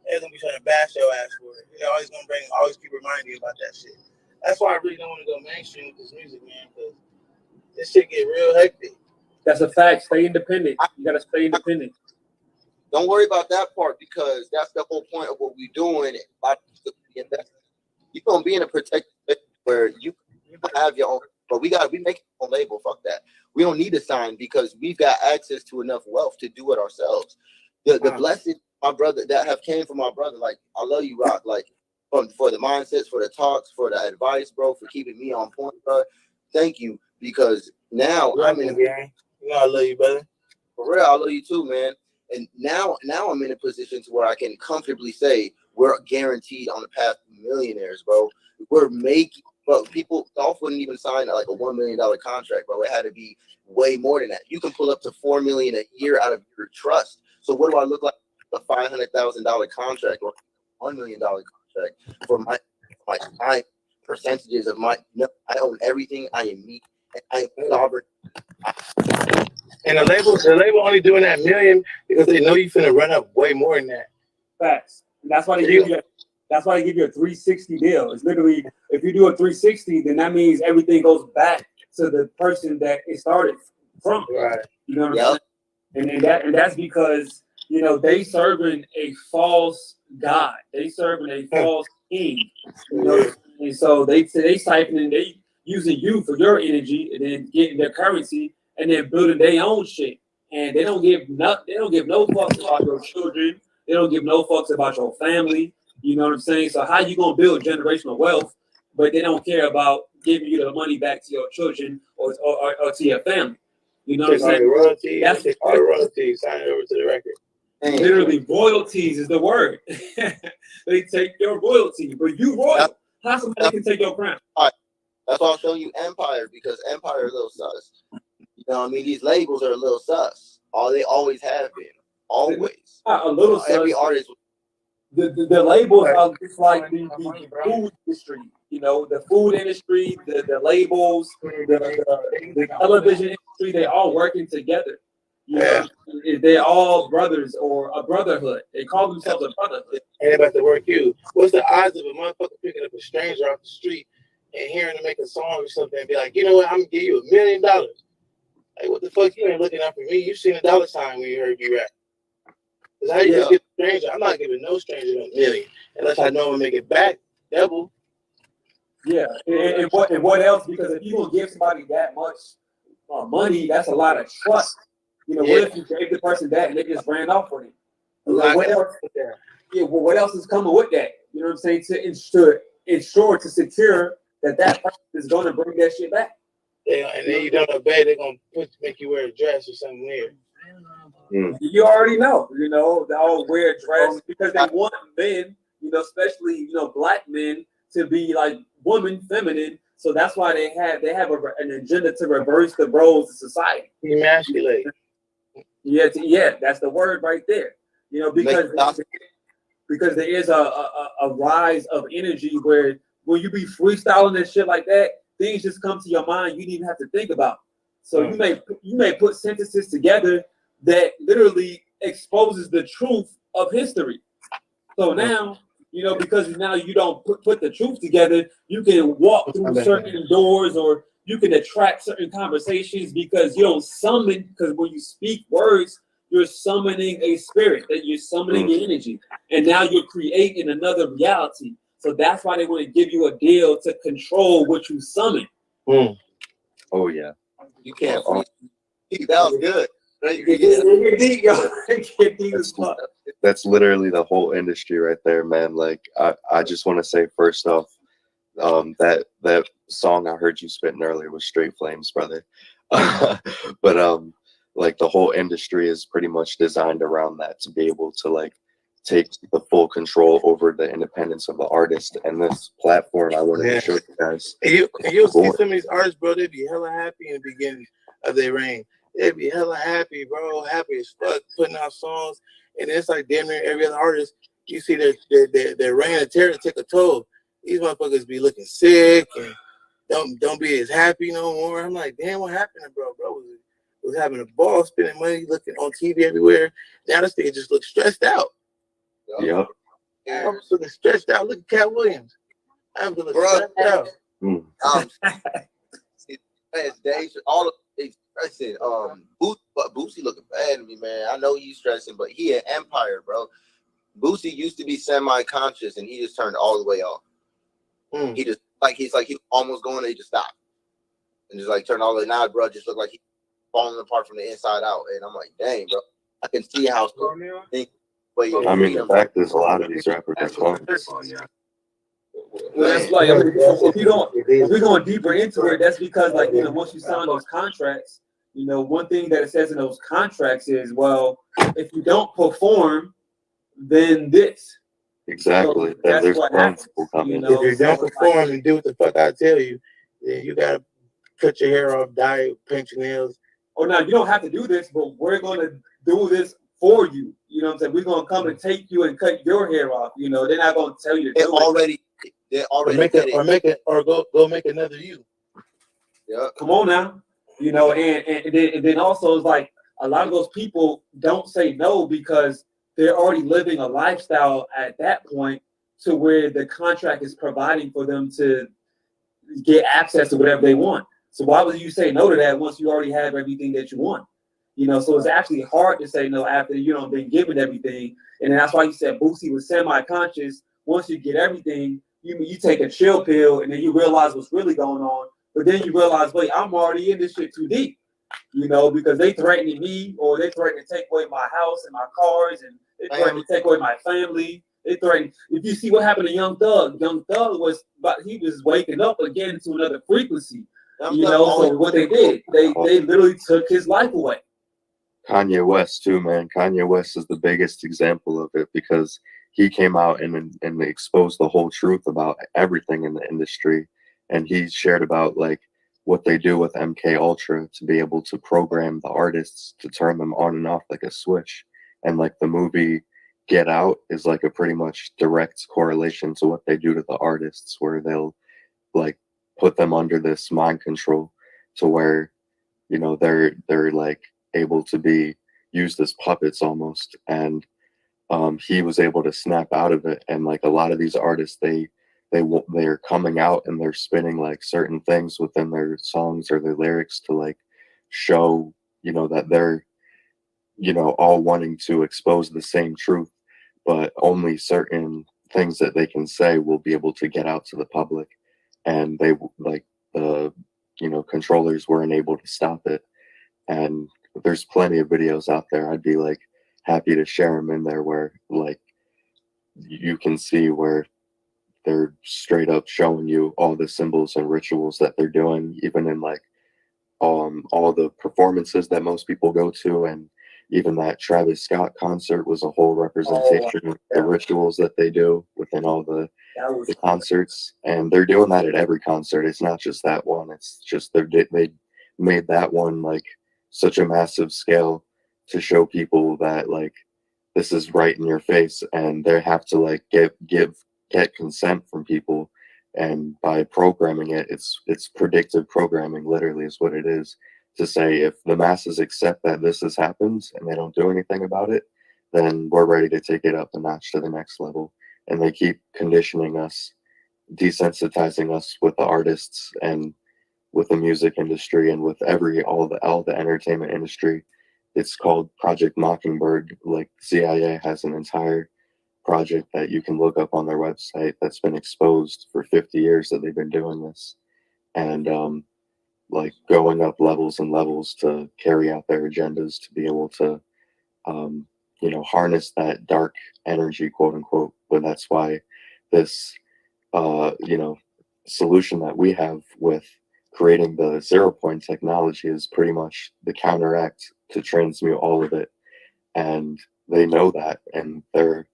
they're gonna be trying to bash your ass for it. They're always gonna always keep reminding you about that shit. That's why I really don't want to go mainstream with this music, man, because this shit get real hectic. That's a fact. Stay independent. You gotta stay independent. Don't worry about that part because that's the whole point of what we're doing. You're gonna be in a protected space where you have your own, but we make our own label. Fuck that. We don't need a sign because we've got access to enough wealth to do it ourselves. The blessing my brother that have came from my brother, like I love you, Rock, like for the mindsets, for the talks, for the advice, bro, for keeping me on point, bro. Thank you, because now I'm in a game. You know I love you, brother. For real, I love you too, man. And now I'm in a position to where I can comfortably say we're guaranteed on the path to millionaires, bro. We're making, but people, Dolph wouldn't even sign like a $1 million contract, bro. It had to be way more than that. You can pull up to $4 million a year out of your trust. So what do I look like? A $500,000 contract or $1 million contract for my percentages of my. No, I own everything. I am me. I am sovereign. And the label only doing that million because they know you finna run up way more than that. Facts. That's why they give you. That's why they give you a 360 deal. It's literally, if you do a 360, then that means everything goes back to the person that it started from. Right. You know what I'm saying? And that's because, you know, they serving a false god. They serving a false king. You know, and so they siphoning, they using you for your energy and then getting their currency and then building their own shit. And they don't give no fucks about your children. They don't give no fucks about your family. You know what I'm saying? So how you gonna build generational wealth, but they don't care about giving you the money back to your children or to your family? You know what I'm saying? Royalties, That's take all the royalties, sign it over to the record. literally royalties is the word. They take your royalty, but you royal. How somebody can take your crown? That's why I'm showing you Empire, because Empire is a little sus. You know what I mean? These labels are a little sus. They always have been. Always. A little sus. Every artist. The labels are just like the food industry, you know, the food industry, the labels, the television industry, they all working together. You know, they're all brothers or a brotherhood. They call themselves a brotherhood. Ain't about to work you. What's the odds of a motherfucker picking up a stranger off the street and hearing him make a song or something and be like, you know what, I'm gonna give you $1 million. Like, what the fuck? You ain't looking out for me. You seen a dollar sign when you heard me rap. Because how you just get a stranger? I'm not giving no stranger $1 million unless I know I'm gonna make it back double. Yeah, and what else? Because if you gonna give somebody that much money, that's a lot of trust. You know, what if you gave the person that and they just ran off for it? Like, what else? Yeah, well, what else is coming with that? You know what I'm saying? To ensure to secure that person is gonna bring that shit back. Yeah, and then you don't obey, they're gonna make you wear a dress or something weird. You already know, you know, they all wear dress because they want men, you know, especially, you know, black men to be like woman, feminine. So that's why they have an agenda to reverse the roles of society. Emasculate. Yeah, that's the word right there. You know, because there is a rise of energy where when you be freestyling and shit like that, things just come to your mind you didn't even have to think about. So you may put sentences together that literally exposes the truth of history. So now, you know, because now you don't put the truth together, you can walk through certain doors or you can attract certain conversations because you don't summon, because when you speak words, you're summoning a spirit, that you're summoning your energy. And now you're creating another reality. So that's why they want to give you a deal to control what you summon. Oh, yeah. You can't. That was good. That's literally the whole industry right there, man. Like, I just want to say first off, that song I heard you spitting earlier was Straight Flames, brother. But like the whole industry is pretty much designed around that, to be able to like take the full control over the independence of the artist. And this platform I wanted to show you guys. And you'll see some of these artists, bro, they'd be hella happy in the beginning of their reign. They'd be hella happy, bro, happy as fuck, putting out songs. And it's like damn near every other artist, you see their reign of terror take a toll. These motherfuckers be looking sick and don't be as happy no more. I'm like, damn, what happened to bro? Bro was having a ball, spending money, looking on TV everywhere. Now this thing just looks stressed out. Yep. I was looking stretched out. Look at Cat Williams. I was looking stretched out. All of they stressing. Boosie looking bad to me, man. I know he's stressing, but he an Empire, bro. Boosie used to be semi-conscious, and he just turned all the way off. He just he's almost going, he just stopped, and just like turned all the way. Now, bro, just look like he's falling apart from the inside out. And I'm like, dang, bro, I can see how. I mean, the fact is, a lot of these rappers are clones. That's like, I mean, if we're going deeper into it, that's because, like, you know, once you sign those contracts, you know, one thing that it says in those contracts is, well, if you don't perform, then this. Exactly. So that's what happens. You know, if you don't perform and do what the fuck I tell you, then you gotta cut your hair off, dye it, paint your nails. Oh, now you don't have to do this, but we're gonna do this for you. You know what I'm saying? We're gonna come and take you and cut your hair off. You know, they're not gonna tell you to do it. Or go make another you. Yeah. Come on now. You know, and then also it's like a lot of those people don't say no because they're already living a lifestyle at that point to where the contract is providing for them to get access to whatever they want. So why would you say no to that once you already have everything that you want? You know, so it's actually hard to say no after been given everything. And that's why you said Boosie was semi-conscious. Once you get everything, you take a chill pill and then you realize what's really going on. But then you realize, wait, I'm already in this shit too deep. Because they threatening me, or they threatening to take away my house and my cars, and they threatening to take away my family. They threaten. If you see what happened to Young Thug was waking up again to another frequency. So what they did, they literally took his life away. Kanye West too, man. Kanye West is the biggest example of it because he came out and exposed the whole truth about everything in the industry, and he shared about like what they do with MK Ultra to be able to program the artists to turn them on and off like a switch. And like the movie Get Out is like a pretty much direct correlation to what they do to the artists, where they'll like put them under this mind control to where they're like able to be used as puppets almost. And he was able to snap out of it. And like a lot of these artists, they're coming out and they're spinning like certain things within their songs or their lyrics to like show that they're all wanting to expose the same truth, but only certain things that they can say will be able to get out to the public. And they like the controllers weren't able to stop it. And there's plenty of videos out there. I'd be like happy to share them in there where like you can see where they're straight up showing you all the symbols and rituals that they're doing, even in like all the performances that most people go to. And even that Travis Scott concert was a whole representation of the rituals that they do within all the concerts. And they're doing that at every concert. It's not just that one. It's just they made that one like such a massive scale to show people that like this is right in your face, and they have to like get consent from people. And by programming it, it's predictive programming, literally is what it is, to say if the masses accept that this has happened and they don't do anything about it, then we're ready to take it up a notch to the next level. And they keep conditioning us, desensitizing us with the artists and with the music industry and with all the entertainment industry. It's called Project Mockingbird. Like CIA has an entire project that you can look up on their website that's been exposed for 50 years that they've been doing this, and like going up levels and levels to carry out their agendas, to be able to harness that dark energy, quote unquote. But that's why this solution that we have with creating the 0 point technology is pretty much the counteract to transmute all of it. And they know that, and they're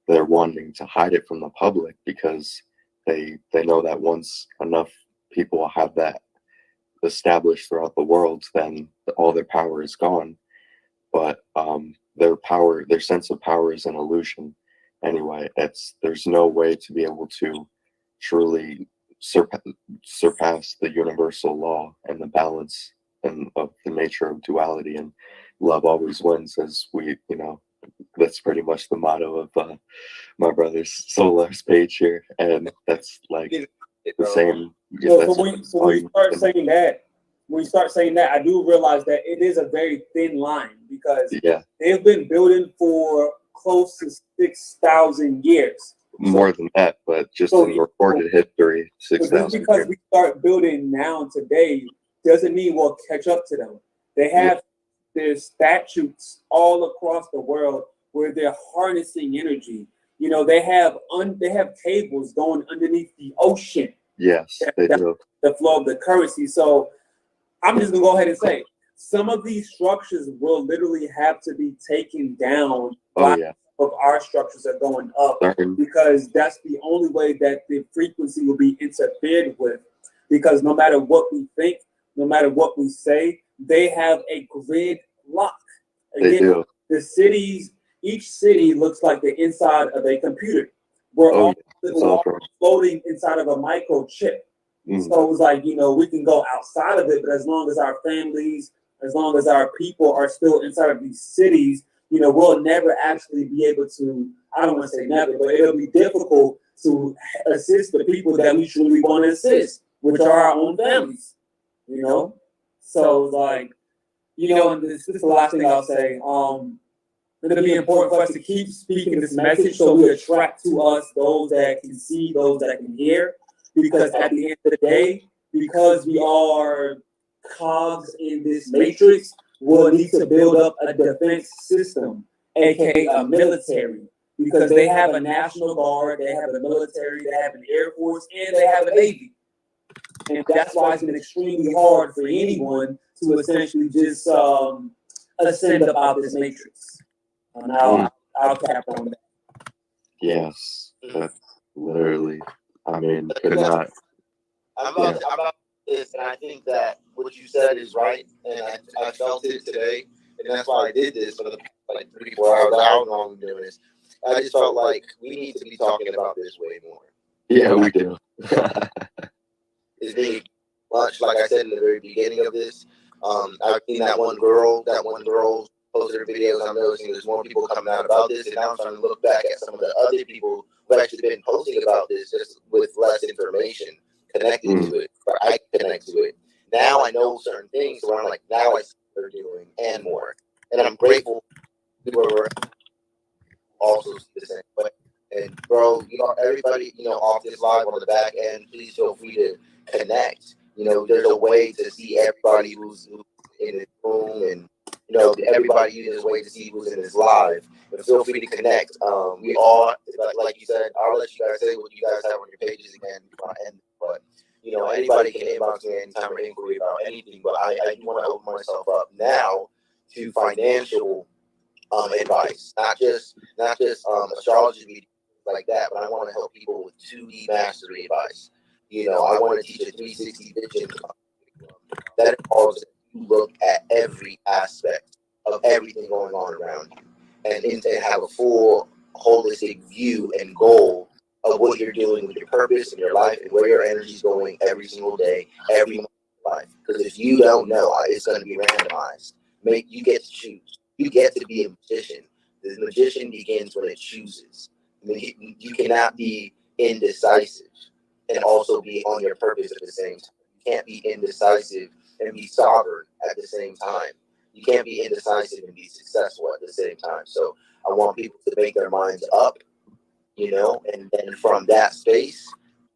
wanting to hide it from the public because they know that once enough people have that established throughout the world, then all their power is gone. But their sense of power is an illusion anyway. There's no way to be able to truly surpass the universal law and the balance and of the nature of duality, and love always wins, as we that's pretty much the motto of my brother's Solar's page here. And that's like the same. So when you start saying that, I do realize that it is a very thin line, because they've been building for close to 6,000 years. More than that, but just in recorded history, 6,000. Because we start building now today doesn't mean we'll catch up to them. They have their statutes all across the world where they're harnessing energy. They have cables going underneath the ocean. Yes, they do. The flow of the currency. So I'm just gonna go ahead and say some of these structures will literally have to be taken down. Of our structures are going up, because that's the only way that the frequency will be interfered with. Because no matter what we think, no matter what we say, they have a grid lock. Again, they do. The cities, each city looks like the inside of a computer. We're all floating inside of a microchip. So it's like, we can go outside of it, but as long as our families, as long as our people are still inside of these cities, we'll never actually be able to, I don't want to say never, but it'll be difficult to assist the people that we truly want to assist, which are our own families, So like, and this is the last thing I'll say. It'll be important for us to keep speaking this message so we attract to us those that can see, those that can hear. Because at the end of the day, because we are cogs in this matrix, we'll need to build up a defense system, aka a military. Because they have a National Guard, they have a military, they have an Air Force, and they have a Navy. And that's why it's been extremely hard for anyone to essentially just ascend up out this matrix. And I'll tap on that. Yes, that's literally. I mean, could not. I'm about this, and I think that what you said is right, and I felt it today, and that's why I did this for the like 3-4 hours. I don't know how I'm doing this. I just felt like we need to be talking about this way more. Yeah, we do. It's being much like I said in the very beginning of this. I've seen that one girl posted her videos. I'm noticing there's more people coming out about this, and now I'm starting to look back at some of the other people who've actually been posting about this just with less information connected to it, or I connect to it. Now I know certain things, so I'm like, now I see what they're doing and more. And I'm grateful where we're also the same way. And bro, everybody, off this live on the back end, please feel free to connect. There's a way to see everybody who's in this room, and everybody uses a way to see who's in this live. But feel free to connect. We all, like you said, I'll let you guys say what you guys have on your pages again before I end. But anybody can inbox me anytime or inquiry about anything. But I do want to open myself up now to financial advice, not just astrology like that, but I want to help people with 2D mastery advice. I want to teach a 360 vision that involves you look at every aspect of everything going on around you, and have a full holistic view and goal of what you're doing with your purpose in your life and where your energy is going every single day, every month of your life. Because if you don't know, it's going to be randomized. You get to choose. You get to be a magician. The magician begins when it chooses. I mean, you cannot be indecisive and also be on your purpose at the same time. You can't be indecisive and be sovereign at the same time. You can't be indecisive and be successful at the same time. So I want people to make their minds up, and then from that space,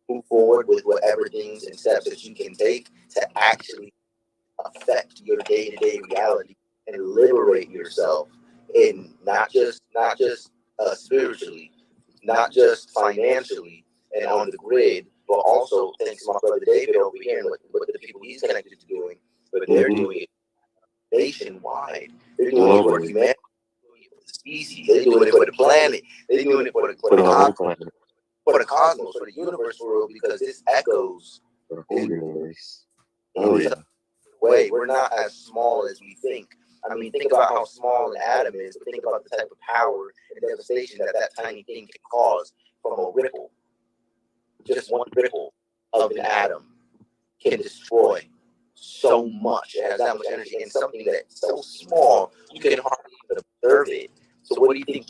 move forward with whatever things and steps that you can take to actually affect your day-to-day reality and liberate yourself in not just spiritually, not just financially and on the grid, but also thanks to my brother David over here and what the people he's connected to doing, but they're doing it nationwide. They're doing it for humanity, for the species. They're doing it for the planet. They're doing it for the cosmos, for the universe world, because this echoes the whole universe. Oh yeah. Way we're not as small as we think. I mean, think about how small an atom is, but think about the type of power and devastation that tiny thing can cause from a ripple. Just one ripple of an atom can destroy so much. It has that much energy, and something that's so small you can hardly even observe it. So what do you think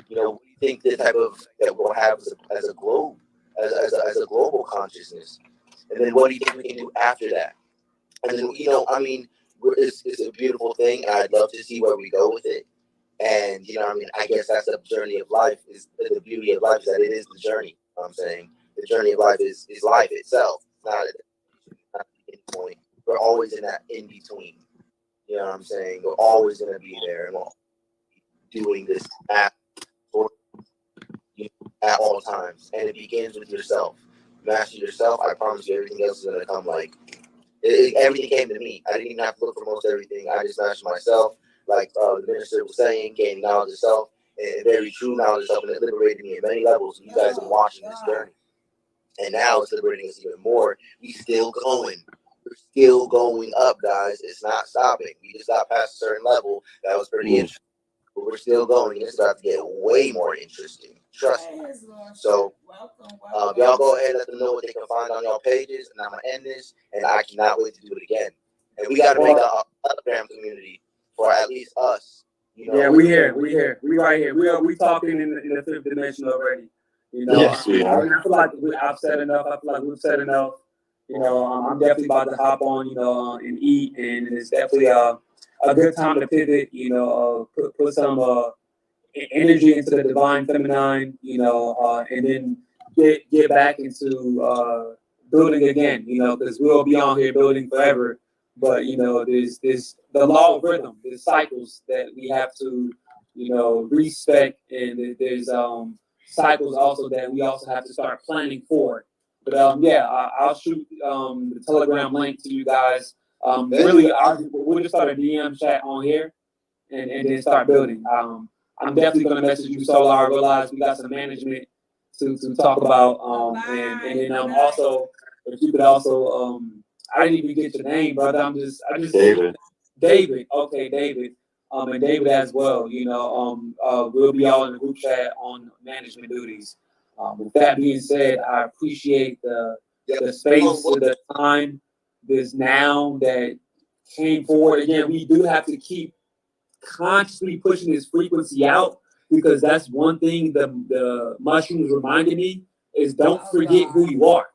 what do you think the type of that we'll have as a globe, as a global consciousness? And then what do you think we can do after that? And then, it's a beautiful thing. I'd love to see where we go with it. And, I guess that's the journey of life. Is the beauty of life is that it is the journey. I'm saying the journey of life is life itself. Not at the beginning point. We're always in that in between. You know what I'm saying? We're always going to be there, and we're doing this at all times. And it begins with yourself. Master yourself. I promise you, everything else is going to come everything came to me. I didn't even have to look for most everything. I just mastered myself. Like the minister was saying, gained knowledge of self, and very true knowledge of self, and it liberated me at many levels. You guys are watching this journey. And now it's liberating us even more. We still going. We're still going up, guys. It's not stopping. We just got past a certain level. That was pretty interesting. But we're still going. It's about to get way more interesting. Trust me. So, y'all go ahead and let them know what they can find on y'all pages. And I'm going to end this. And I cannot wait to do it again. And we got to make a Telegram community for at least us. Yeah, we here. We right here. We talking in the fifth dimension already. Yes, we are. I feel like I've said enough. I feel like we've said enough. I'm definitely about to hop on, and eat, and it's definitely a good time to pivot, put some energy into the divine feminine, and then get back into building again, because we'll be on here building forever. But there's the law of rhythm, there's cycles that we have to, respect, and there's cycles also that we also have to start planning for. But I'll shoot the Telegram link to you guys. Really, we'll just start a DM chat on here, and then start building. I'm definitely gonna message you, Solar. I realize we got some management to talk about, and then also if you could also I didn't even get your name, brother. I just David. Okay, David. And David as well. We'll be all in the group chat on management duties. With that being said, I appreciate the space, the time, this now that came forward. Again, we do have to keep consciously pushing this frequency out, because that's one thing the mushrooms reminded me is don't forget who you are.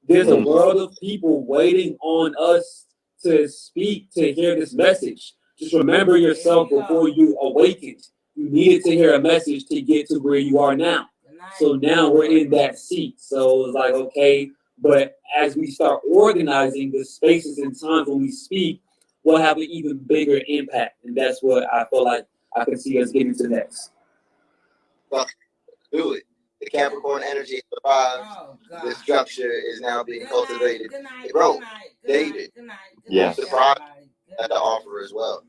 There's a world of people waiting on us to speak, to hear this message. Just remember yourself before you awakened. You needed to hear a message to get to where you are now. So now we're in that seat. So it's like, okay, but as we start organizing the spaces and times when we speak, we'll have an even bigger impact. And that's what I feel like I can see us getting to next. Well, do it. The Capricorn energy survives. The structure is now being cultivated. Hey, bro, David, Yeah. surprised at the offer as well.